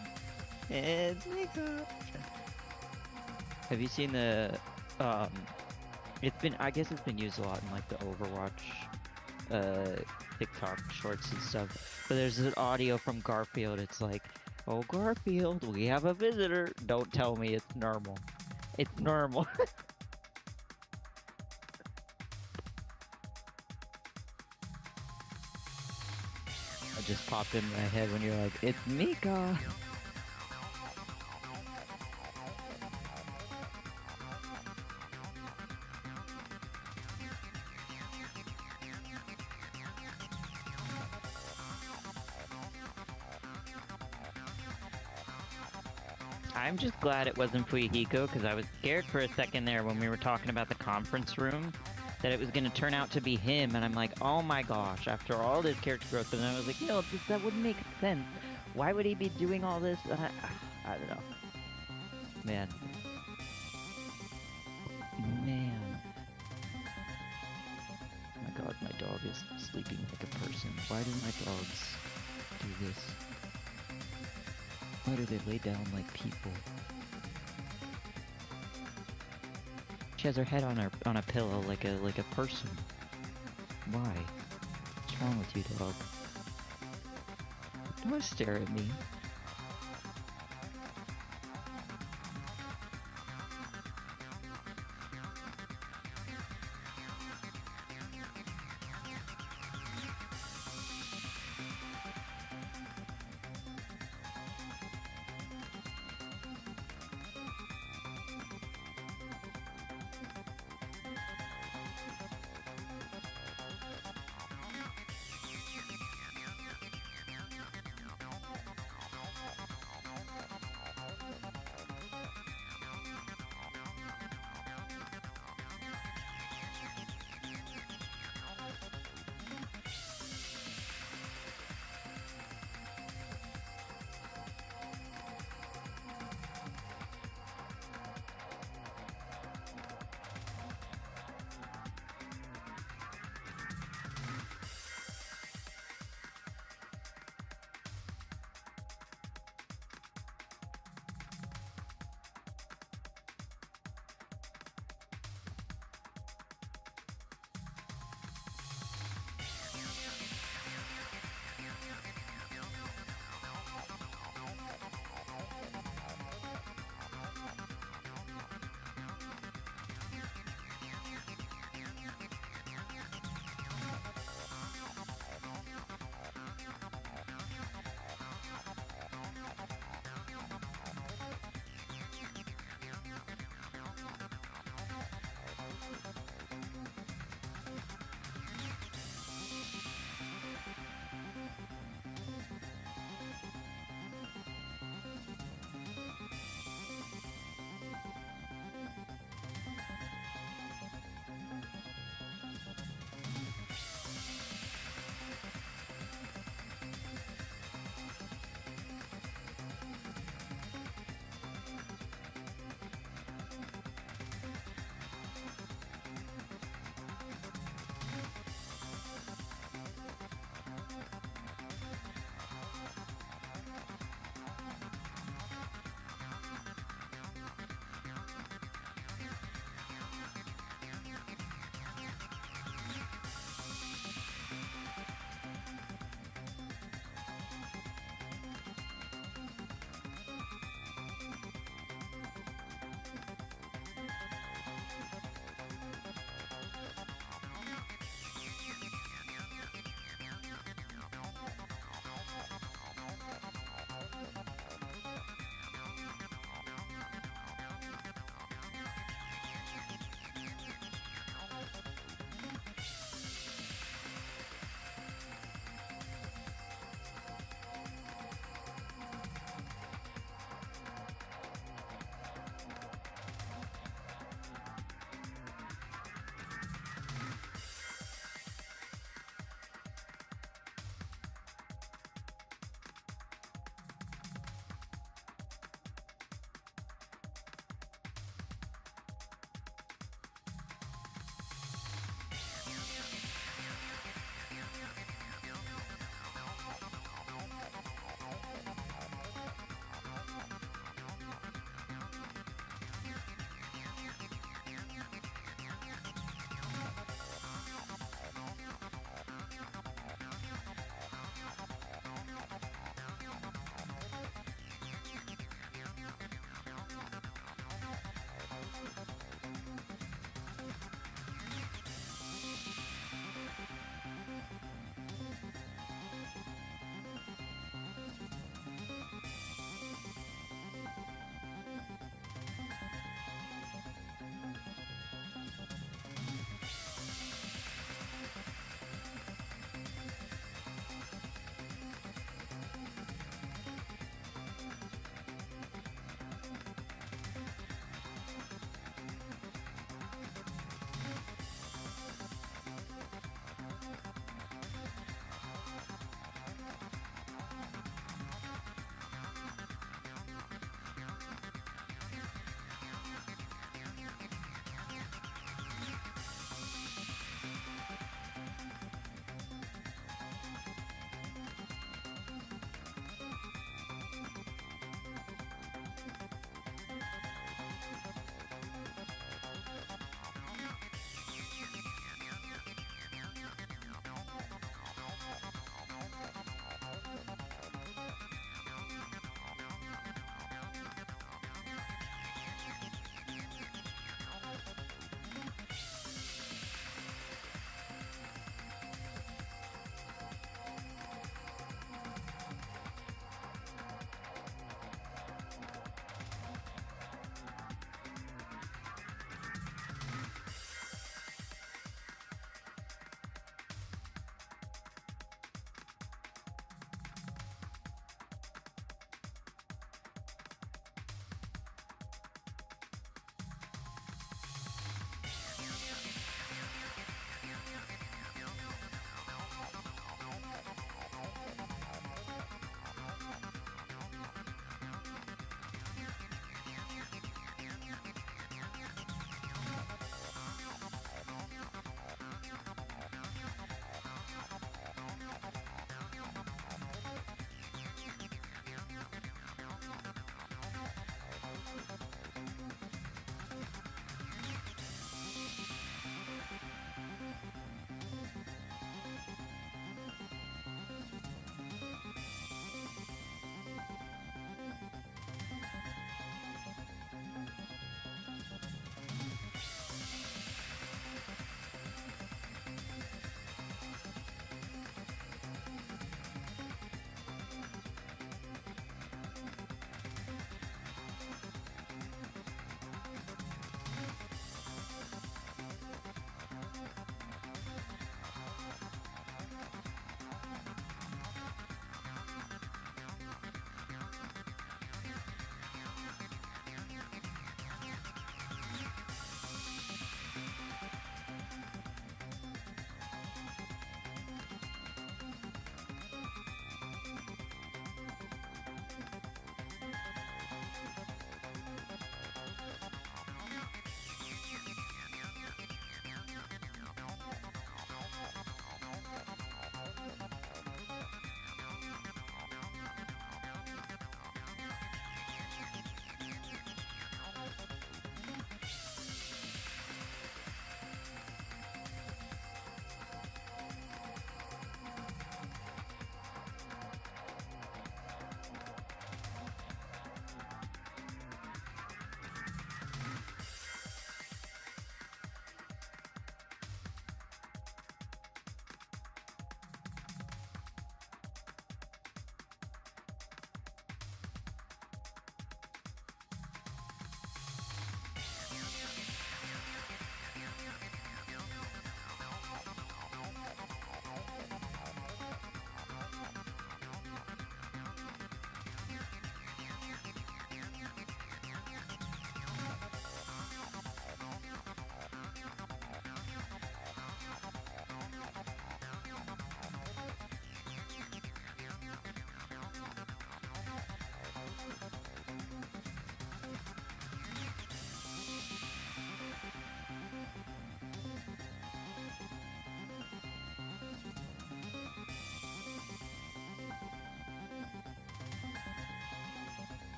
It's Mikon! Have you seen the, I guess it's been used a lot in, like, the Overwatch, TikTok shorts and stuff. But there's an audio from Garfield, it's like, oh Garfield, we have a visitor. Don't tell me it's normal. It's normal. It just popped in my head when you're like, it's Mika. I'm just glad it wasn't Fuyuhiko, because I was scared for a second there when we were talking about the conference room, that it was going to turn out to be him, and I'm like, oh my gosh, after all this character growth, and I was like, no, that wouldn't make sense. Why would he be doing all this? I don't know. Man. Man. Oh my god, my dog is sleeping like a person. Why do my dogs do this? Why do they lay down like people? She has her head on a pillow like a person. Why? What's wrong with you, dog? Don't stare at me.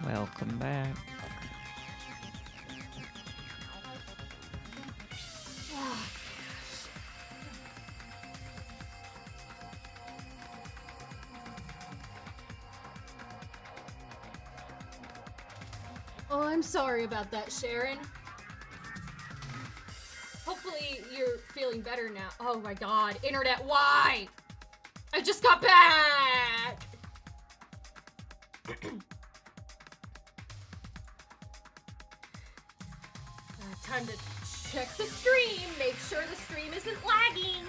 Welcome back. Oh, I'm sorry about that, Sharon. Hopefully you're feeling better now. Oh my god, internet, why? I just got back! Time to check the stream, make sure the stream isn't lagging.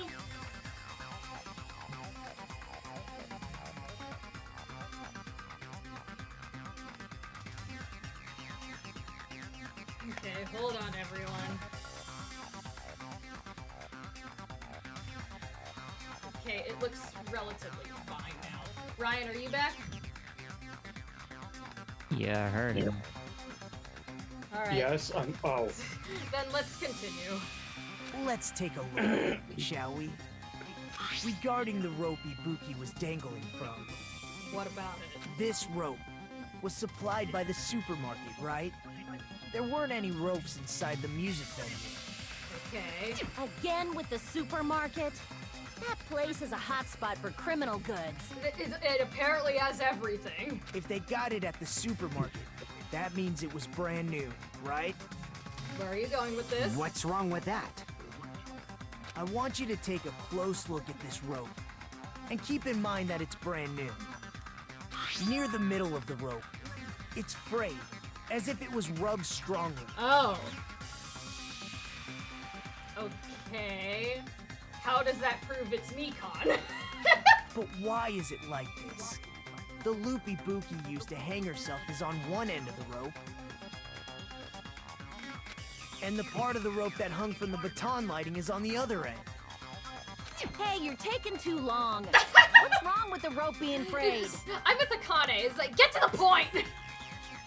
Okay, hold on, everyone. Okay, it looks relatively fine now. Ryan, are you back? Yeah, I heard him. Alright. Yes, oh. Then let's continue. Let's take a look, shall we? Regarding the rope Ibuki was dangling from. What about it? This rope was supplied by the supermarket, right? There weren't any ropes inside the music venue. Okay. Again with the supermarket? That place is a hotspot for criminal goods. It apparently has everything. If they got it at the supermarket, that means it was brand new, right? Where are you going with this? What's wrong with that? I want you to take a close look at this rope. And keep in mind that it's brand new. Near the middle of the rope, it's frayed, as if it was rubbed strongly. Oh. Okay. How does that prove it's Mikon? But why is it like this? The loop Ibuki used to hang herself is on one end of the rope. And the part of the rope that hung from the baton lighting is on the other end. Hey, you're taking too long. What's wrong with the rope being frayed? I'm at the Kane. It's like, get to the point!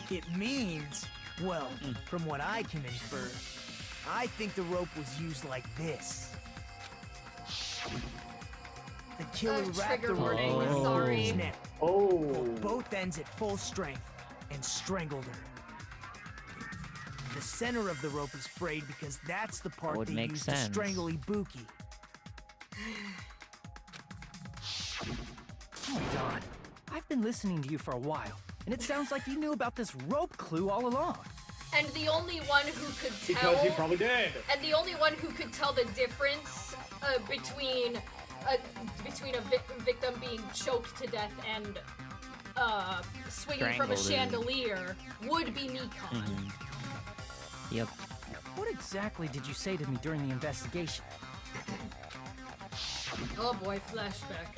It means, well, from what I can infer, I think the rope was used like this. The killer wrapped the rope around Ibuki's neck. Both ends at full strength and strangled her. The center of the rope is frayed because that's the part they used to strangle Ibuki. Hold on. I've been listening to you for a while, and it sounds like you knew about this rope clue all along. And the only one who could tell... Because he probably did. And the only one who could tell the difference between a victim being choked to death and swinging from a chandelier would be Mikon. Yep. What exactly did you say to me during the investigation? Oh boy, flashback.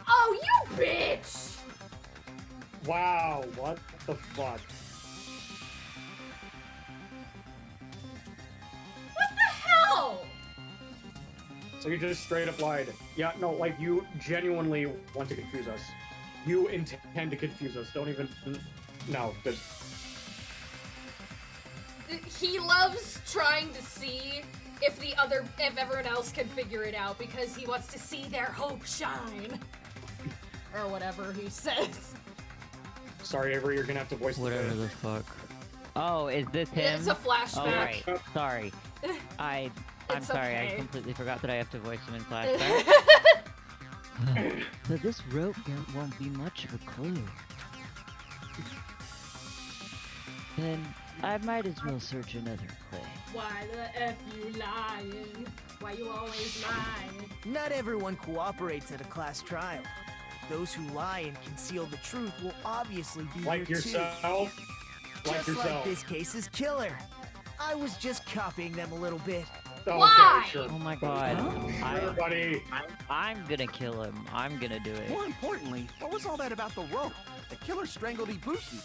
Oh, you bitch! Wow, what the fuck? What the hell? So you just straight up lied. Yeah, no, like you genuinely want to confuse us. You intend to confuse us. Don't even... No, just... He loves trying to see if everyone else can figure it out because he wants to see their hope shine. Or whatever he says. Sorry, Avery, you're gonna have to voice whatever the fuck. Oh, is this him? It's a flashback. Oh, right. Sorry. I'm sorry, okay. I completely forgot that I have to voice him in flashback. But this rope won't be much of a clue. Then I might as well search another place. Why the F you lying? Why you always lying? Not everyone cooperates at a class trial. Those who lie and conceal the truth will obviously be Like here yourself? too. Like Just yourself. like this case's killer. I was just copying them a little bit. Okay, Why? sure. Oh my god. Buddy. I'm gonna kill him. I'm gonna do it. More importantly, what was all that about the rope? The killer strangled Ibuki.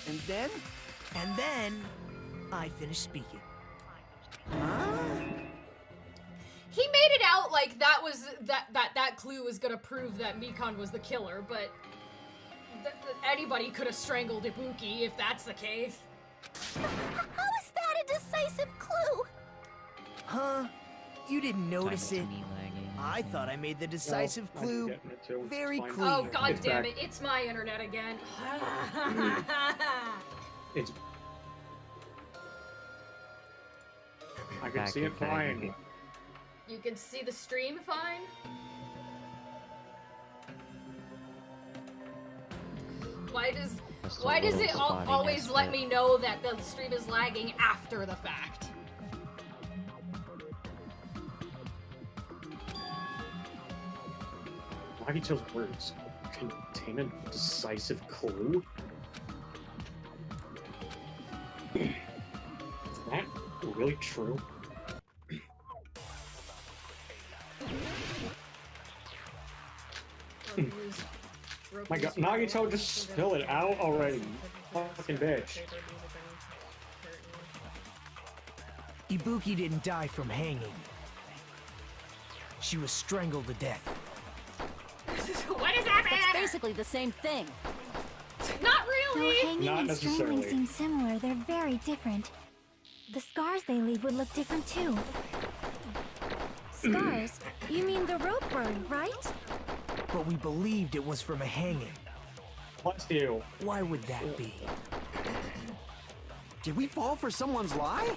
And then? And then, I finished speaking. He made it out like that was that clue was gonna prove that Mikon was the killer, but anybody could have strangled Ibuki if that's the case. How is that a decisive clue? Huh? You didn't notice it? I thought I made the decisive I'm clue getting it too. It's very fine. clear. Oh god It's damn back. it, it's my internet again. It's. I can Back see it again. fine. You can see the stream fine? Why does it always let me know that the stream is lagging after the fact? Nagito's words contain a decisive clue? Is that really true? My god, Nagito, just spill it out already. Fucking bitch. Ibuki didn't die from hanging. She was strangled to death. What is that That's matter? basically the same thing. Not Though really! hanging Not and strangling necessarily. seem similar, they're very different. The scars they leave would look different too. Scars? You mean the rope burn, right? But we believed it was from a hanging. Bless you. Why would that be? Did we fall for someone's lie?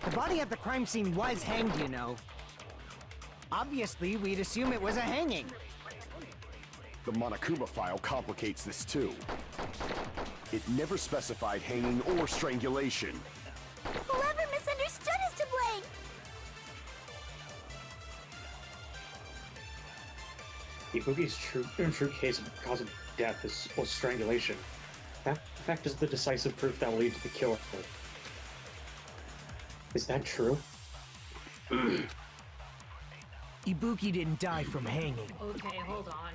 The body at the crime scene was hanged, you know. Obviously, we'd assume it was a hanging. The Monokuma file complicates this too. It never specified hanging or strangulation. Whoever misunderstood is to blame! Ibuki's true case of cause of death was strangulation. That fact is the decisive proof that will lead to the killer. Is that true? Ibuki didn't die from hanging. Okay, hold on.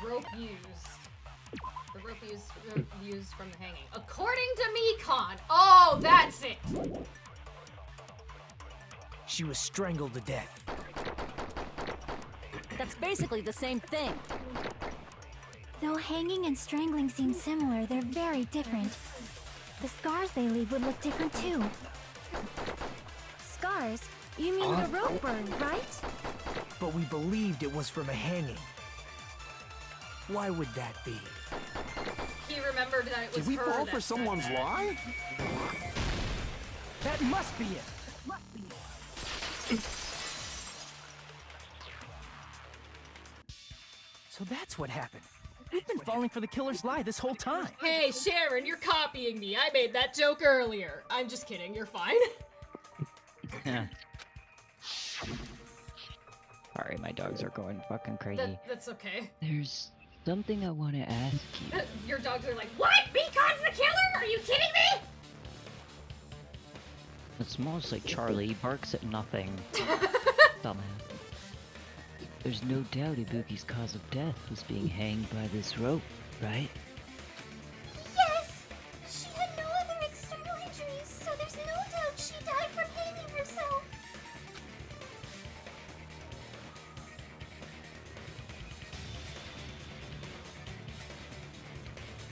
Rope used. The rope used from the hanging. According to Mikon! Oh, that's it! She was strangled to death. That's basically the same thing. Though hanging and strangling seem similar, they're very different. The scars they leave would look different too. Scars? You mean the rope burn, right? But we believed it was from a hanging. Why would that be? He remembered that it was Did we her fall that for said someone's that. lie? That must be it! So that's what happened. We've been falling for the killer's lie this whole time. Hey, Sharon, you're copying me. I made that joke earlier. I'm just kidding. You're fine. Sorry, my dogs are going fucking crazy. That's okay. There's something I want to ask you. Your dogs are like, what? Mikon's the killer? Are you kidding me? It's mostly Charlie. He barks at nothing. Dumbass. There's no doubt Ibuki's cause of death was being hanged by this rope, right? Yes! She had no other external injuries, so there's no doubt she died from hanging herself.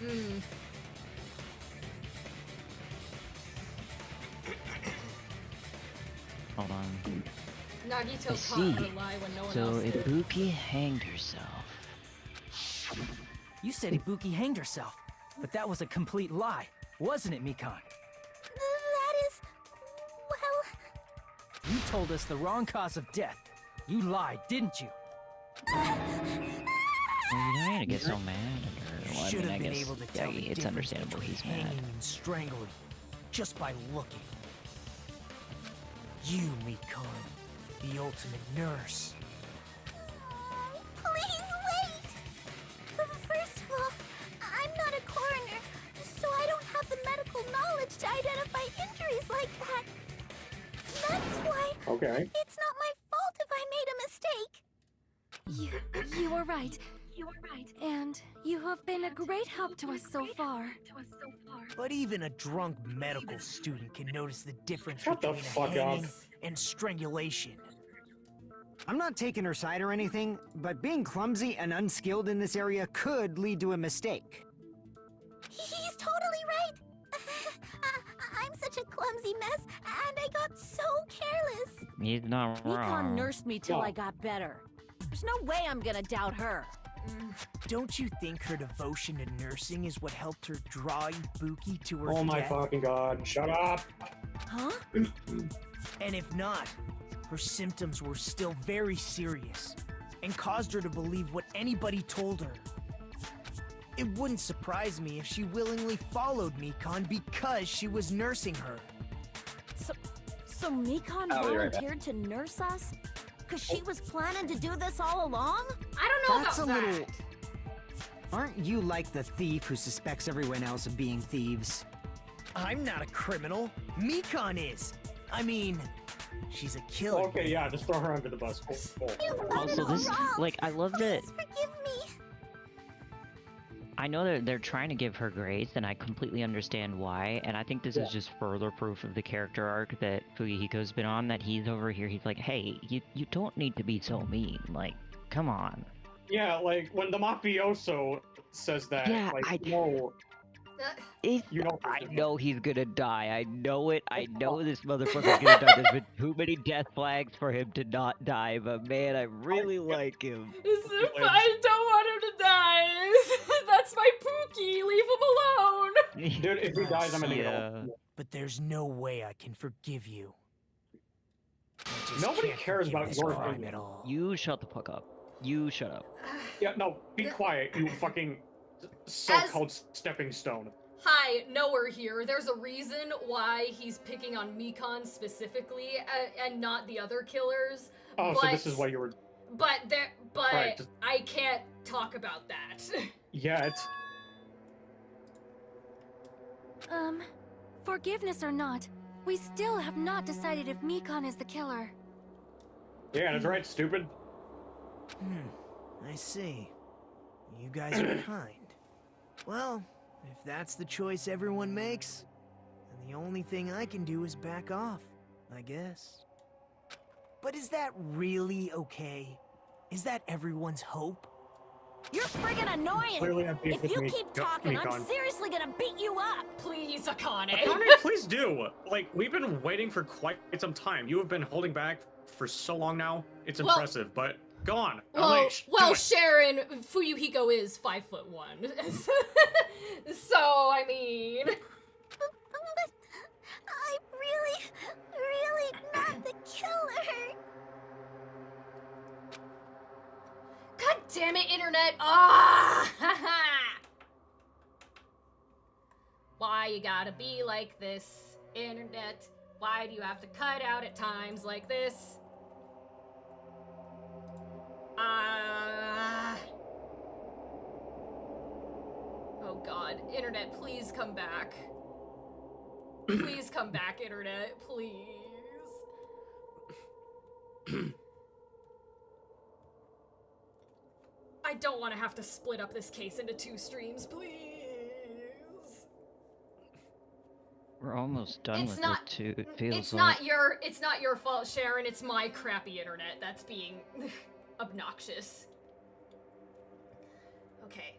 Hmm. Hold on. Nagito I caught see. her lie when no one So else did. Ibuki hanged herself. You said Ibuki hanged herself, but that was a complete lie, wasn't it, Mikon? That is... well... You told us the wrong cause of death. You lied, didn't you? Well, you don't need to get so mad at her. Well, I Should mean, I have been guess, able to yeah, tell the it's difference understandable between he's mad. hanging and strangling just by looking. You, Mikon, the ultimate nurse. Please wait! First of all, I'm not a coroner, so I don't have the medical knowledge to identify injuries like that. That's why Okay. it's not my fault if I made a mistake. You were right. You were right. And you have been a great help to us so far. But even a drunk medical student can notice the difference Shut the between a fuck up. hanging and strangulation. I'm not taking her side or anything, but being clumsy and unskilled in this area could lead to a mistake. He's totally right. I'm such a clumsy mess, and I got so careless. He's not Mikon wrong. nursed me till I got better. There's no way I'm gonna doubt her. Don't you think her devotion to nursing is what helped her draw Ibuki to her Oh my death? fucking god, shut up! Huh? And if not, her symptoms were still very serious and caused her to believe what anybody told her. It wouldn't surprise me if she willingly followed Mikon because she was nursing her. So Mikon I'll be right back. volunteered to nurse us? Cause she was planning to do this all along? I don't know That's about a that. little... Aren't you like the thief who suspects everyone else of being thieves? I'm not a criminal. Mikon is. I mean, she's a killer. Okay, yeah, just throw her under the bus. Cool. Also, this, like, I love that. Forgive me. I know that they're trying to give her grace, and I completely understand why. And I think this is just further proof of the character arc that Fuyuhiko's been on. That he's over here, he's like, hey, you don't need to be so mean. Like, come on. Yeah, like when the mafioso says that, Yeah, like, no. You know, I know he's gonna die. I know it. I know this motherfucker's gonna die. There's been too many death flags for him to not die, but man, I really like him. I don't want him to die. That's my Pookie. Leave him alone. Dude, if he dies, I'm gonna get Yeah. But there's no way I can forgive you. I just Nobody can't cares forgive about this your crime opinion. at all. You shut the fuck up. You shut up. Yeah, no, be quiet, you fucking so-called stepping stone. Hi, Knower here. There's a reason why he's picking on Mikon specifically and not the other killers. Oh, but, so this is why you were... But Right, just- I can't talk about that. Yet. Forgiveness or not, we still have not decided if Mikon is the killer. Yeah, that's right, stupid. I see. You guys are kind. Well, if that's the choice everyone makes, then the only thing I can do is back off, I guess. But is that really okay? Is that everyone's hope? You're friggin' annoying! Clearly I'm being If with you me- keep talking, I'm Mikon. seriously gonna beat you up! Please, Akane. Akane, please do. Like, we've been waiting for quite some time. You have been holding back for so long now. It's Well- impressive, but go on. Well, Unleash. Do well, it. Sharon, Fuyuhiko is 5'1", so I mean. But I'm really not the killer. God damn it, internet! Ah! Why you gotta be like this, internet? Why do you have to cut out at times like this? Oh god, internet, please come back. Please come back, internet, please. I don't want to have to split up this case into 2 streams, please. We're almost done It's with not- it too. It feels It's like. not your fault, Sharon. It's my crappy internet that's being obnoxious. Okay.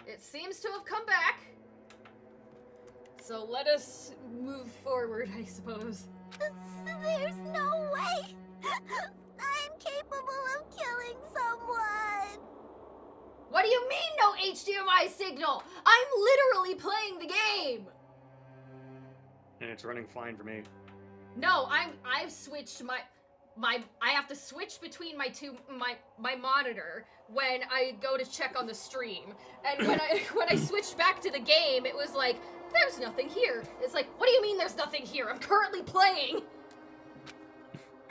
It seems to have come back. So let us move forward, I suppose. There's no way. I'm capable of killing someone. What do you mean no HDMI signal? I'm literally playing the game. And it's running fine for me. No, I've switched my I have to switch between my monitor when I go to check on the stream. And when I switched back to the game, it was like, there's nothing here. It's like, what do you mean there's nothing here? I'm currently playing.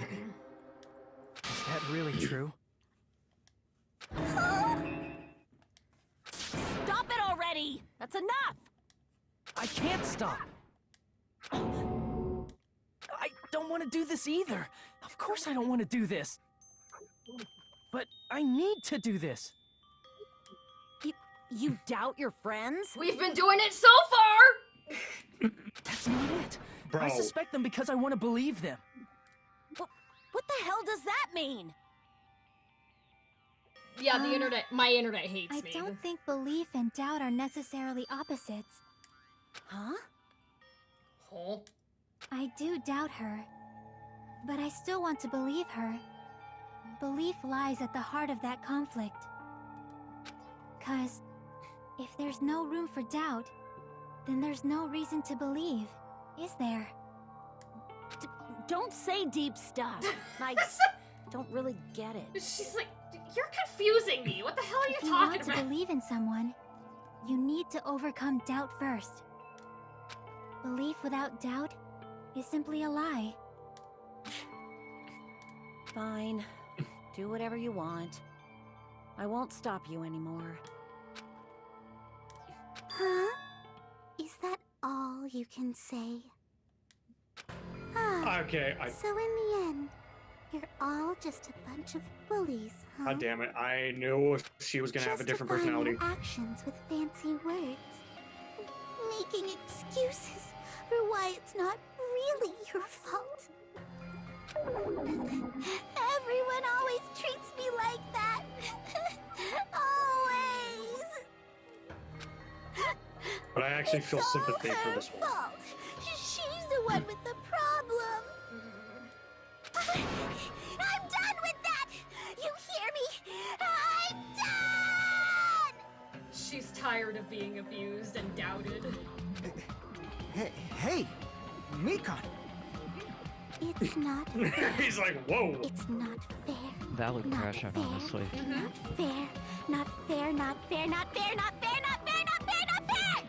Is that really true? Stop it already! That's enough! I can't stop. I don't want to do this either. Of course I don't want to do this. But I need to do this. You doubt your friends? We've been doing it so far! That's not it. Bro. I suspect them because I want to believe them. What the hell does that mean? Yeah, the internet, my internet hates I me. don't think belief and doubt are necessarily opposites. Huh? Huh? I do doubt her, but I still want to believe her. Belief lies at the heart of that conflict. 'Cause if there's no room for doubt, then there's no reason to believe, is there? Don't say deep stuff. I don't really get it. She's like, you're confusing me. What the hell are you If you talking want to about? believe in someone, you need to overcome doubt first. Belief without doubt is simply a lie. Fine. Do whatever you want. I won't stop you anymore. Huh? Is that all you can say? Okay, So in the end, you're all just a bunch of bullies, huh? God damn it! I knew she was gonna have a different personality. Justifying your actions with fancy words. Making excuses for why it's not really your fault. Everyone always treats me like that. Always. But I actually feel sympathy for this one. Fault. She's the one with the problem. I'm done with that. You hear me? I'm done. She's tired of being abused and doubted. Hey, Mikon. It's not fair. He's like, whoa. It's not fair. Valid Not crash out, fair. honestly. Not fair. Not fair. Not fair. Not fair. Not fair. Not fair. Not fair. Not fair.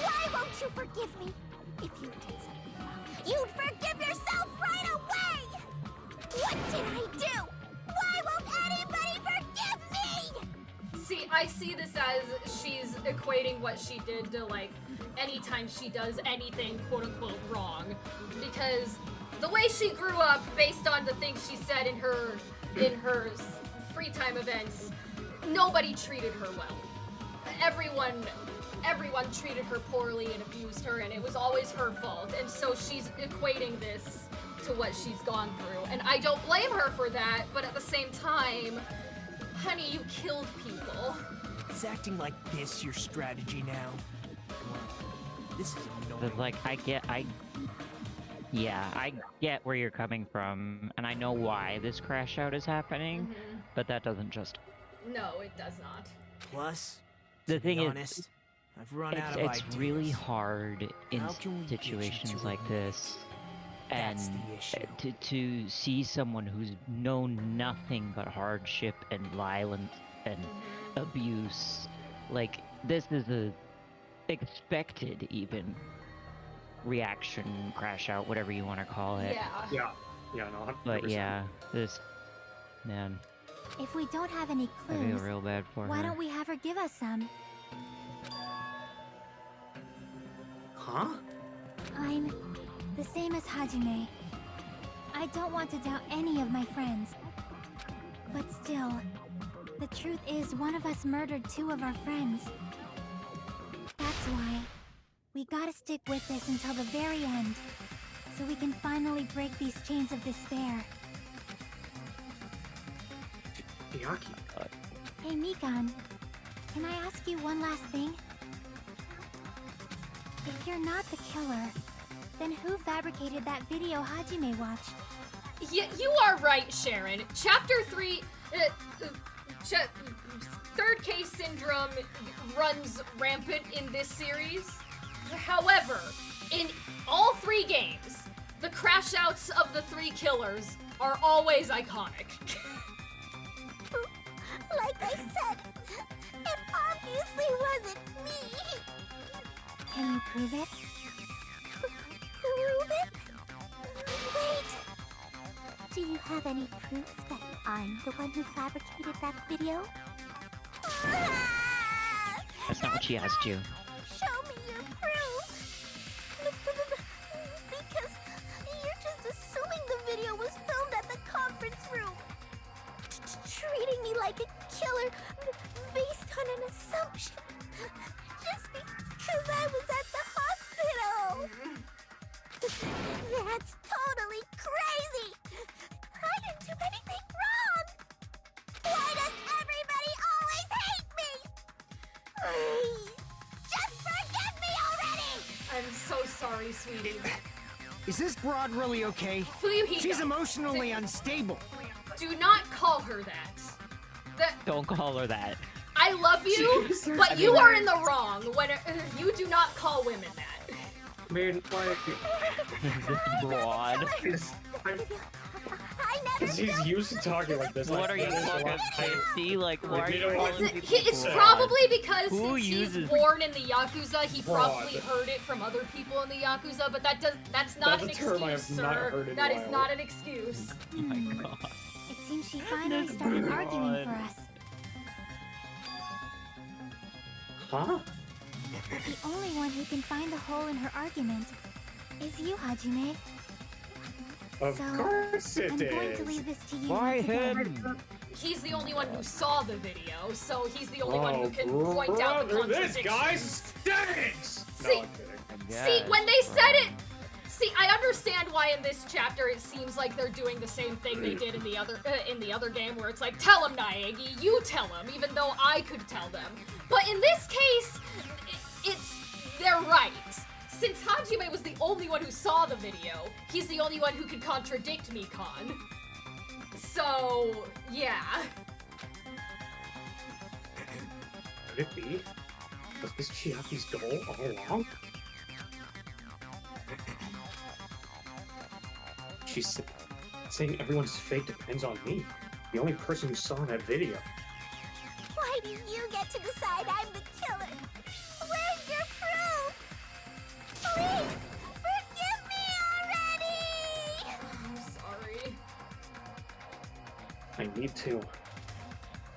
Why won't you forgive me? If you did something wrong, you'd forgive yourself right away. What did I do? Why won't anybody forgive me? See, I see this as she's equating what she did to, like, anytime she does anything quote-unquote wrong. Because the way she grew up, based on the things she said in her free time events, nobody treated her well. Everyone treated her poorly and abused her, and it was always her fault. And so she's equating this to what she's gone through. And I don't blame her for that, but at the same time, honey, you killed people. Is acting like this your strategy now? This is annoying. But like, I get where you're coming from, and I know why this crash out is happening, but that doesn't just. No, it does not. Plus, The to thing be is, honest, I've run out of it's ideas. really hard in How can we get you situations to like this, and That's the issue. to see someone who's known nothing but hardship and violence and abuse, like this is a expected even reaction, crash out, whatever you want to call it. Yeah. Yeah, no, 100%. But yeah, this man, If we don't have any I feel clues, real bad for why her. don't we have her give us some? Huh? I'm the same as Hajime. I don't want to doubt any of my friends. But still, the truth is one of us murdered two of our friends. That's why we gotta stick with this until the very end, so we can finally break these chains of despair. Ibuki. Hey Mikon, can I ask you one last thing? If you're not the killer, then who fabricated that video Hajime watched? Yeah, you are right, Sharon. Chapter 3, third case syndrome runs rampant in this series. However, in all three games, the crash outs of the three killers are always iconic. Like I said, it obviously wasn't me. Can you prove it? Prove it? Wait. Do you have any proof that I'm the one who fabricated that video? That's not what she asked you. Show me your proof. Because you're just assuming the video was filmed at the conference room. Treating me like a killer based on an assumption. Just because I was at the hospital. That's totally crazy. I didn't do anything wrong. Why does everybody always hate me? Please, just forgive me already. I'm so sorry, sweetie. Is this broad really okay? Fuyuhiko. She's emotionally unstable. Do not call her that. Don't call her that. I love you, but you are in the wrong when you do not call women that. I mean, like... Broad. Because he's used to talking like this. What are you talking about? See, like, why are you calling people It's broad? probably because Who since he's uses born in the Yakuza, he broad? probably heard it from other people in the Yakuza, but that's not That's an a term I excuse, have not sir. heard in a That is while. not an excuse. Oh my god. It seems she finally started arguing for us. Huh? The only one who can find the hole in her argument is you, Hajime. Of So, course it I'm going to is. leave this to you Why once again. him? He's the only one who saw the video, so he's the only one who Oh, can point out the brother, contradictions. this guy stinks! No, See, I'm kidding. See, when they said it, see, I understand why in this chapter it seems like they're doing the same thing they did in the other game, where it's like, tell him, Naegi, you tell him, even though I could tell them. But in this case, they're right. Since Hajime was the only one who saw the video, he's the only one who could contradict Mikan. So, yeah. Could it be? Was this Chiaki's goal all along? She's saying everyone's fate depends on me. The only person who saw that video. Why do you get to decide I'm the killer? Where's your proof? Please, forgive me already! I'm sorry. I need to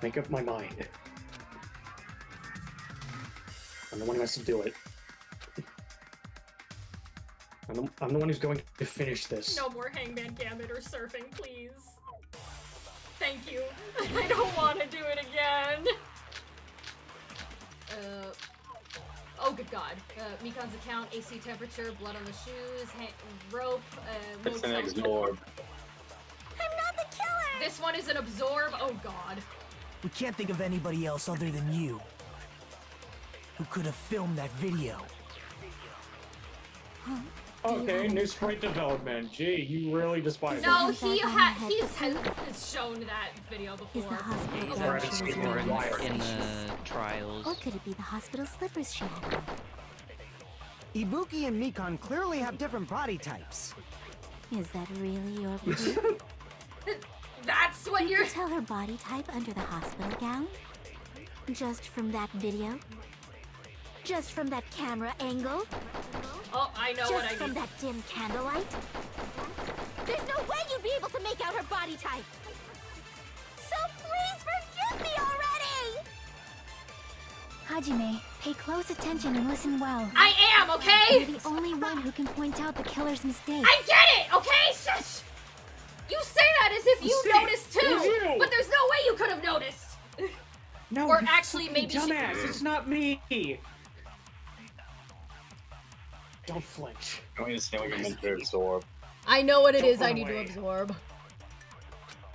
make up my mind. I'm the one who has to do it. I'm the one who's going to finish this. No more Hangman Gambit or surfing, please. Thank you. I don't want to do it again. Oh, good God. Mikan's account, AC temperature, blood on the shoes, rope, It's an motel. absorb. I'm not the killer! This one is an absorb? Oh, God. We can't think of anybody else other than you who could have filmed that video. Okay, new sprite development. Gee, you really despise No, it. he's shown that video before. Is the hospital Or gown she was Or wearing in the suspicious? trials. Or could it be the hospital slippers she had on? Ibuki and Mikan clearly have different body types. Is that really your proof? That's what you could tell her body type under the hospital gown? Just from that video? Just from that camera angle? Oh, I know Just what I from need. that dim candlelight? There's no way you'd be able to make out her body type. So please forgive me already! Hajime, pay close attention and listen well. I am, okay? You're the only one who can point out the killer's mistake. I get it, okay? Shush! You say that as if you noticed it was too, you. but there's no way you could have noticed. No, or you actually, fucking maybe dumbass. It's not me. Don't flinch. I don't understand what you're meant to absorb. I know what it Don't is I run need to away. absorb.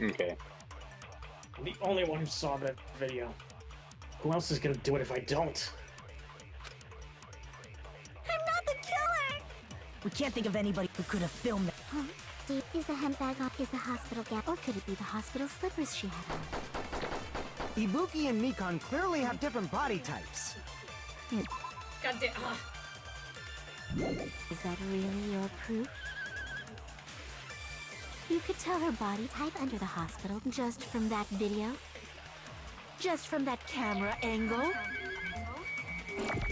Okay. I'm the only one who saw that video. Who else is gonna do it if I don't? I'm not the killer! We can't think of anybody who could have filmed that. Huh? Is the handbag on? Is the hospital gown? Or could it be the hospital slippers she had on? Ibuki and Mikan clearly have different body types. God damn. Is that really your proof? You could tell her body type under the hospital just from that video? Just from that camera angle?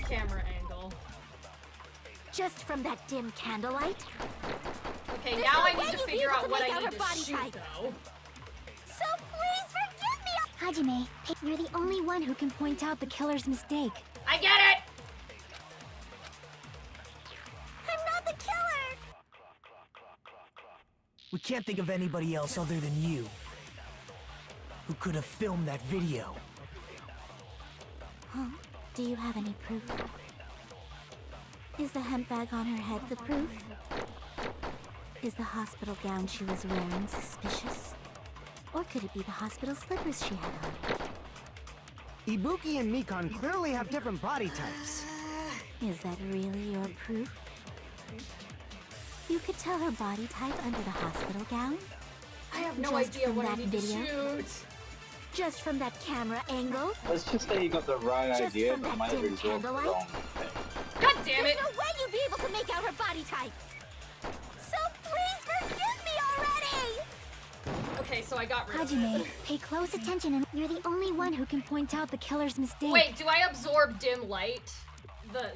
Camera angle. Just from that dim candlelight? Okay, There's now no I way need to you'd be figure able out to what make I out need her to body shoot, type. though. So please forgive me! Hajime, you're the only one who can point out the killer's mistake. I get it! I'm not the killer! We can't think of anybody else other than you who could have filmed that video. Huh? Do you have any proof? Is the hemp bag on her head the proof? Is the hospital gown she was wearing suspicious? Or could it be the hospital slippers she had on? Ibuki and Mikan clearly have different body types. Is that really your proof? You could tell her body type under the hospital gown. I have no Just idea from what I that need to video. shoot. Just from that camera angle. Let's just say you got the right Just idea, from but that might have dim absorbed the candlelight. wrong thing. God damn There's it! no way you'd be able to make out her body type. So please forgive me already. Okay, so I got rid of Hajime, it. pay close attention and you're the only one who can point out the killer's mistake. Wait, do I absorb dim light? The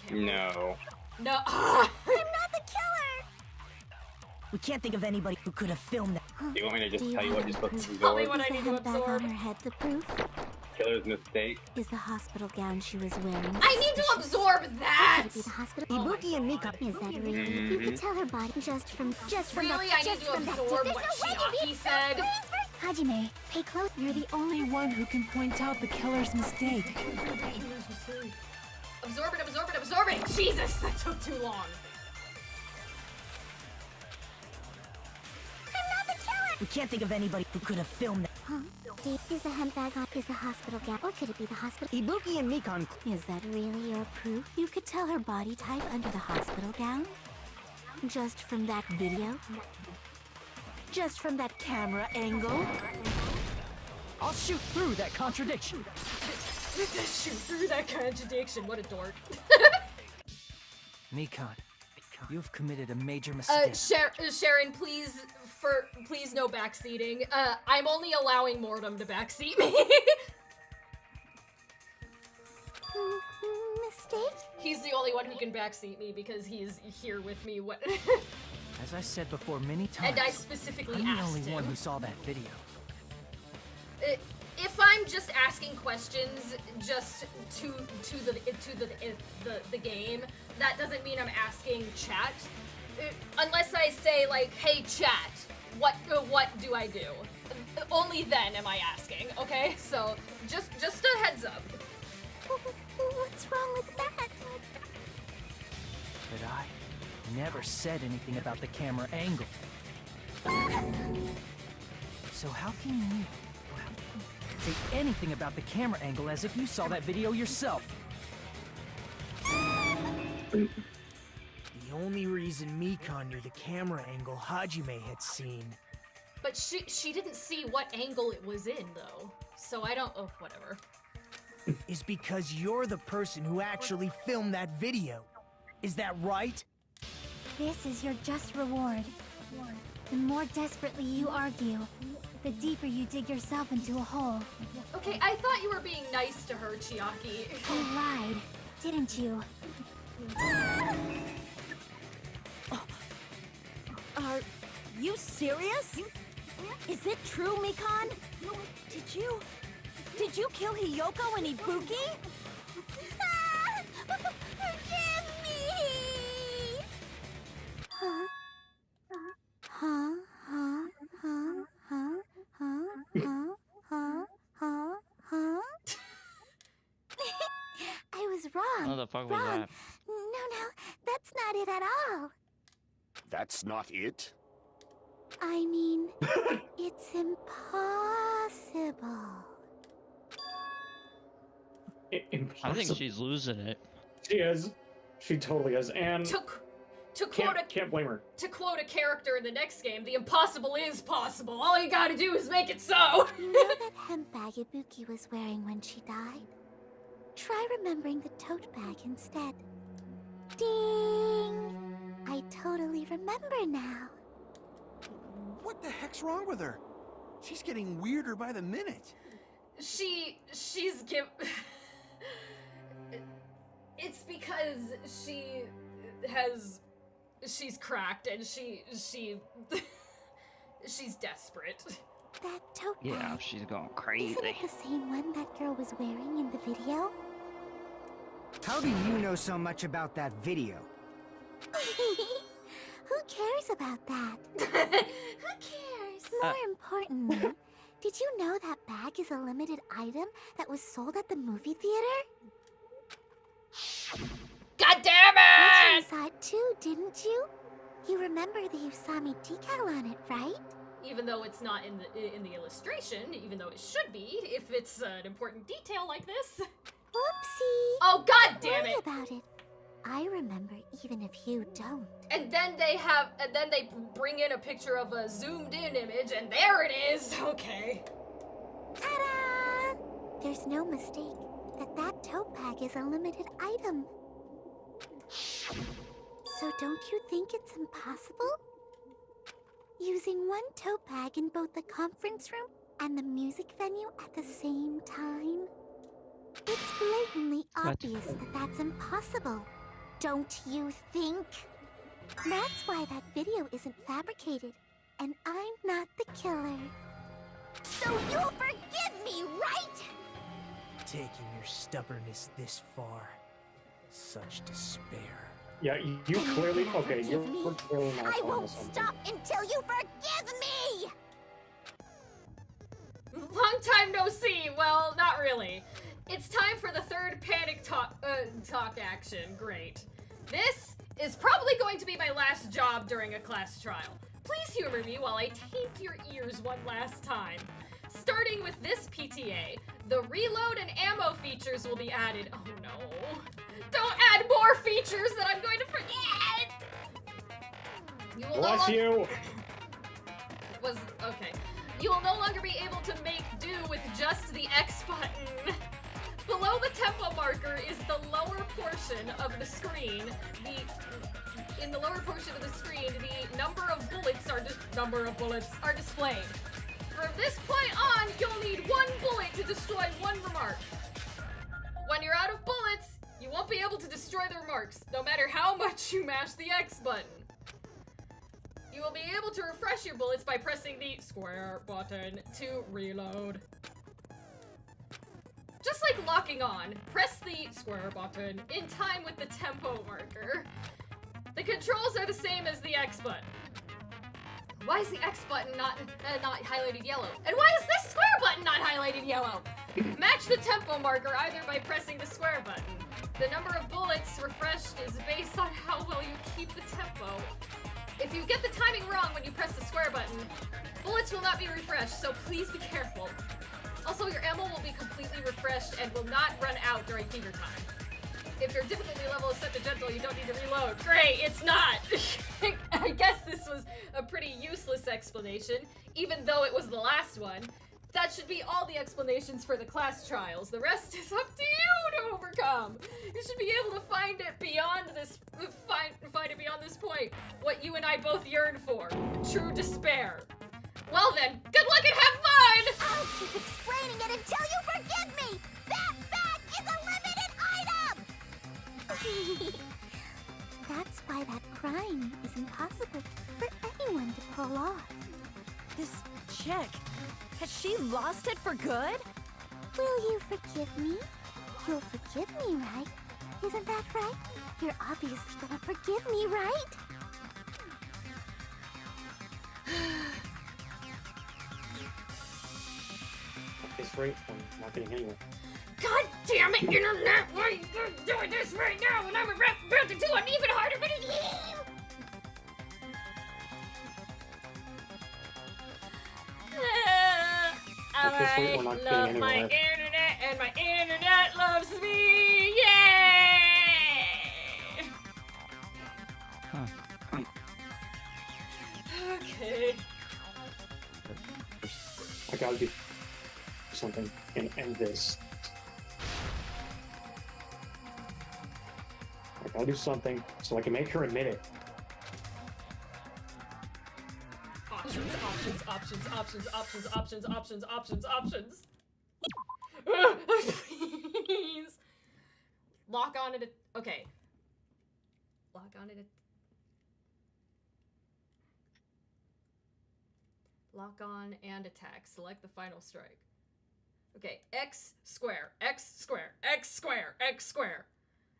camera? No. No. I'm not the killer. We can't think of anybody who could have filmed that. Do you want me to just tell you what you're supposed to Tell me absorb? what I Is need the to handbag absorb. on her head the proof? Killer's mistake. Is the hospital gown she was wearing I need to suspicious? absorb that! Could it be the hospital? Ibuki and Mika. Is that really? You could tell her body just from Really, that. I need just to from that absorb dip. what There's no way Chiaki you'd be said. Hajime, pay close. You're the only one who can point out the killer's mistake. Absorb it, absorb it, absorb it! Jesus, that took too long. I'm not the killer. We can't think of anybody who could have filmed that. Huh? Is the handbag on? Is the hospital gown? Or could it be the hospital? Ibuki and Mikan. Is that really your proof? You could tell her body type under the hospital gown? Just from that video? Just from that camera angle? I'll shoot through that contradiction. Shoot through that contradiction, what a dork. Mikan, you've committed a major mistake. Sharon, please no backseating. I'm only allowing Mortem to backseat me. Mistake? He's the only one who can backseat me because he's here with me. What? As I said before many times, And I specifically I'm the asked only one him. who saw that video. If I'm just asking questions just to the game, that doesn't mean I'm asking chat. Unless I say like, "Hey chat, what do I do?" Only then am I asking. Okay, so just a heads up. What's wrong with that? But I never said anything about the camera angle. So how can you say anything about the camera angle as if you saw that video yourself? The only reason Mikan knew the camera angle Hajime had seen. But she didn't see what angle it was in though, so I don't. Oh, whatever. Is because you're the person who actually filmed that video. Is that right? This is your just reward. The more desperately you argue, the deeper you dig yourself into a hole. Okay, I thought you were being nice to her, Chiaki. You lied, didn't you? Are you serious? Is it true, Mikan? Did you kill Hiyoko and Ibuki? Forgive me! Huh? Huh? Huh? Huh? Huh? Huh? Huh? Huh? Huh? I was wrong. What the fuck was Wrong. that? No, that's not it at all. That's not it? I mean, it's impossible. I think she's losing it. She is. She totally is. And To quote can't blame her. To quote a character in the next game, the impossible is possible. All you gotta do is make it so. You know that hemp bag Ibuki was wearing when she died? Try remembering the tote bag instead. Ding! I totally remember now. What the heck's wrong with her? She's getting weirder by the minute. She's give. It's because she's cracked and she's desperate. That tote Yeah, bag. she's going Isn't crazy. it the same one that girl was wearing in the video? How do you know so much about that video? Who cares about that? Who cares? More importantly, did you know that bag is a limited item that was sold at the movie theater? God damn it! You saw it too, didn't you? You remember the Usami decal on it, right? Even though it's not in the illustration, even though it should be, if it's an important detail like this. Whoopsie! Oh god Don't damn worry it! about it. I remember even if you don't. And then they bring in a picture of a zoomed in image, and there it is. Okay. Ta-da! There's no mistake that tote bag is a limited item. So don't you think it's impossible? Using one tote bag in both the conference room and the music venue at the same time? It's blatantly obvious that that's impossible. Don't you think? That's why that video isn't fabricated, and I'm not the killer. So you'll forgive me, right? Taking your stubbornness this far. Such despair. Yeah, you clearly... Okay, you're clearly not I on won't this one. stop until you forgive me! Long time no see. Well, not really. It's time for the third panic talk action. Great. This is probably going to be my last job during a class trial. Please humor me while I tape your ears one last time. Starting with this PTA, the reload and ammo features will be added. Oh no. Don't add more features that I'm going to forget! You will Bless you! Okay. You will no longer be able to make do with just the X button. Below the tempo marker is the lower portion of the screen. In the lower portion of the screen, the number of bullets are displayed. From this point on, you'll need one bullet to destroy one remark. When you're out of bullets, you won't be able to destroy the remarks, no matter how much you mash the X button. You will be able to refresh your bullets by pressing the square button to reload. Just like locking on, press the square button in time with the tempo marker. The controls are the same as the X button. Why is the X button not highlighted yellow? And why is this square button not highlighted yellow? Match the tempo marker either by pressing the square button. The number of bullets refreshed is based on how well you keep the tempo. If you get the timing wrong when you press the square button, bullets will not be refreshed, so please be careful. Also, your ammo will be completely refreshed and will not run out during fever time. If your difficulty level is set to gentle, you don't need to reload. Great, it's not! I guess this was a pretty useless explanation, even though it was the last one. That should be all the explanations for the class trials. The rest is up to you to overcome. You should be able to find it beyond this point. What you and I both yearn for. True despair. Well then, good luck and have fun! I'll keep explaining it until you forgive me! That bag is a limited item! That's why that crime is impossible for anyone to pull off. This chick, has she lost it for good? Will you forgive me? You'll forgive me, right? Isn't that right? You're obviously gonna forgive me, right? It's right. I'm not getting anywhere. God damn it, internet! Why are you doing this right now when I'm about to do an even harder video? I love my internet, and my internet loves me! Yay! Okay. I gotta do something and end this. I gotta do something so I can make her admit it. Options. Please. Lock on it. Okay. Lock on it. Lock on and attack. Select the final strike. Okay. X square. X square. X square. X square.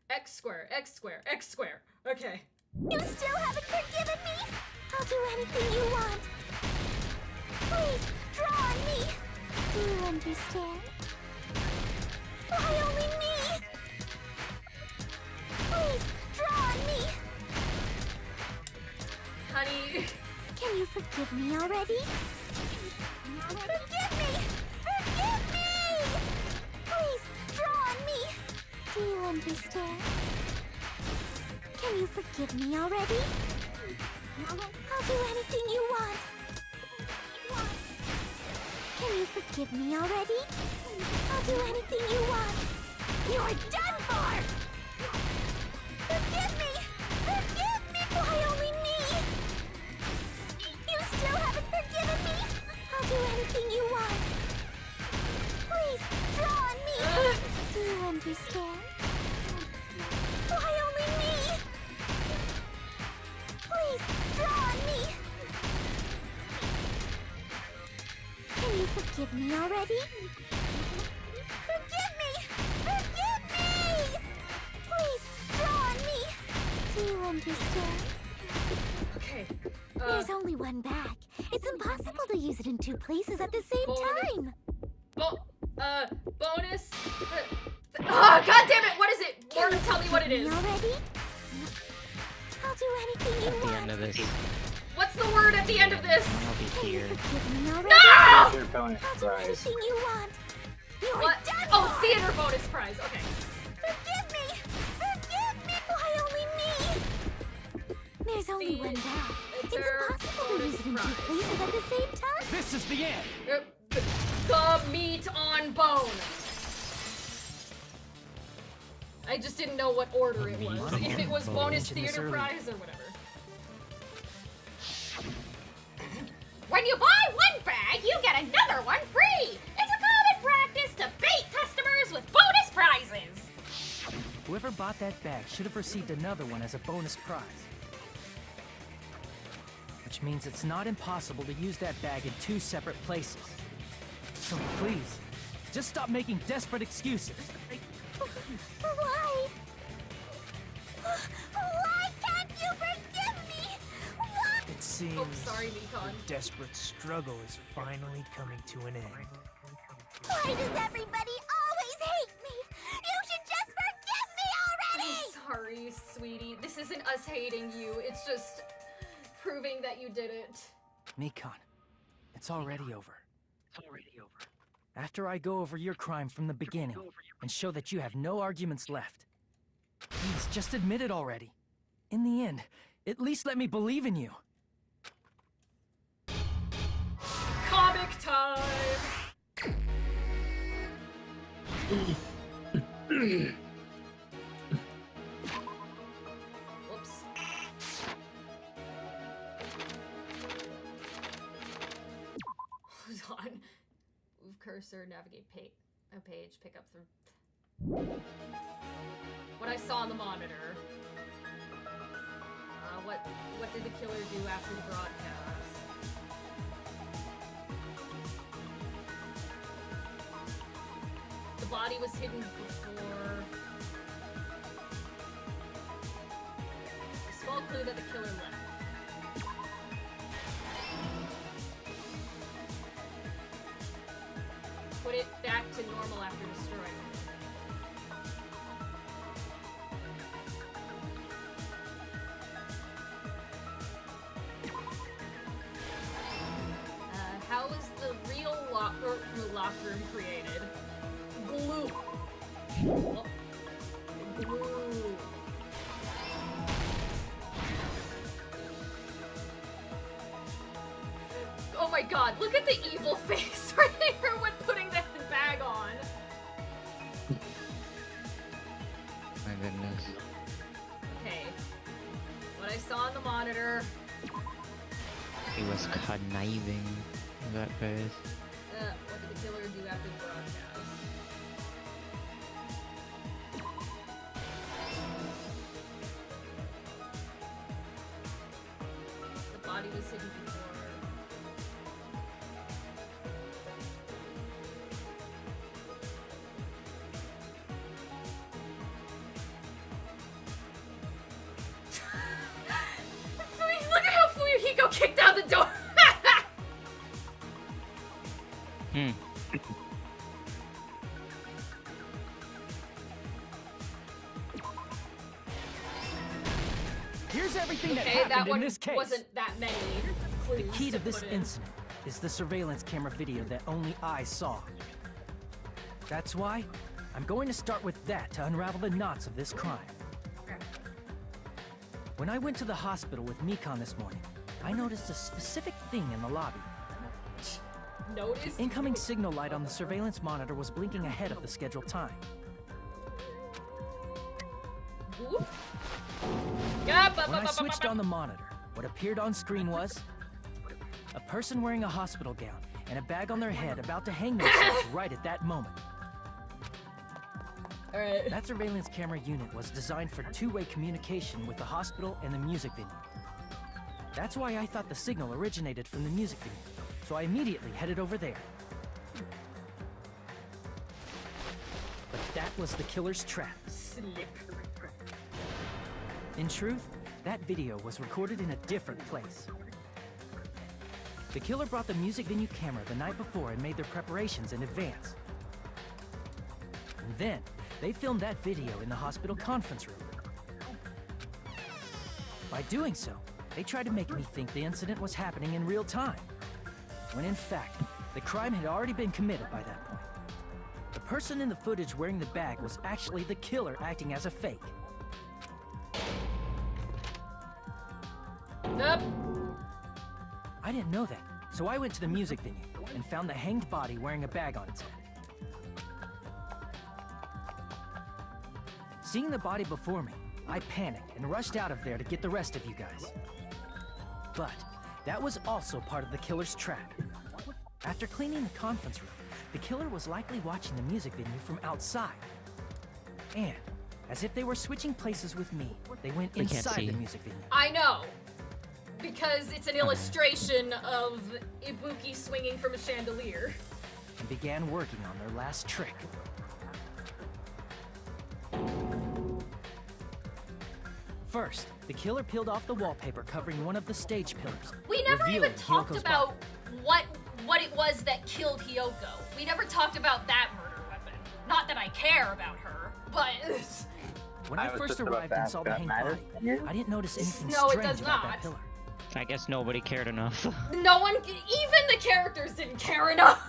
X square. X square. X square. Okay. You still haven't forgiven me? I'll do anything you want. Please, draw on me. Do you understand? Why only me? Please, draw on me. Honey. Can you forgive me already? Forgive me! Forgive me! Please, draw on me. Do you understand? Can you forgive me already? I'll do anything you want. Can you forgive me already? I'll do anything you want. You're done for! Forgive me! Forgive me! Why only me? You still haven't forgiven me? I'll do anything you want. Please, draw on me! Do you understand? Why only me? Please, draw on me! Can you forgive me already? Forgive me! Forgive me! Please, draw on me! Do you understand? Okay. There's only one bag. It's impossible to use it in two places at the same time. Bonus. God damn it! What is it? Morgan, tell me what it is. Already? I'll do anything you At the want. end of this, What's the word at the end of this? I'll be here. Forgive me already? No! Your bonus I'll do prize. anything you want. You're What? done Oh, for. theater bonus prize. Okay. Forgive me! Forgive me! Why only me? There's only one bag. It's impossible to use it in two places at the same time. This is the end. The meat on bone. I just didn't know what order it was. If it was bonus theater prize or whatever. When you buy one bag, you get another one free. It's a common practice to bait customers with bonus prizes. Whoever bought that bag should have received another one as a bonus prize. Which means it's not impossible to use that bag in two separate places. So please, just stop making desperate excuses. Why? Why can't you forgive me? Why? It seems Oh, sorry, Nikon. the desperate struggle is finally coming to an end. Why does everybody always hate me? You should just forgive me already! I'm sorry, sweetie. This isn't us hating you. It's just proving that you did it. Nikon, it's already over. It's already over. After I go over your crime from the beginning and show that you have no arguments left, please just admit it already. In the end, at least let me believe in you. Comic time! Whoops. Hold on. Move cursor, navigate a page, pick up the... What I saw on the monitor. What did the killer do after the broadcast? The body was hidden before. A small clue that the killer left. Put it back to normal after destroying it. How was the real locker room created? Glue. Oh. Glue. Oh my god, look at the evil face right here when putting that bag on. My goodness. Okay. What I saw on the monitor. He was conniving that face. What did the killer do after the broadcast? The body was hidden before. Look at how Fuyuhiko kicked out the door! Here's everything that Okay, happened that in one this case. wasn't that many clues. The key to this put in. incident is the surveillance camera video that only I saw. That's why I'm going to start with that to unravel the knots of this crime. When I went to the hospital with Mikan this morning, I noticed a specific thing in the lobby. Noticed? The incoming signal light on the surveillance monitor was blinking ahead of the scheduled time. Whoop. When I switched on the monitor, what appeared on screen was a person wearing a hospital gown and a bag on their head about to hang themselves right at that moment. Alright. That surveillance camera unit was designed for two-way communication with the hospital and the music venue. That's why I thought the signal originated from the music venue, so I immediately headed over there. But that was the killer's trap. In truth, that video was recorded in a different place. The killer brought the music venue camera the night before and made their preparations in advance. And then, they filmed that video in the hospital conference room. By doing so, they tried to make me think the incident was happening in real time, when in fact, the crime had already been committed by that point. The person in the footage wearing the bag was actually the killer acting as a fake. Nope. I didn't know that, so I went to the music venue and found the hanged body wearing a bag on its head. Seeing the body before me, I panicked and rushed out of there to get the rest of you guys. But that was also part of the killer's trap. After cleaning the conference room, the killer was likely watching the music venue from outside. And, as if they were switching places with me, they went inside the music venue. I know. Because it's an illustration of Ibuki swinging from a chandelier. And began working on their last trick. First, the killer peeled off the wallpaper covering one of the stage pillars. We never even revealing talked Hyoko's about what it was that killed Hyoko. We never talked about that murder weapon. Not that I care about her, but When I first arrived and saw the hanged body, I didn't notice anything No, it strange does about not. that pillar. I guess nobody cared enough. no one, even the characters didn't care enough.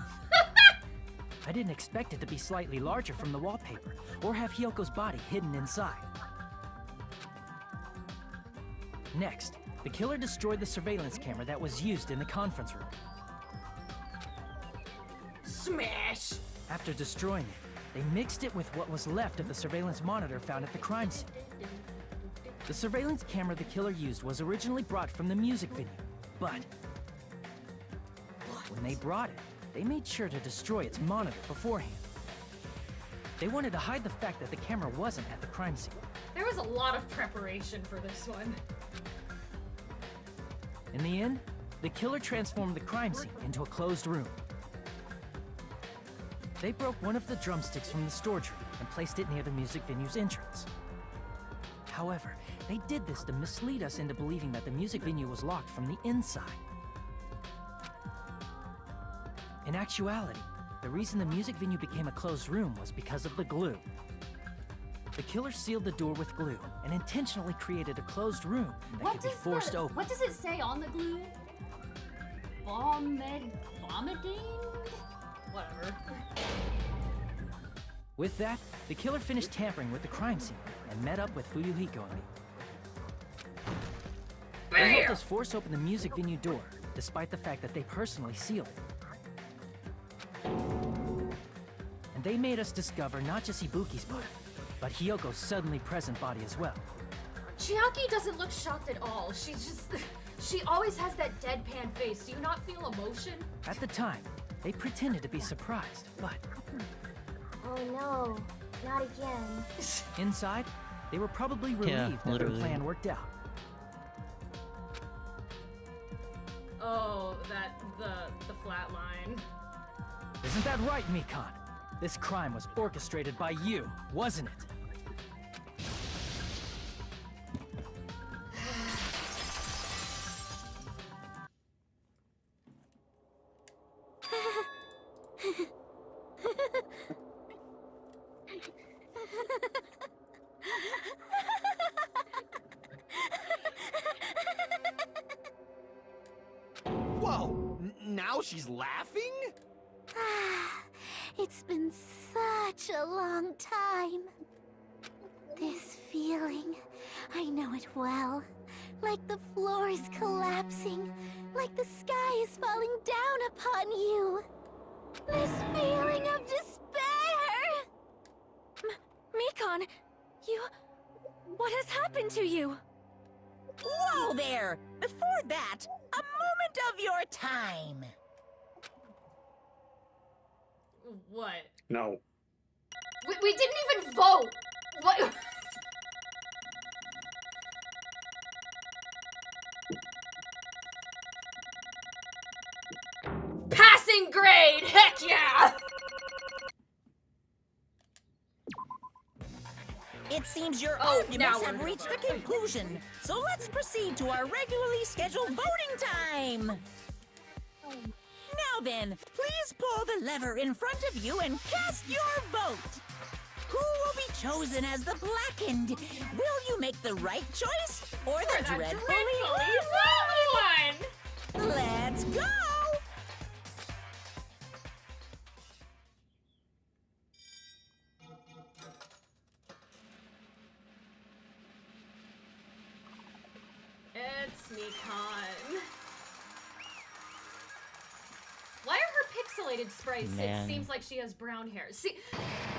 I didn't expect it to be slightly larger from the wallpaper, or have Hyoko's body hidden inside. Next, the killer destroyed the surveillance camera that was used in the conference room. Smash! After destroying it, they mixed it with what was left of the surveillance monitor found at the crime scene. The surveillance camera the killer used was originally brought from the music venue, but when they brought it, they made sure to destroy its monitor beforehand. They wanted to hide the fact that the camera wasn't at the crime scene. There was a lot of preparation for this one. In the end, the killer transformed the crime scene into a closed room. They broke one of the drumsticks from the storage room and placed it near the music venue's entrance. However, they did this to mislead us into believing that the music venue was locked from the inside. In actuality, the reason the music venue became a closed room was because of the glue. The killer sealed the door with glue and intentionally created a closed room that could be forced open. What does it say on the glue? Bombadine? Whatever. With that, the killer finished tampering with the crime scene and met up with Fuyuhiko and me. They helped us force open the music venue door, despite the fact that they personally sealed it. And they made us discover not just Ibuki's body, but Hyoko's suddenly present body as well. Chiaki doesn't look shocked at all. She always has that deadpan face. Do you not feel emotion? At the time, they pretended to be surprised, but Oh no, not again. inside, they were probably relieved that their plan worked out. Oh, the flat line. Isn't that right, Mikan? This crime was orchestrated by you, wasn't it? Whoa! Now she's laughing? It's been such a long time. This feeling, I know it well. Like the floor is collapsing. Like the sky is falling down upon you. This feeling of despair! Mikon, what has happened to you? Whoa there! Before that, a moment of your time. What? No. We didn't even vote! What? Passing grade! Heck yeah! It seems your now arguments we're have gonna reached vote. a conclusion, so let's proceed to our regularly scheduled voting time. Now then, please pull the lever in front of you and cast your vote. Who will be chosen as the blackened? Will you make the right choice or the dreadfully wrong one? Let's go! It's Mikon. Why are her pixelated sprites? Man. It seems like she has brown hair. See,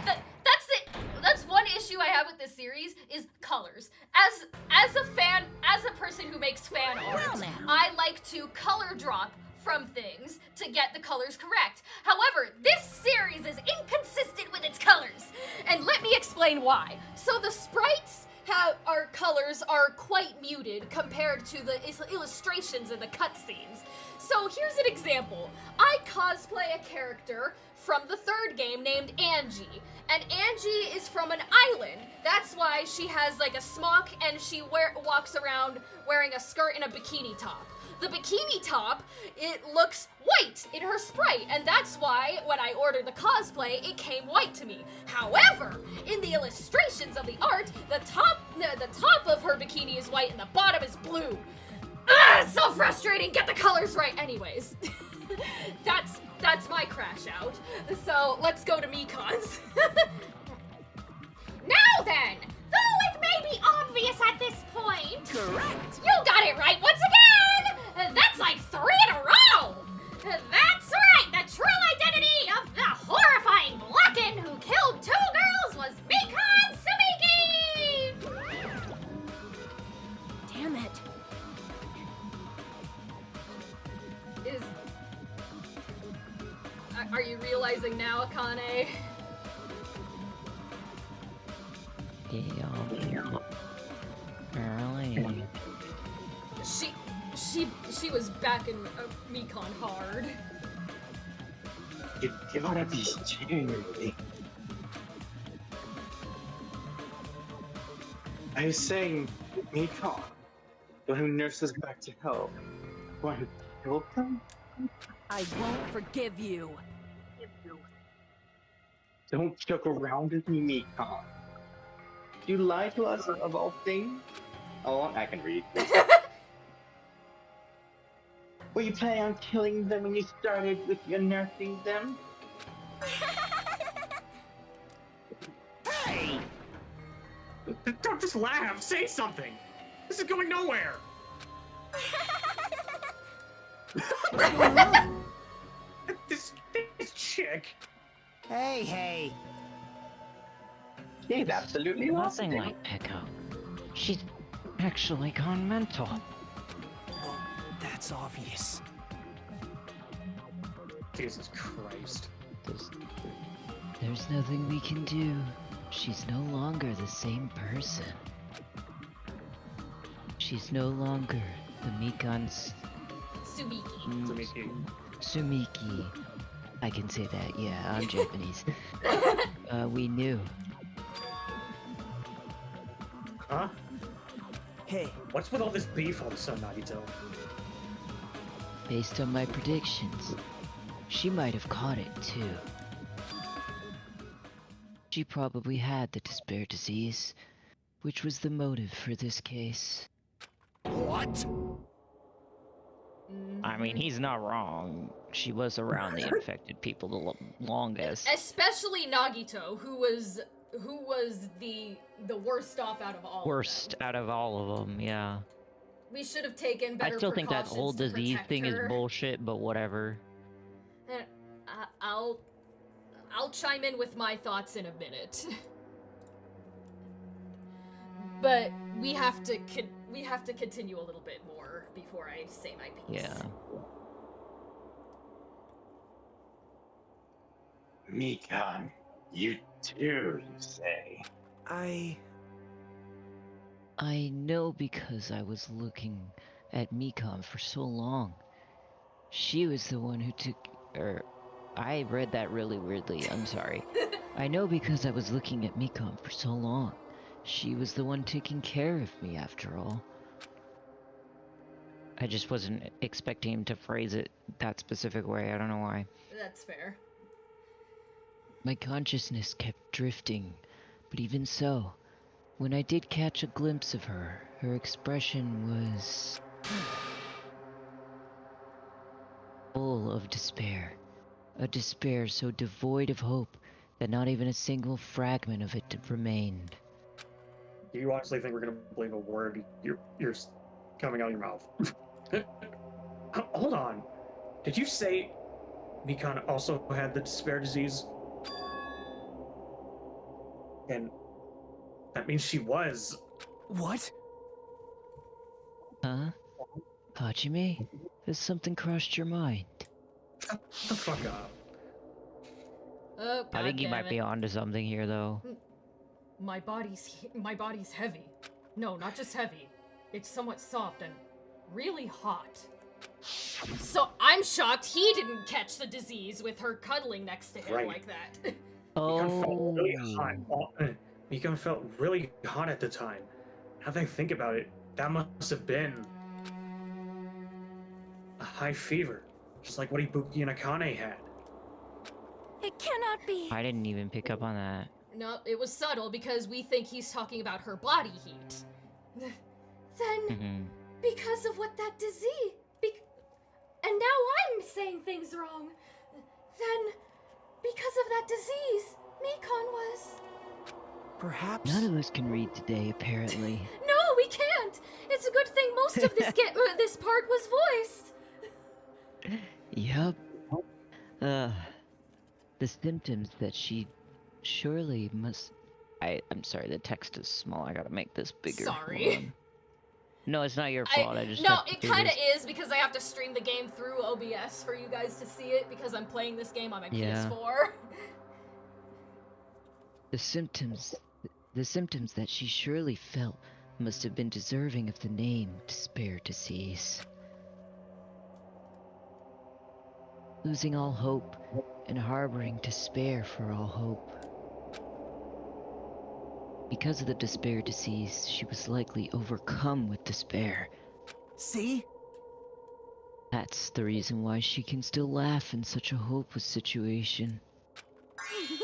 that's it. That's one issue I have with this series is colors. As a fan, as a person who makes fan art, I like to color drop from things to get the colors correct. However, this series is inconsistent with its colors. And let me explain why. So the sprites our colors are quite muted compared to the illustrations in the cutscenes. So here's an example. I cosplay a character from the third game named Angie, and Angie is from an island. That's why she has like a smock and she walks around wearing a skirt and a bikini top. The bikini top, it looks white in her sprite, and that's why when I ordered the cosplay, it came white to me. However, in the illustrations of the art, the top of her bikini is white and the bottom is blue. Ugh, so frustrating. Get the colors right. Anyways, that's my crash out. So let's go to Mikon's. Now then, though it may be obvious at this point. Correct. You got it right once again. That's like 3 in a row. That's right. The true identity of the horrifying Blackened who killed 2 girls was Mikon Sumiki. Damn it. Are you realizing now, Akane? Yeah. Really? She was backing Mikon hard. You gotta be serious. I was saying, Mikon, the who nurses back to health. Want to kill them? I won't forgive you. Don't joke around with me, Mikon. You lie to us of all things? Oh, I can read. Were you planning on killing them when you started with your nursing them? Hey! Don't just laugh. Say something. This is going nowhere. this chick. Hey. She's absolutely Nothing lovely. like pickup. She's actually gone mental. Oh, that's obvious. Jesus Christ. There's nothing we can do. She's no longer the same person. She's no longer the Mikon's... Sumiki. I can say that, yeah, I'm Japanese. We knew. Huh? Hey. What's with all this beef all of a sudden, Nagito? Based on my predictions, she might have caught it too. She probably had the despair disease, which was the motive for this case. What? I mean, he's not wrong. She was around the infected people the longest. Especially Nagito, who was the worst off out of all. Worst out of all of them, yeah. We should have taken better I still think that precautions whole to disease protect thing is her. bullshit, but whatever. I'll chime in with my thoughts in a minute. But we have to continue a little bit more before I say my piece. Yeah. Mikan, you too, you say? I know because I was looking at Mikan for so long. She was the one who took... I read that really weirdly, I'm sorry. I know because I was looking at Mikan for so long. She was the one taking care of me, after all. I just wasn't expecting him to phrase it that specific way, I don't know why. That's fair. My consciousness kept drifting, but even so, when I did catch a glimpse of her, her expression was... full of despair. A despair so devoid of hope that not even a single fragment of it remained. Do you honestly think we're gonna believe a word you're coming out of your mouth? Hold on. Did you say Mikan also had the despair disease? And that means she was. What? Huh? Hajime? Has something crossed your mind? Shut the fuck up. Oh, I think he might be onto something here, though. My body's heavy. No, not just heavy. It's somewhat soft and really hot. So I'm shocked he didn't catch the disease with her cuddling next to him like that. Mikan felt really hot. Mikan felt really hot at the time. Now that I think about it, that must have been a high fever, just like what Ibuki and Akane had. It cannot be. I didn't even pick up on that. No, it was subtle because we think he's talking about her body heat. Then, because of what that disease... and now I'm saying things wrong. Then, because of that disease, Mikan was... Perhaps... None of us can read today, apparently. No, we can't! It's a good thing most of this this part was voiced. Yup. The symptoms that she surely must... I'm sorry, the text is small. I gotta make this bigger. Sorry. No, it's not your fault. I just no, have to it do kind of this. is because I have to stream the game through OBS for you guys to see it because I'm playing this game on my Yeah. PS4. The symptoms that she surely felt must have been deserving of the name despair disease. Losing all hope and harboring despair for all hope. Because of the despair disease, she was likely overcome with despair. See? That's the reason why she can still laugh in such a hopeless situation.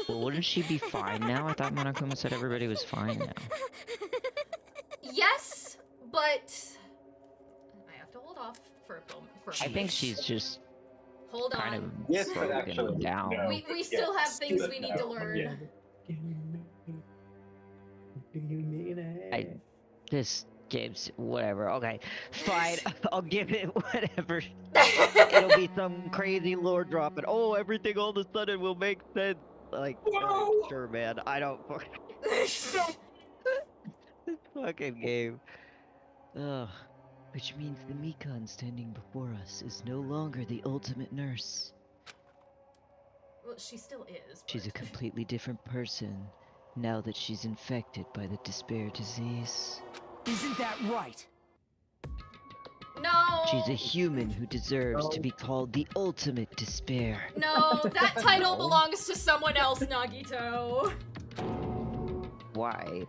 Well, wouldn't she be fine now? I thought Monokuma said everybody was fine now. Yes, but I have to hold off for a moment. I think she's just Hold kind on. of Yes, but broken actually, down. no. We still have things we need to learn. This game's whatever. Okay, fine. I'll give it whatever. It'll be some crazy lore drop, and oh, everything all of a sudden will make sense. Like, sure, man. I don't. This fucking game. Ugh. Which means the Mikan standing before us is no longer the ultimate nurse. Well, she still is. She's a completely different person now that she's infected by the despair disease. Isn't that right? No. She's a human who deserves to be called the ultimate despair. No, that title belongs to someone else, Nagito. Why?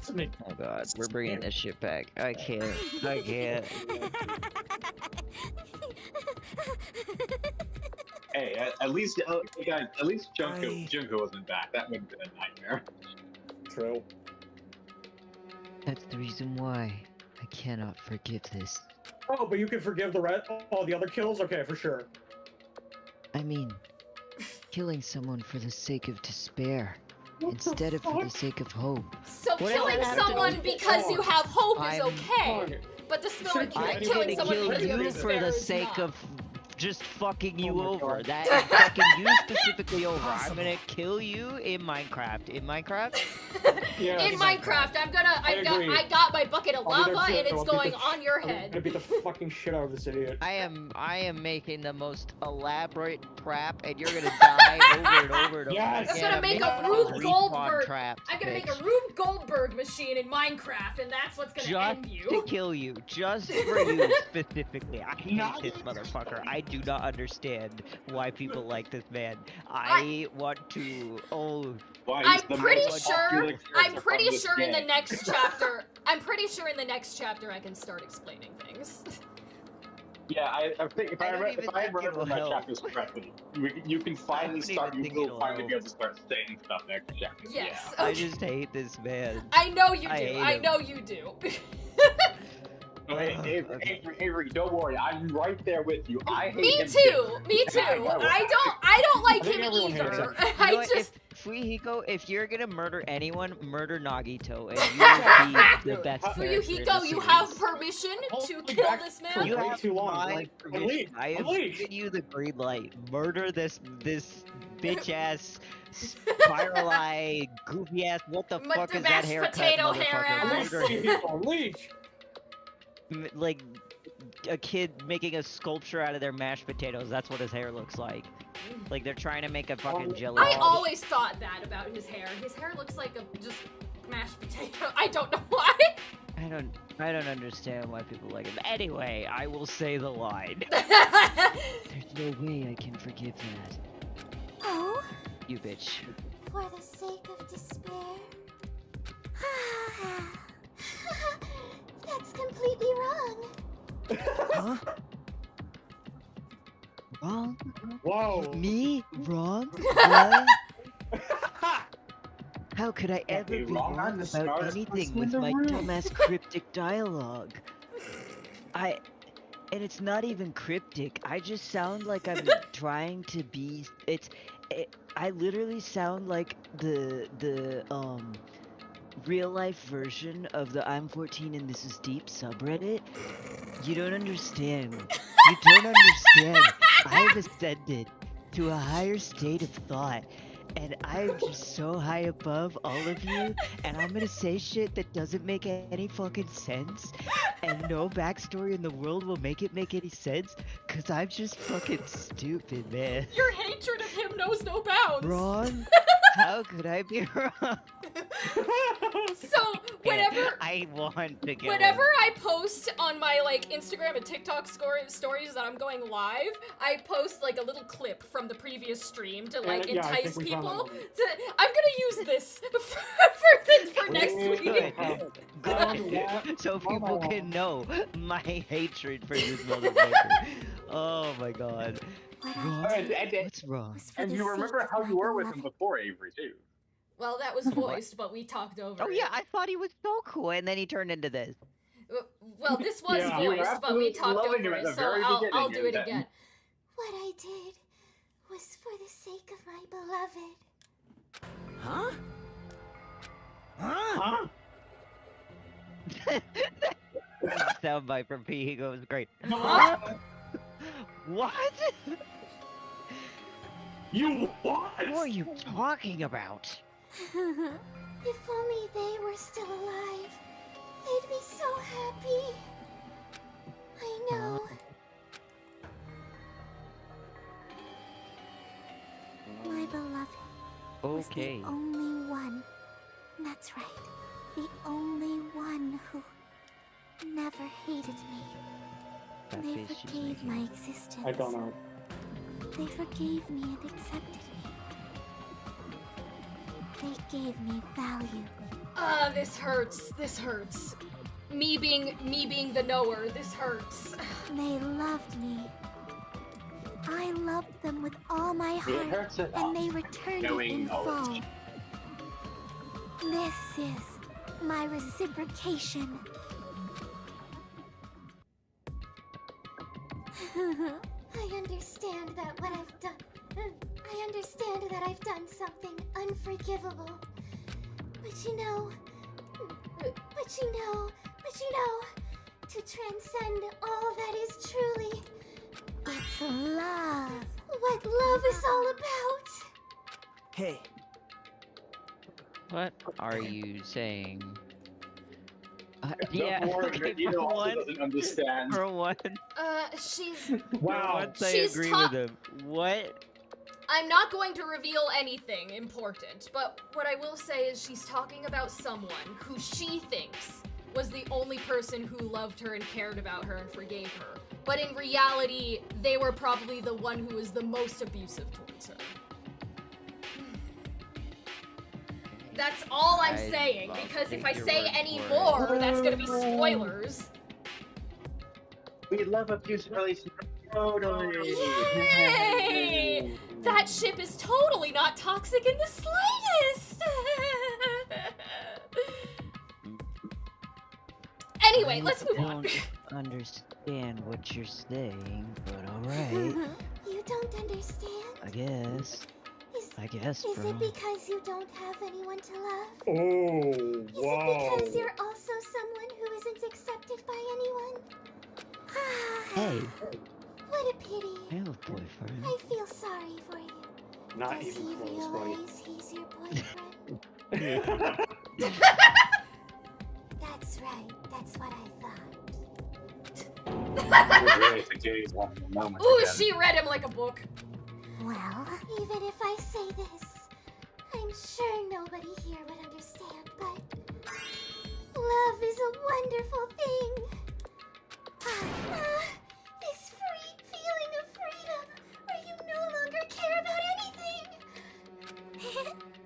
Oh god, we're bringing this shit back. I can't. I can't. Hey, at least, guys, at least Junko wasn't back. That would have been a nightmare. True. That's the reason why I cannot forgive this. Oh, but you can forgive all the other kills? Okay, for sure. I mean, killing someone for the sake of despair, instead of for the sake of hope. So killing someone because you have hope is okay. But the smell of I'm killing gonna someone kill because you have you for despair the is sake not. of just fucking you my over. God. That is fucking you specifically over. I'm gonna kill you in Minecraft. In Minecraft? Yes. In Minecraft, I got my bucket of I'll be lava there and too. it's I'll beat going the on your I'm head. gonna beat the fucking shit out of this idiot. I am making the most elaborate trap, and you're gonna die over and over and over Yes! I'm again. gonna make making a those Rube respawn Goldberg. traps, I'm gonna make a bitch. Rube Goldberg machine in Minecraft, and that's what's gonna Just end to you. kill you. Just for you specifically. I hate this motherfucker. I do not understand why people like this man. I want to. Oh. I'm pretty sure. I'm from pretty this sure in the game. next chapter. I'm pretty sure in the next chapter I can start explaining things. Yeah, I think if I remember my help. chapters correctly, you can finally start. You will finally be able to start saying stuff next chapter. Yes. Yeah. I just hate this man. I know you do. hate I him. know you do. Avery, don't worry. I'm right there with you. I hate Me him too. Me too. I don't like think him everyone hates either. him. You know what, just. Fuihiko, if you're gonna murder anyone, murder Nagito, and you will be the best character in Fuihiko, the you series. have permission to kill this man? You way have too long. my Like, permission. Elite, I have Elite. given you the green light. Murder this bitch ass, spiral eye, goofy ass. What the fuck is that mashed haircut, potato hair motherfucker? ass. Murder him. Leech. Like a kid making a sculpture out of their mashed potatoes. That's what his hair looks like. Like they're trying to make a fucking jello. I always thought that about his hair. His hair looks like a just mashed potato. I don't know why. I don't understand why people like him. Anyway, I will say the line. There's no way I can forgive that. Oh, You bitch. for the sake of despair. That's completely wrong. Huh? Wrong? Whoa. Me? Wrong? What? How could I ever be be wrong. I'm wrong the about smartest anything person in with the my room. dumbass cryptic dialogue? And it's not even cryptic. I just sound like I'm trying to be. I literally sound like the real life version of the I'm 14 and This Is Deep subreddit. You don't understand. You don't understand. I've ascended to a higher state of thought. And I'm just so high above all of you, and I'm gonna say shit that doesn't make any fucking sense, and no backstory in the world will make it make any sense, cause I'm just fucking stupid, man. Your hatred of him knows no bounds. Wrong? How could I be wrong? So whenever I want to get Whenever I post on my like Instagram and TikTok stories that I'm going live, I post like a little clip from the previous stream to like Yeah, I think entice we found people. that. I'm gonna use this for next week. Good. So people can know my hatred for this motherfucker. Oh my god. What's wrong? And you remember how you were with him before, Avery, too. Well, that was voiced, but we talked over. Oh yeah, I thought he was so cool, and then he turned into this. Well, this was Yeah. You were voiced, but we absolutely talked loving over him at it, the so very I'll beginning, do it and then- again. What I did was for the sake of my beloved. Huh? Huh? Soundbite from Pihigo was great. Huh? What? You what? What are you talking about? If only they were still alive, they'd be so happy. I know. My beloved was Okay. the only one. That's right. The only one who never hated me. That They face she's forgave making. my existence. I don't know. They forgave me and accepted me. They gave me value. This hurts. This hurts. Me being the knower, this hurts. They loved me. I loved them with all my It heart, hurts a lot, and they returned it knowing in knowledge. full. This is my reciprocation. I understand that what I've done. I understand that I've done something unforgivable. But you know, to transcend all that is truly. It's love. What love is all about. Hey. What are you saying? The Yeah, more okay, you know, for also one, doesn't understand. for one, She's... Wow. once I She's agree ta- with him. What? I'm not going to reveal anything important, but what I will say is she's talking about someone who she thinks was the only person who loved her and cared about her and forgave her. But in reality, they were probably the one who was the most abusive towards her. That's all I'm saying, because if I say any more, that's gonna be spoilers. We love abusive relationships. Totally. Yay! That ship is totally not toxic in the slightest! Anyway, let's move on. I don't understand what you're saying, but alright. You don't understand? I guess. Is bro. it because you don't have anyone to love? Oh, Is wow. it because you're also someone who isn't accepted by anyone? Hey, What a pity. I have a boyfriend. I feel sorry for you. Not Does even he close, buddy. realize he's your boyfriend? That's right. That's what I thought. Really to gaze on the moment Ooh, again. she read him like a book. Well, even if I say this, I'm sure nobody here would understand, but love is a wonderful thing. This free feeling of freedom where you no longer care about anything.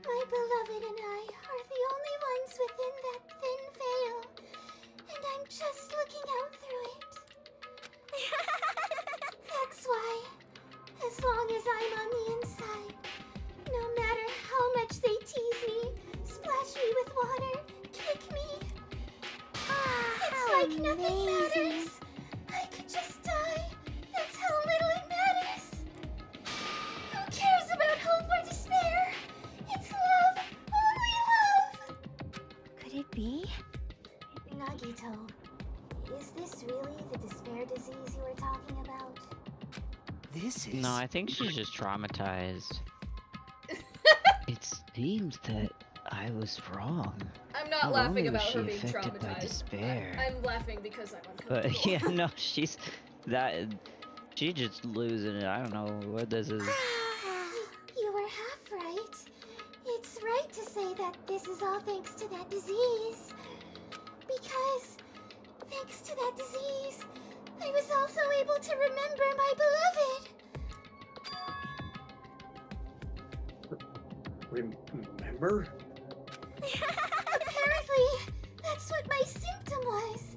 My beloved and I are the only ones within that thin veil, and I'm just looking out through it. That's why, as long as I'm on the inside, no matter how much they tease me, splash me with water, kick me, it's like nothing matters. I could just die. That's how little it matters. Who cares about hope or despair? It's love, only love. Could it be? Nagito, is this really the despair disease you were talking about? This is... No, I think she's just traumatized. It seems that I was wrong. I'm not Not laughing only was about she her being affected by traumatized. despair. I'm laughing because I'm uncomfortable. But yeah, no, she's just losing it. I don't know what this is. You were half right. It's right to say that this is all thanks to that disease. Because, thanks to that disease, I was also able to remember my beloved. Remember? Apparently, that's what my symptom was.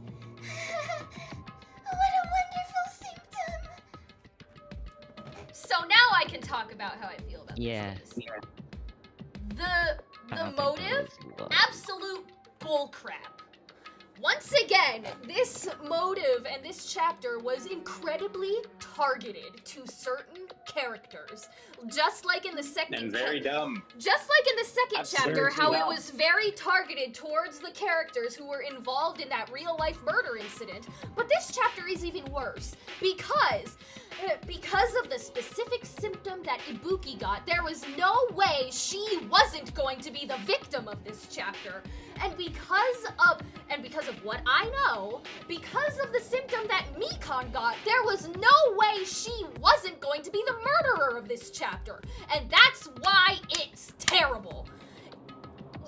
What a wonderful symptom. So now I can talk about how I feel about Yeah. this. The motive, absolute bullcrap. Once again, this motive and this chapter was incredibly targeted to certain characters. Just like in the second And very dumb. Just like in the second chapter, Absurdly how it dumb. was very targeted towards the characters who were involved in that real-life murder incident. But this chapter is even worse because of the specific symptom that Ibuki got, there was no way she wasn't going to be the victim of this chapter. And because of what I know, because of the symptom that Mikan got, there was no way she wasn't going to be the murderer of this chapter. And that's why it's terrible.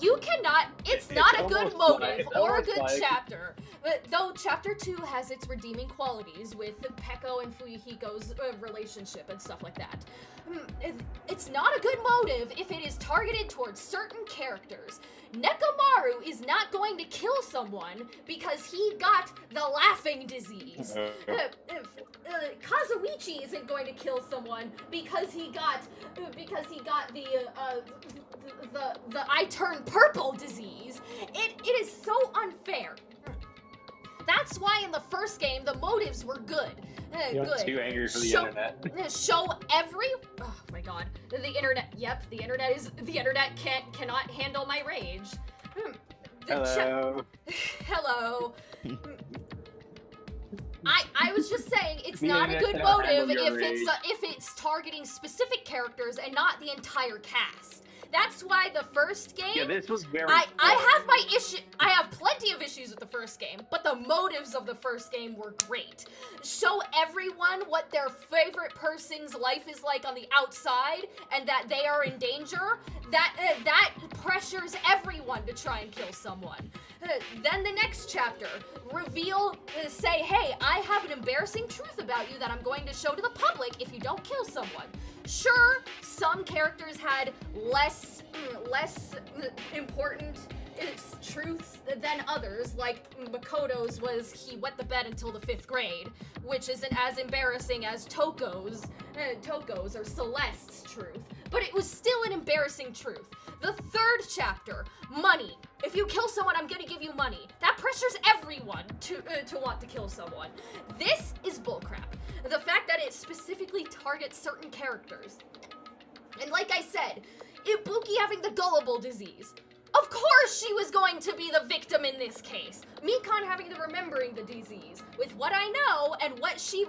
You cannot, it's not a good motive or a good chapter. But though chapter 2 has its redeeming qualities with Peko and Fuyuhiko's relationship and stuff like that. It's not a good motive if it is targeted towards certain characters. Nekomaru is not going to kill someone because he got the laughing disease. Kazuichi isn't going to kill someone because he got the I turn purple disease. It is so unfair. That's why in the first game the motives were good. Good. Too angry for the internet. Show every. Oh my god. The internet. Yep. The internet cannot handle my rage. Hello. Hello. I was just saying it's The not a internet good cannot motive handle your if it's targeting specific characters and not the entire cast. That's why the first game. Yeah, this was very. I have my issue. I have plenty of issues with the first game, but the motives of the first game were great. Show everyone what their favorite person's life is like on the outside, and that they are in danger. That pressures everyone to try and kill someone. Then the next chapter, reveal, say, hey, I have an embarrassing truth about you that I'm going to show to the public if you don't kill someone. Sure, some characters had less important truths than others, like Makoto's was he wet the bed until the 5th grade, which isn't as embarrassing as Toko's or Celeste's truth, but it was still an embarrassing truth. The 3rd chapter, money. If you kill someone, I'm gonna give you money. That pressures everyone to want to kill someone. This is bullcrap. The fact that it specifically targets certain characters. And like I said, Ibuki having the gullible disease. Of course she was going to be the victim in this case. Mikon having the remembering the disease. With what I know and what she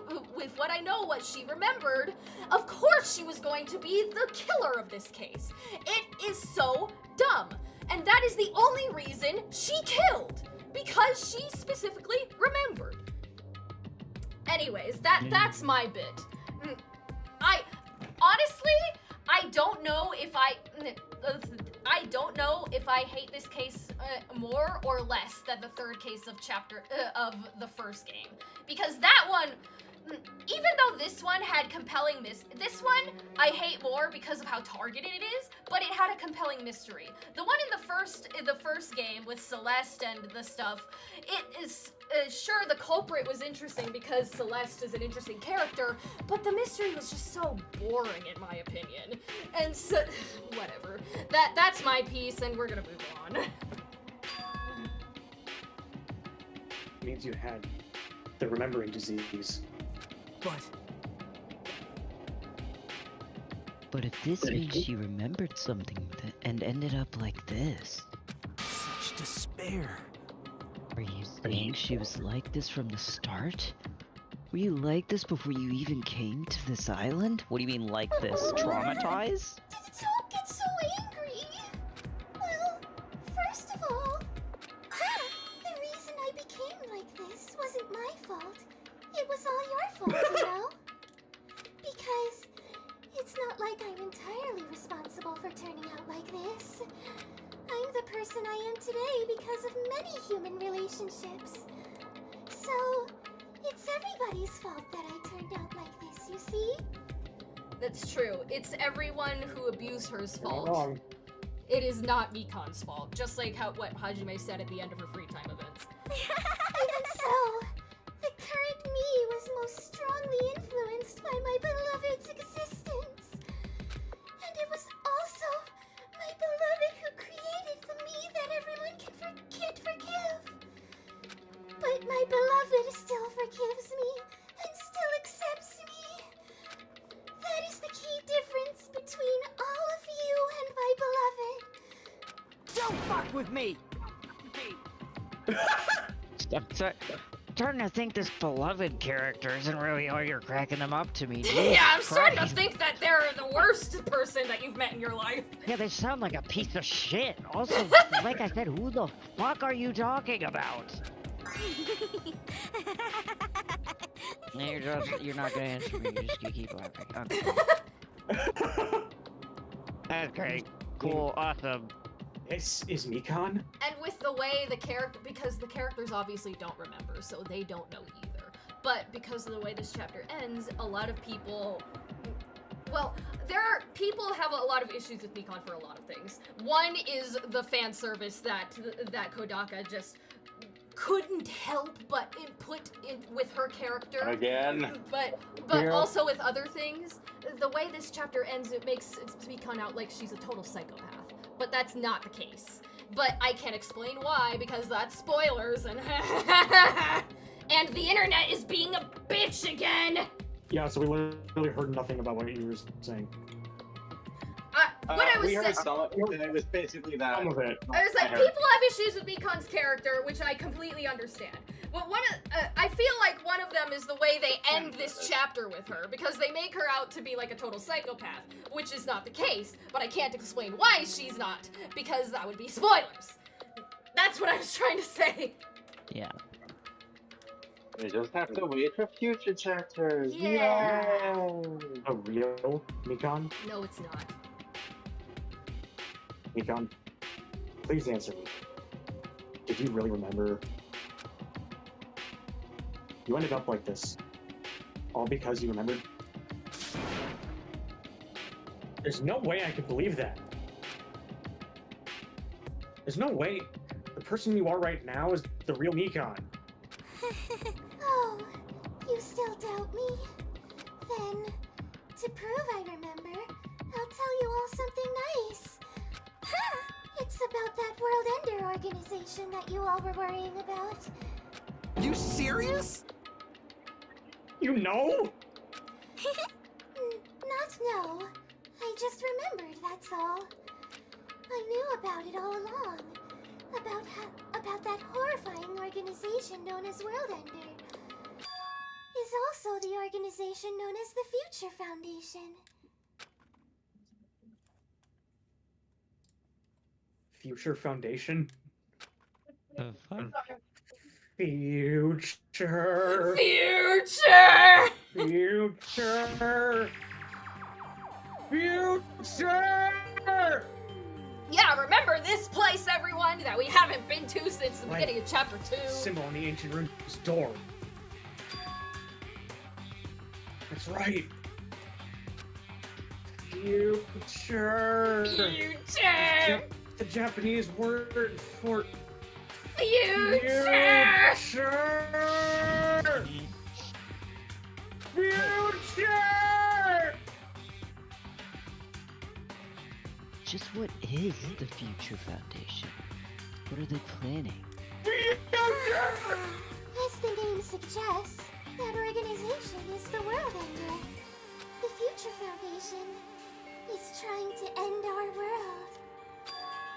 remembered, of course she was going to be the killer of this case. It is so dumb. And that is the only reason she killed. Because she specifically remembered. Anyways, that's my bit. I don't know if I hate this case more or less than the 3rd case of the first game, because that one, even though this one had compelling this one I hate more because of how targeted it is, but it had a compelling mystery. The one in the first game with Celeste and the stuff, it is sure the culprit was interesting because Celeste is an interesting character, but the mystery was just so boring in my opinion. And so whatever. That's my piece, and we're gonna move on. Means you had the remembering disease. But if this means she remembered something and ended up like this. Such despair. Are you saying she was like this from the start? Were you like this before you even came to this island? What do you mean like this? Traumatized? Don't get so angry. Well, first of all, the reason I became like this wasn't my fault. It was all your fault, you know? Because it's not like I'm entirely responsible for turning out like this. I'm the person I am today because of many human relationships. So, it's everybody's fault that I turned out like this, you see? That's true. It's everyone who abused her's You're not fault. wrong. It is not Mikon's fault, just like what Hajime said at the end of her free time events. Even so, the current me was most strongly influenced by my beloved's existence. And it was also my beloved who created the me that everyone can't forgive. But my beloved still forgives me and still accepts me. That is the key difference between all of you and my beloved. Don't fuck with me! I'm starting to think this beloved character isn't really all you're cracking them up to me. Yeah, I'm starting to Christ. think that they're the worst person that you've met in your life. Yeah, they sound like a piece of shit. Also, like I said, who the fuck are you talking about? No, you're not gonna answer me. You're just gonna keep laughing. Okay. That's great. Cool. Awesome. This is Mikon? And with the way because the characters obviously don't remember, so they don't know either. But because of the way this chapter ends, a lot of people, people have a lot of issues with Mikon for a lot of things. One is the fan service that Kodaka just couldn't help but put in with her character. Again. But Yeah. also with other things. The way this chapter ends, it makes Mikon out like she's a total psychopath. But that's not the case. But I can't explain why, because that's spoilers, and and the internet is being a bitch again! Yeah, so we literally heard nothing about what you were saying. What I was we heard saying- some of it, and it was basically that. Some of it. I was like, I heard. people have issues with Mikan's character, which I completely understand. But I feel like one of them is the way they end this chapter with her, because they make her out to be like a total psychopath, which is not the case, but I can't explain why she's not, because that would be spoilers. That's what I was trying to say. Yeah. You just have to wait for future chapters. Yeah. A real Mikan? No, it's not. Mikan, please answer me. Did you really remember? You ended up like this. All because you remembered? There's no way I could believe that. There's no way the person you are right now is the real Mikan. Oh, you still doubt me? Then, to prove I remember, I'll tell you all something nice. It's about that World Ender organization that you all were worrying about. You serious? You know? Not no. I just remembered, that's all. I knew about it all along. About that horrifying organization known as World Ender. Is also the organization known as the Future Foundation. Future Foundation? The fuck? Future. Future! Future. Future. Yeah, remember this place, everyone, that we haven't been to since the Right. beginning of chapter 2. Symbol on the ancient rune's door. That's right. Future. Future. The Japanese word for Future. Future. Just what is the Future Foundation? What are they planning? As the name suggests, that organization is the World Ender. The Future Foundation is trying to end our world.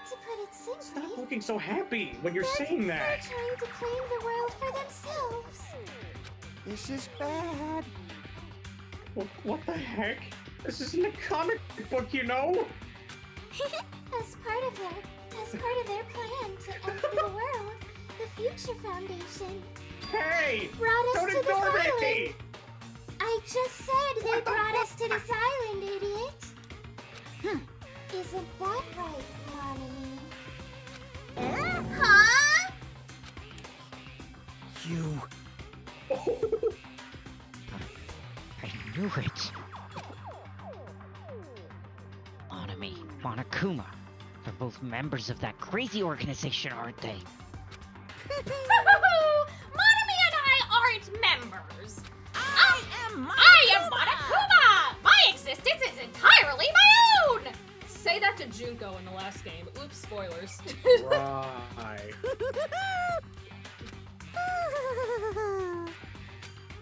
To put it simply, Stop looking so happy when you're saying they're that. trying to claim the world for themselves. This is bad. What the heck? This isn't a comic book, you know? As part of their plan to end the world, the Future Foundation Hey! brought us Don't to this ignore me! island. I just said they brought us to this island, idiot. Isn't that right, Monami? Huh? You. I knew it! Monami, Monokuma. They're both members of that crazy organization, aren't they? Monami and I aren't members. I am Monokuma! My existence is entirely my own! Say that to Junko in the last game. Oops, spoilers. Right.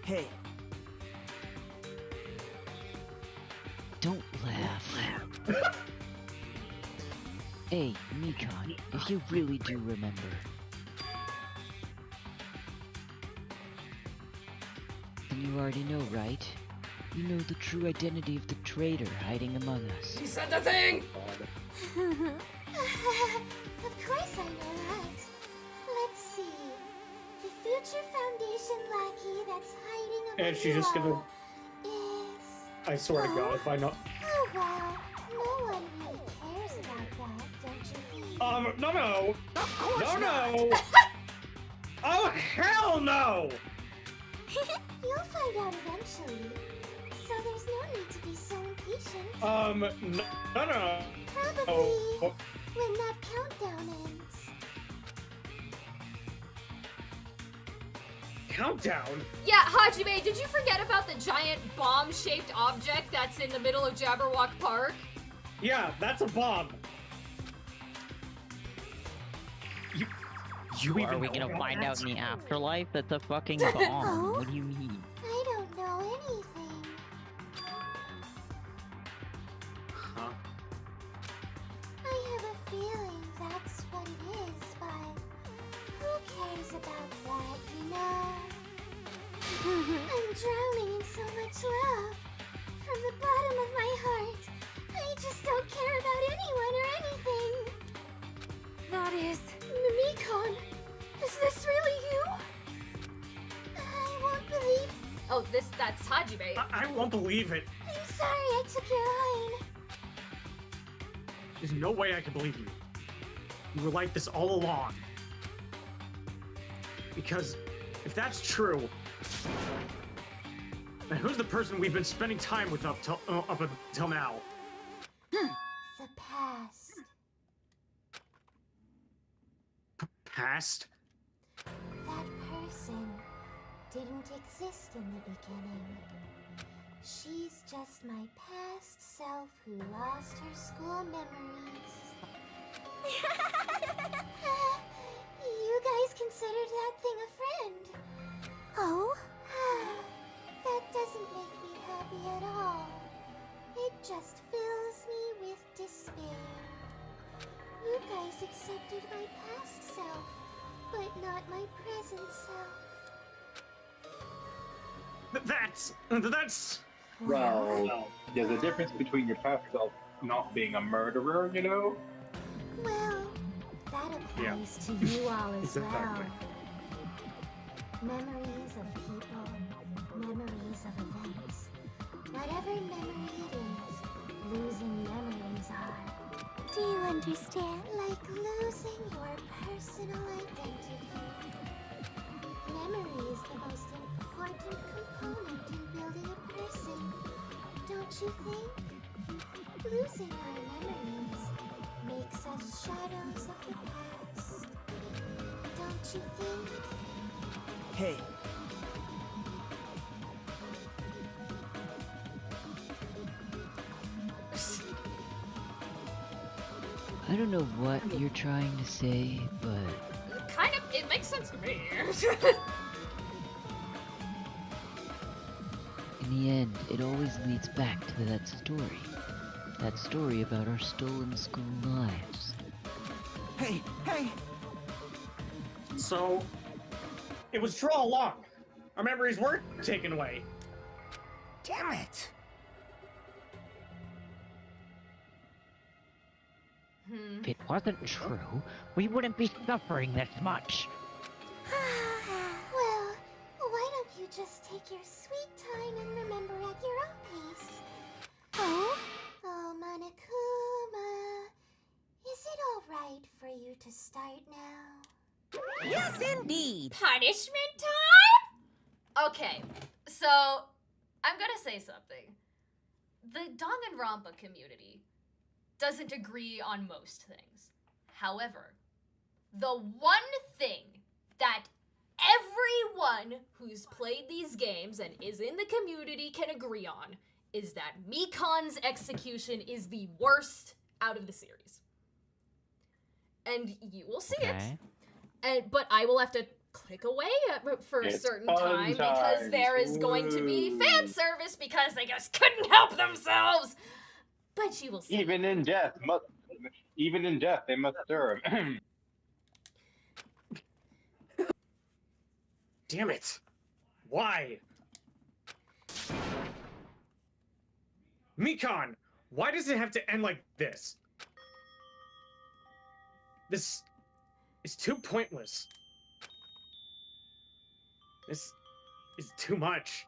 Hey, Don't laugh. Hey, Mikan, if you really do remember. Then you already know, right? You know the true identity of the traitor hiding among us. He said the thing! Of course I know that. Let's see. The Future Foundation lackey that's hiding among And she's just gonna. is... I swear to God, if I know. Oh well, no one really cares about that, don't you think? No. No. Oh, hell no! You'll find out eventually. So there's no need to be so impatient. No. Probably Oh. when that countdown ends. Countdown? Yeah, Hajime, did you forget about the giant bomb-shaped object that's in the middle of Jabberwock Park? Yeah, that's a bomb. You Are even we know gonna about find that? out in the afterlife? That's a fucking bomb. What do you mean? I don't know anything. Huh? cares about that, you know? I'm drowning in so much love. From the bottom of my heart, I just don't care about anyone or anything. That is... Mikon, is this really you? I won't believe... Oh, that's Hajime. I won't believe it. I'm sorry I took your line. There's no way I can believe you. You were like this all along. Because if that's true, then who's the person we've been spending time with up until now? The past. Past? That person didn't exist in the beginning. She's just my past self who lost her school memories. You guys considered that thing a friend. Oh? That doesn't make me happy at all. It just fills me with despair. You guys accepted my past self, but not my present self. That's... Well, there's a difference between your past self not being a murderer, you know? Well, that applies to you all as well. Memories of people, memories of events. Whatever memory it is, losing memories are. Do you understand? Like losing your personal identity. Memory is the most important component in building a person. Don't you think? Losing our memories makes us shadows of the past. Don't you think? Hey. I don't know what you're trying to say, but... Kind of, it makes sense to me. In the end, it always leads back to that story. That story about our stolen school lives. Hey, hey! So, it was true all along. Our memories were taken away. Damn it! If it wasn't true, we wouldn't be suffering this much. Well, why don't you just take your sweet time and remember at your own pace? Oh? Oh, Monokuma. Is it alright for you to start now? Yes, indeed. Punishment time? Okay, so I'm gonna say something. The Danganronpa community doesn't agree on most things. However, the one thing that everyone who's played these games and is in the community can agree on is that Mikan's execution is the worst out of the series. And you will see it. But I will have to click away for a certain time because there is going to be fan service because they just couldn't help themselves. But you will see. Even in death, they must serve. Damn it! Why? Mikan, why does it have to end like this? This is too pointless. This is too much.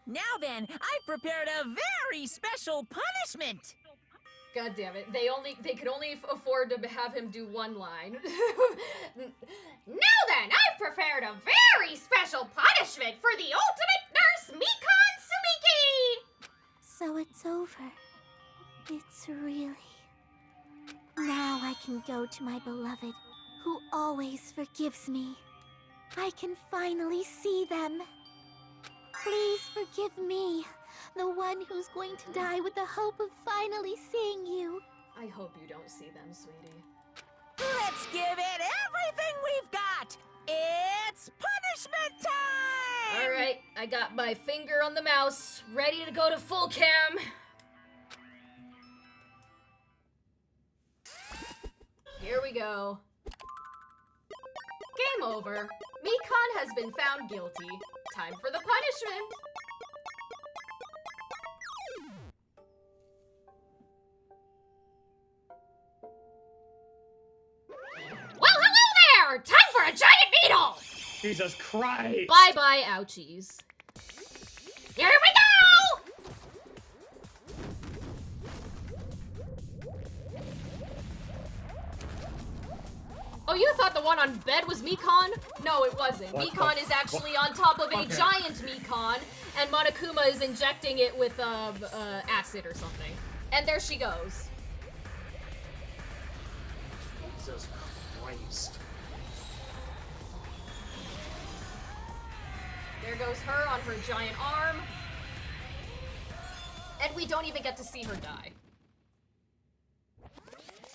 Now then, I've prepared a very special punishment. God damn it. They could only afford to have him do one line. Now then, I've prepared a very special punishment for the ultimate nurse, Mikon Sumiki! So it's over. It's really... Now I can go to my beloved, who always forgives me. I can finally see them. Please forgive me, the one who's going to die with the hope of finally seeing you. I hope you don't see them, sweetie. Let's give it everything we've got! It's punishment time! Alright, I got my finger on the mouse, ready to go to full cam. Here we go. Game over. Mikan has been found guilty. Time for the punishment. Well, hello there! Time for a giant beetle! Jesus Christ! Bye-bye, ouchies. Here we go! Oh, you thought the one on bed was Mikan? No, it wasn't. What Mikan the is actually on top of a Okay. giant Mikan, and Monokuma is injecting it with acid or something. And there she goes. Jesus Christ. There goes her on her giant arm. And we don't even get to see her die.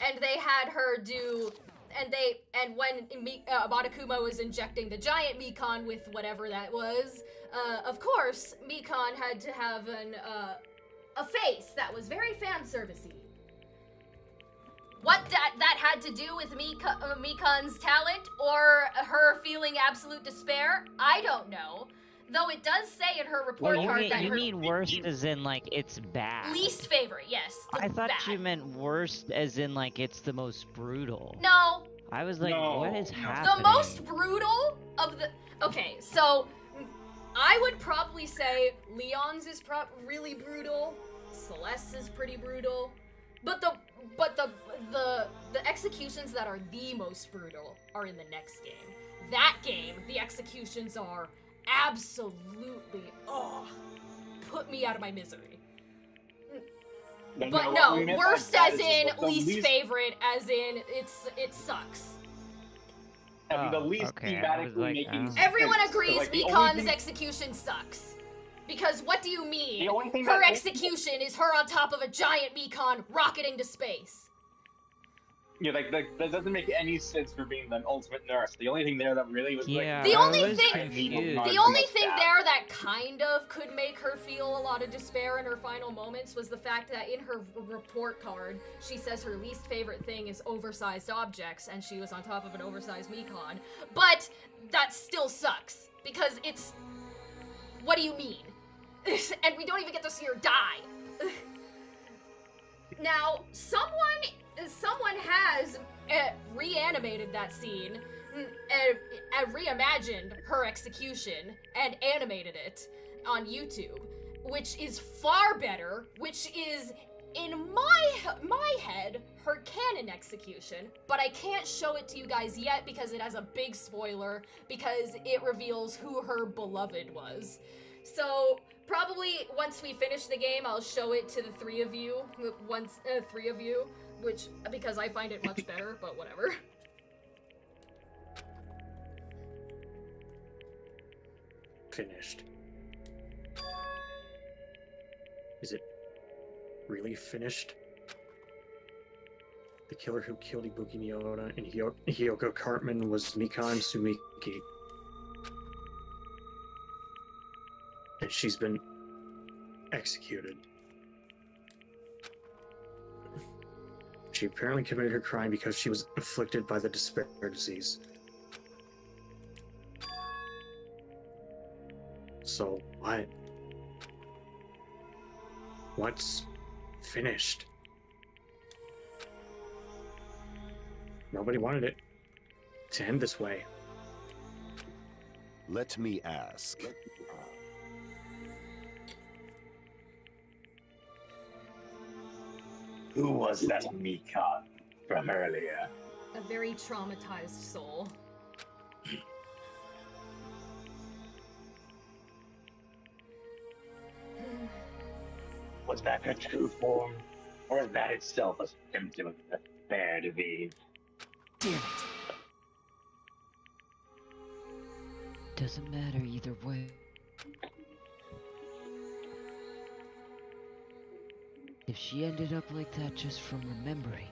And they had her do... And when Monokuma was injecting the giant Mikan with whatever that was, of course, Mikan had to have a face that was very fan servicey. What that had to do with Mikan's talent or her feeling absolute despair, I don't know. Though it does say in her report card that you her mean worst as in like it's bad? least favorite, yes. I thought bad. you meant worst as in like it's the most brutal. No. I was like, what is happening? The most brutal of the... Okay, so I would probably say Leon's is really brutal. Celeste's is pretty brutal. But the executions that are the most brutal are in the next game. That game, the executions are absolutely, put me out of my misery. But no, worst as in least favorite, as in it sucks. I mean, the least thematically making. Everyone sense. agrees Like, the only Mikan's thing- execution sucks. Because what do you mean? The only thing Her that- execution is her on top of a giant Mikan rocketing to space. Yeah, like that doesn't make any sense for being the ultimate nurse. The only thing there that really was like The only was thing, confused. the only thing there that kind of could make her feel a lot of despair in her final moments was the fact that in her report card, she says her least favorite thing is oversized objects, and she was on top of an oversized Mikan. But that still sucks, because it's... What do you mean? And we don't even get to see her die. Now, someone has reanimated that scene and reimagined her execution and animated it on YouTube, which is far better, which is, in my head, her canon execution, but I can't show it to you guys yet because it has a big spoiler, because it reveals who her beloved was. So, probably once we finish the game, I'll show it to the three of you, which, because I find it much better, but whatever. Finished. Is it really finished? The killer who killed Ibuki Miota and Hiyoko Cartman was Mikan Sumiki. And she's been executed. She apparently committed her crime because she was afflicted by the despair disease. So, what? What's finished? Nobody wanted it to end this way. Let me ask. Who was that Mikan from earlier? A very traumatized soul. Was that her true form? Or is that itself a symptom of the fair disease? Damn it. Doesn't matter either way. If she ended up like that just from remembering.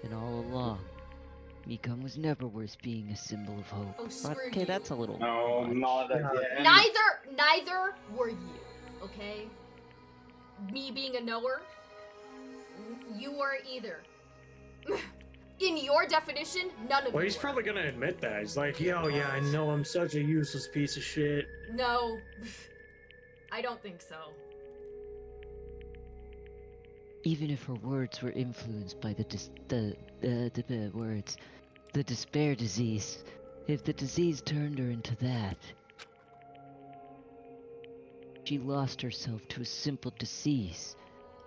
And all along, Mikan was never worth being a symbol of hope. Oh, But, screw okay, you. that's a little No, much. not again. Neither were you, okay? Me being a knower, you weren't either. In your definition, none of Well, you he's were. probably gonna admit that. He's like, yo, yeah, I know I'm such a useless piece of shit. No. I don't think so. Even if her words were influenced by the words, the despair disease, if the disease turned her into that, she lost herself to a simple disease.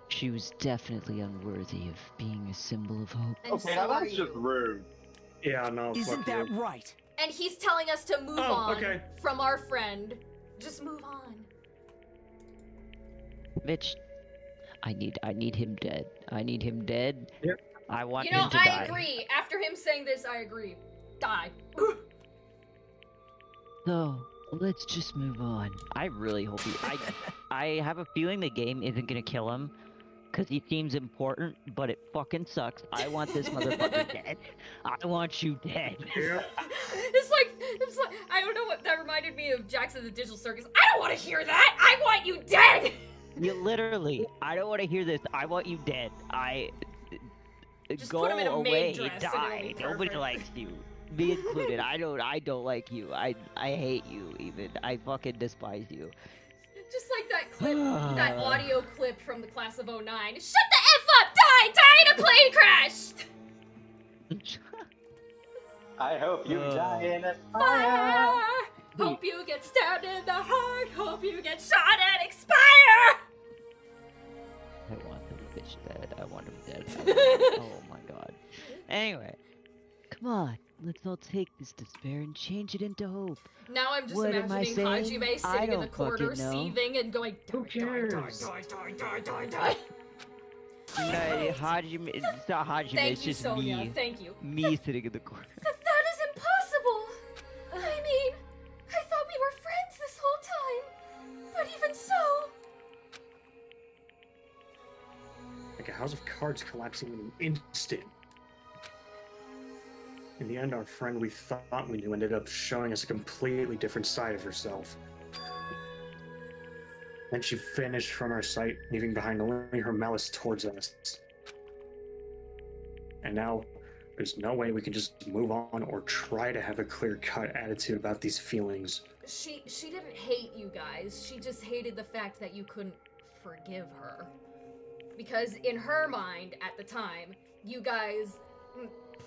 She was definitely unworthy of being a symbol of hope. And Okay, so now are that's just you. rude. Yeah, no, Isn't fuck that you. right? And he's telling us to move Oh, on okay. from our friend. Just move on. Bitch, I need him dead. I need him dead. Yep. I want You know, him to I die. agree. After him saying this, I agree. Die. So, let's just move on. I really hope he... I have a feeling the game isn't gonna kill him, because he seems important, but it fucking sucks. I want this motherfucker dead. I want you dead. Yeah. It's like, I don't know what that reminded me of Jackson the Digital Circus. I don't want to hear that. I want you dead. You literally, I don't want to hear this. I want you dead. Just Go put him in a away, maid dress and it'll die. be Nobody perfect. likes you. Me included. I don't like you. I hate you even. I fucking despise you. Just like that clip, that audio clip from the class of 09. Shut the F up! Die in a plane crash! I hope you die in a Fire! fire. Hope you get stabbed in the heart. Hope you get shot and expire. I want the bitch dead. I want him dead. Oh my god. Anyway, come on. Let's all take this despair and change it into hope. Now I'm just What am I imagining saying? Hajime I sitting in the don't corner, fucking know. seething and going, Who cares? die. No, Hajime, it's not Hajime, Thank it's you, just Sonia. me. Thank you. Me sitting in the corner. That is impossible. I mean, I thought we were friends this whole time. But even so. Like a house of cards collapsing in an instant. In the end, our friend we thought we knew ended up showing us a completely different side of herself. Then she vanished from our sight, leaving behind only her malice towards us. And now, there's no way we can just move on or try to have a clear-cut attitude about these feelings. She didn't hate you guys. She just hated the fact that you couldn't forgive her. Because in her mind, at the time, you guys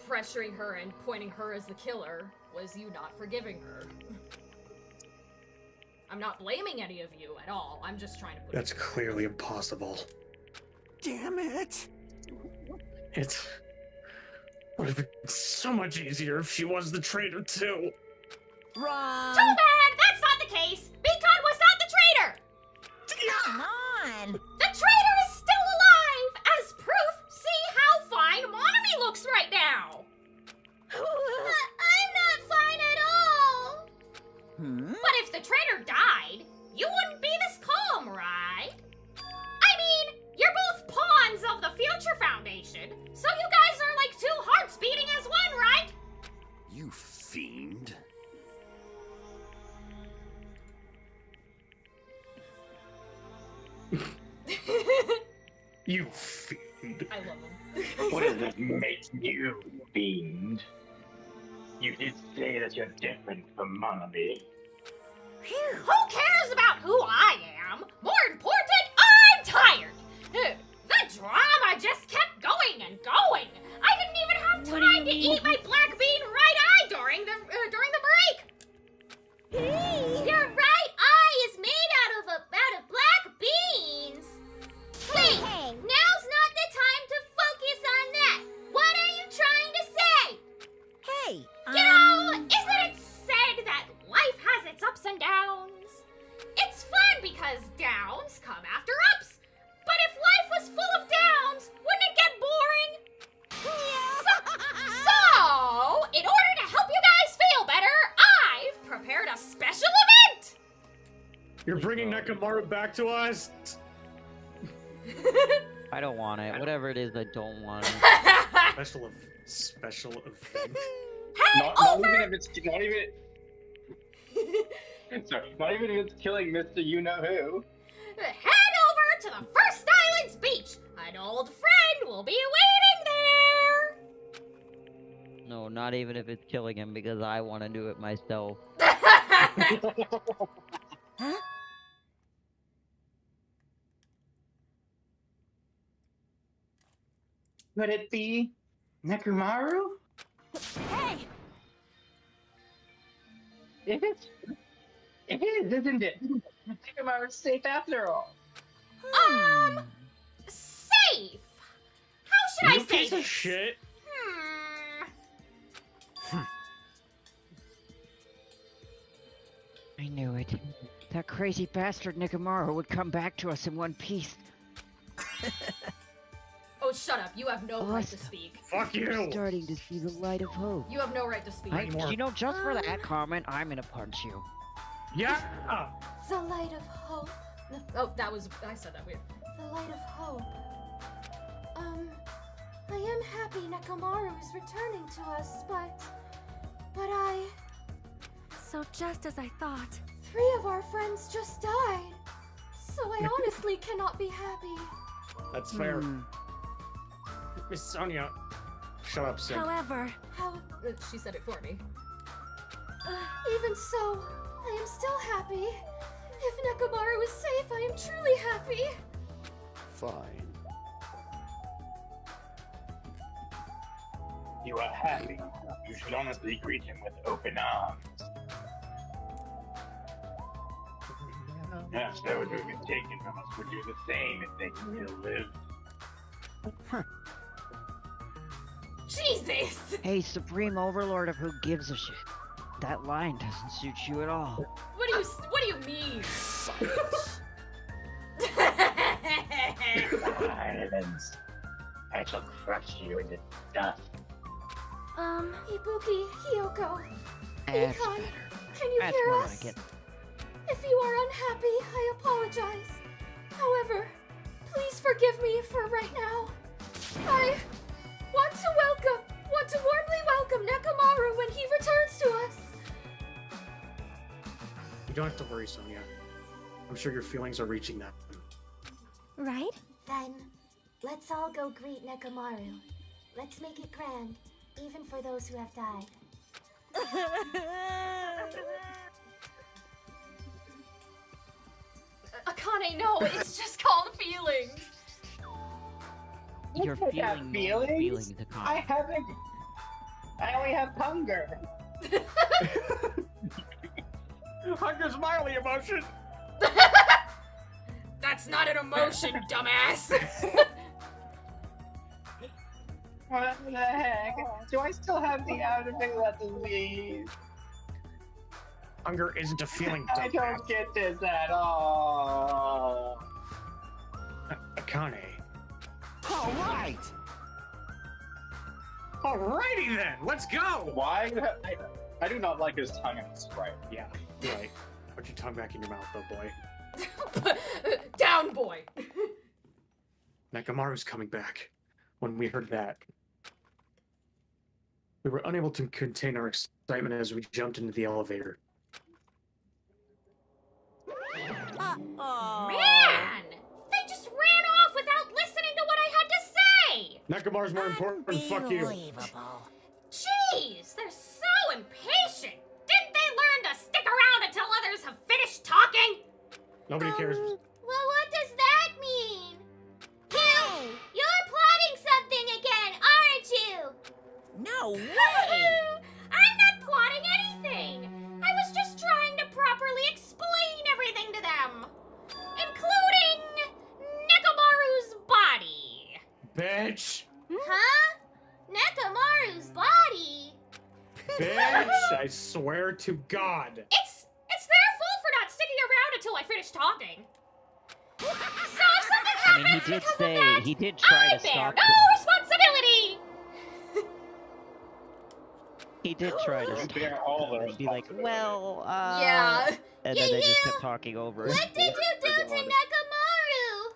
pressuring her and pointing her as the killer was you not forgiving her. I'm not blaming any of you at all. I'm just trying to put That's clearly impossible. Damn it! It would have been so much easier if she was the traitor too. Wrong. Too bad! That's not the case! Beacon was not the traitor! Come on. The traitor is still alive! As proof, see how fine Monami looks right now! I'm not fine at all! But if the traitor died, you wouldn't be this calm, right? I mean, you're both pawns of the Future Foundation, so you guys are like two hearts beating as one, right? You fiend. You fiend. I love him. What does this make you, fiend? You did say that you're different from Monami. Who cares about who I am? More important, I'm tired! The drama just kept going and going! I didn't even have time to eat my black bean right eye during the break! Your right eye is made out of black beans! Wait, now's not the time to focus on that! What are you trying to say? Hey, You know, isn't it said that life has its ups and downs? It's fun because downs come after ups. But if life was full of downs, wouldn't it get boring? So, in order to help you guys feel better, I've prepared a special event! You're bringing Nakamura back to us? I don't want it. Whatever it is, I don't want it. Special event. Not even if it's not even. Sorry, not even if it's killing Mr. You Know Who. Head over to the First Islands Beach. An old friend will be waiting there. No, not even if it's killing him, because I want to do it myself. Huh? Could it be Nekomaru? Hey! It is, isn't it? Nekomaru's safe after all. Safe? How should I You say piece of this? shit. I knew it. That crazy bastard Nekomaru would come back to us in one piece. Oh, shut up. You have no right to speak. Fuck you. I'm starting to see the light of hope. You have no right to speak. You know, just for that comment, I'm gonna punch you. Yeah. The light of hope. No, oh, that was. I said that weird. The light of hope. I am happy Nekomaru is returning to us, but I... So just as I thought. 3 of our friends just died. So I honestly cannot be happy. That's fair. Miss Sonia, shut up, Sid. However, she said it for me. Even so, I am still happy. If Nekomaru is safe, I am truly happy. Fine. You are happy. You should honestly greet him with open arms. Yes, those who have been taken from us would do the same if they still lived. Jesus! Hey, Supreme Overlord of Who Gives a Shit. That line doesn't suit you at all. What do you mean? Silence. I shall crush you into dust. Ibuki, Hiyoko, That's Mikan, better. can you That's hear more us? like it. If you are unhappy, I apologize. However, please forgive me for right now. I want to warmly welcome Nekomaru when he returns to us. You don't have to worry, Sonia. I'm sure your feelings are reaching them. Right? Then, let's all go greet Nekomaru. Let's make it grand, even for those who have died. Akane, no, it's just called feelings. You're I have feeling feelings? feelings, Akane. I haven't. I only have hunger. Hunger's my only emotion. That's not an emotion, dumbass. What the heck? Do I still have the out-of-it disease? Hunger isn't a feeling. I don't get this at all. Akane. All right. Alrighty then, let's go. Why? I do not like his tongue in this sprite. Yeah, you're right. Put your tongue back in your mouth, though, boy. Down, boy. Nekomaru's coming back. When we heard that, we were unable to contain our excitement as we jumped into the elevator. Man! They just ran off without listening to what I had to say! Nekomaru's more important than fuck you. Jeez, they're so impatient! Didn't they learn to stick around until others have finished talking? Nobody cares. Well, what does that mean? You're plotting something again, aren't you? No way! I'm not plotting anything! I was just trying to properly explain everything to them! Including Nekomaru's body! Bitch! Huh? Nekomaru's body? Bitch! I swear to God. It's their fault for not sticking around until I finish talking. So if something I mean, happens he did because say, of that, he did try I to bear stop no him. responsibility! He did try to You stop bear all the him. Be like, well, Yeah. And then they just kept talking over it. What did you do to Nekomaru?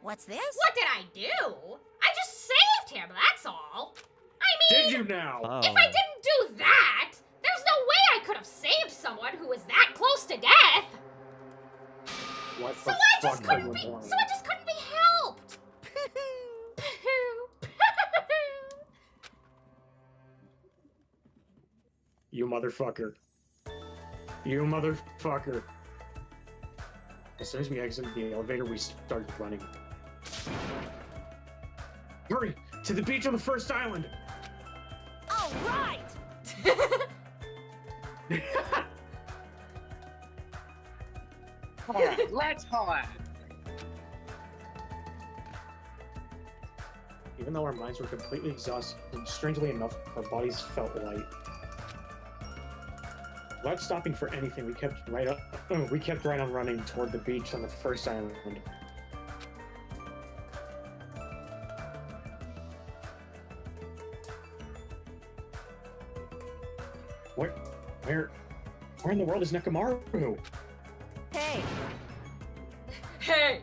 What's this? What did I do? I just saved him, that's all. I mean, Did you now? if I didn't do that, there's no way I could have saved someone who was that close to death. What So the I fuck just couldn't be. going on? So I just couldn't be helped. motherfucker. You motherfucker. As soon as we exited the elevator, we started running. Hurry! To the beach on the first island! All right! Alright, let's hide. Even though our minds were completely exhausted, strangely enough, our bodies felt light. Without stopping for anything, we kept right on running toward the beach on the first island. Where in the world is Nekomaru? Hey! Hey!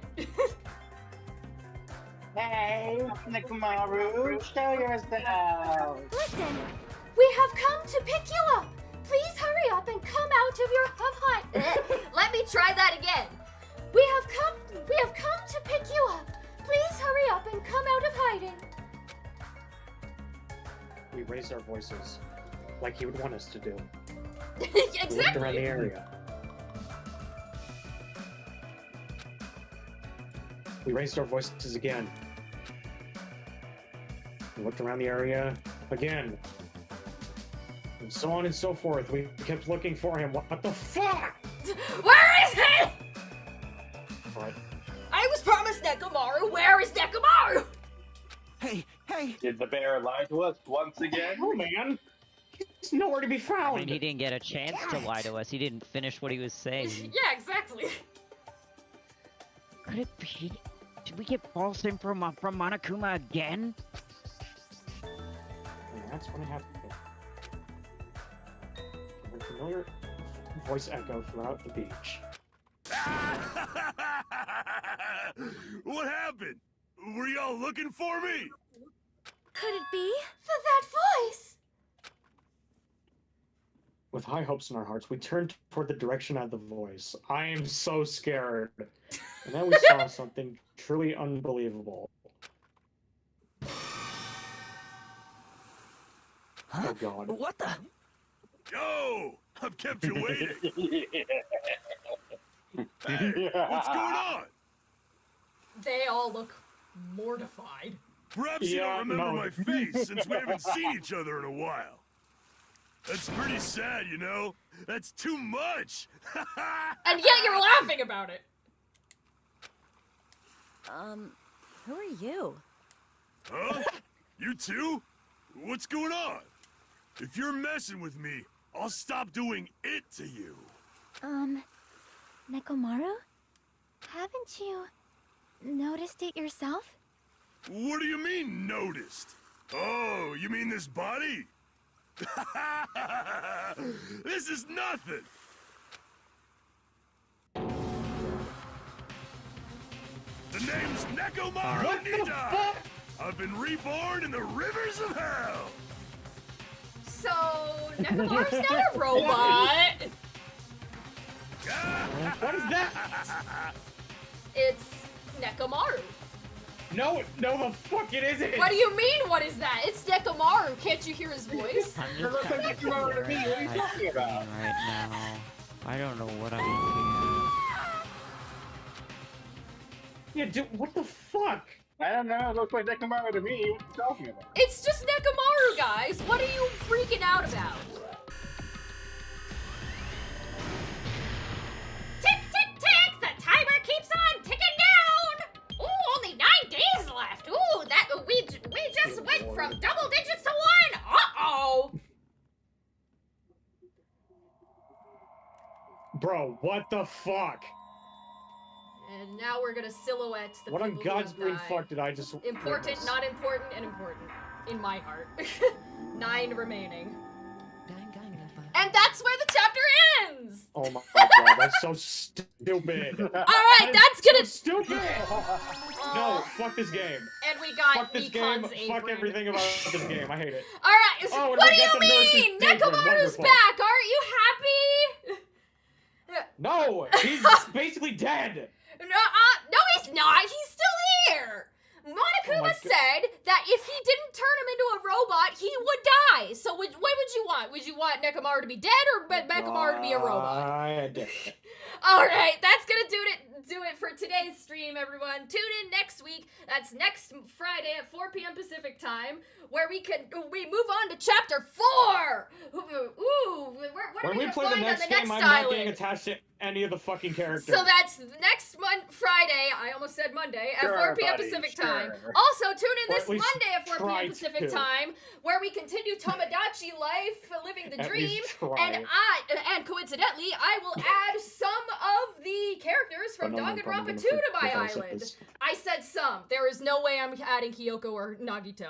Hey, Nekomaru, show yourself! Listen, we have come to pick you up. Please hurry up and come out of your hide. Let me try that again. We have come to pick you up. Please hurry up and come out of hiding. We raised our voices, like he would want us to do. Exactly. We looked around the area. We raised our voices again. We looked around the area again. And so on and so forth. We kept looking for him. What the fuck? Where is he? What? I was promised Nekomaru. Where is Nekomaru? Hey! Did the bear lie to us once again? Oh man! He's nowhere to be found! I mean, he didn't get a chance to lie to us. He didn't finish what he was saying. Yeah, exactly. Could it be? Did we get false info from Monokuma again? And that's when it happened. A familiar voice echoed throughout the beach. What happened? Were y'all looking for me? Could it be? That voice! With high hopes in our hearts, we turned toward the direction of the voice. I am so scared. And then we saw something truly unbelievable. Oh god. What the? Yo! I've kept you waiting. Hey, what's going on? They all look mortified. Perhaps you don't remember my face since we haven't seen each other in a while. That's pretty sad, you know? That's too much! And yet you're laughing about it! Who are you? Huh? You too? What's going on? If you're messing with me, I'll stop doing it to you. Nekomaru? Haven't you noticed it yourself? What do you mean, noticed? Oh, you mean this body? This is nothing! The name's Nekomaru Nida! I've been reborn in the rivers of hell! So, Nekomaru's not a robot! What is that? It's Nekomaru. No, the fuck it isn't! What do you mean, what is that? It's Nekomaru. Can't you hear his voice? I'm just Look at Nekomaru to me. What are you talking about? Right now, I don't know what I'm Yeah, dude, what the fuck? I don't know. It looks like Nekomaru to me. What are you talking about? It's just Nekomaru, guys. What are you freaking out about? Tick, tick, tick! The timer keeps on ticking down! Ooh, only 9 days left! Ooh, that we just went from double digits to 1! Uh-oh! Bro, what the fuck? And now we're gonna silhouette the What on people who God's have green died. fuck did I just Important, witness? not important, and important. In my heart. 9 remaining. And that's where the chapter ends! Oh my god, that's so stupid. Alright, that's gonna... So stupid! No, fuck this game. And we got Fuck this game, Mikan's fuck apron. everything about this game, I hate it. Alright, Oh, and what we do got you the nurse's mean? apron, Nekomaru's wonderful. back! Aren't you happy? No, he's basically dead! No, he's not! He's still here! Monokuma Akuma said that if he didn't turn him into a robot, he would die. So what would you want? Would you want Nekomaru to be dead or Nekomaru to be a robot? All right, that's gonna do it for today's stream, everyone. Tune in next week. That's next Friday at 4 p.m. Pacific time, where we move on to chapter 4. Ooh, when we play the next game, I'm not getting attached to any of the fucking characters. So that's next Friday. I almost said Monday at 4 p.m. Pacific time. Also, tune in this Monday at 4 p.m. Pacific time, where we continue Tomodachi life, living the dream, and coincidentally, I will add some of the characters from Danganronpa 2 to my island. I said some. There is no way I'm adding Kyoko or Nagito.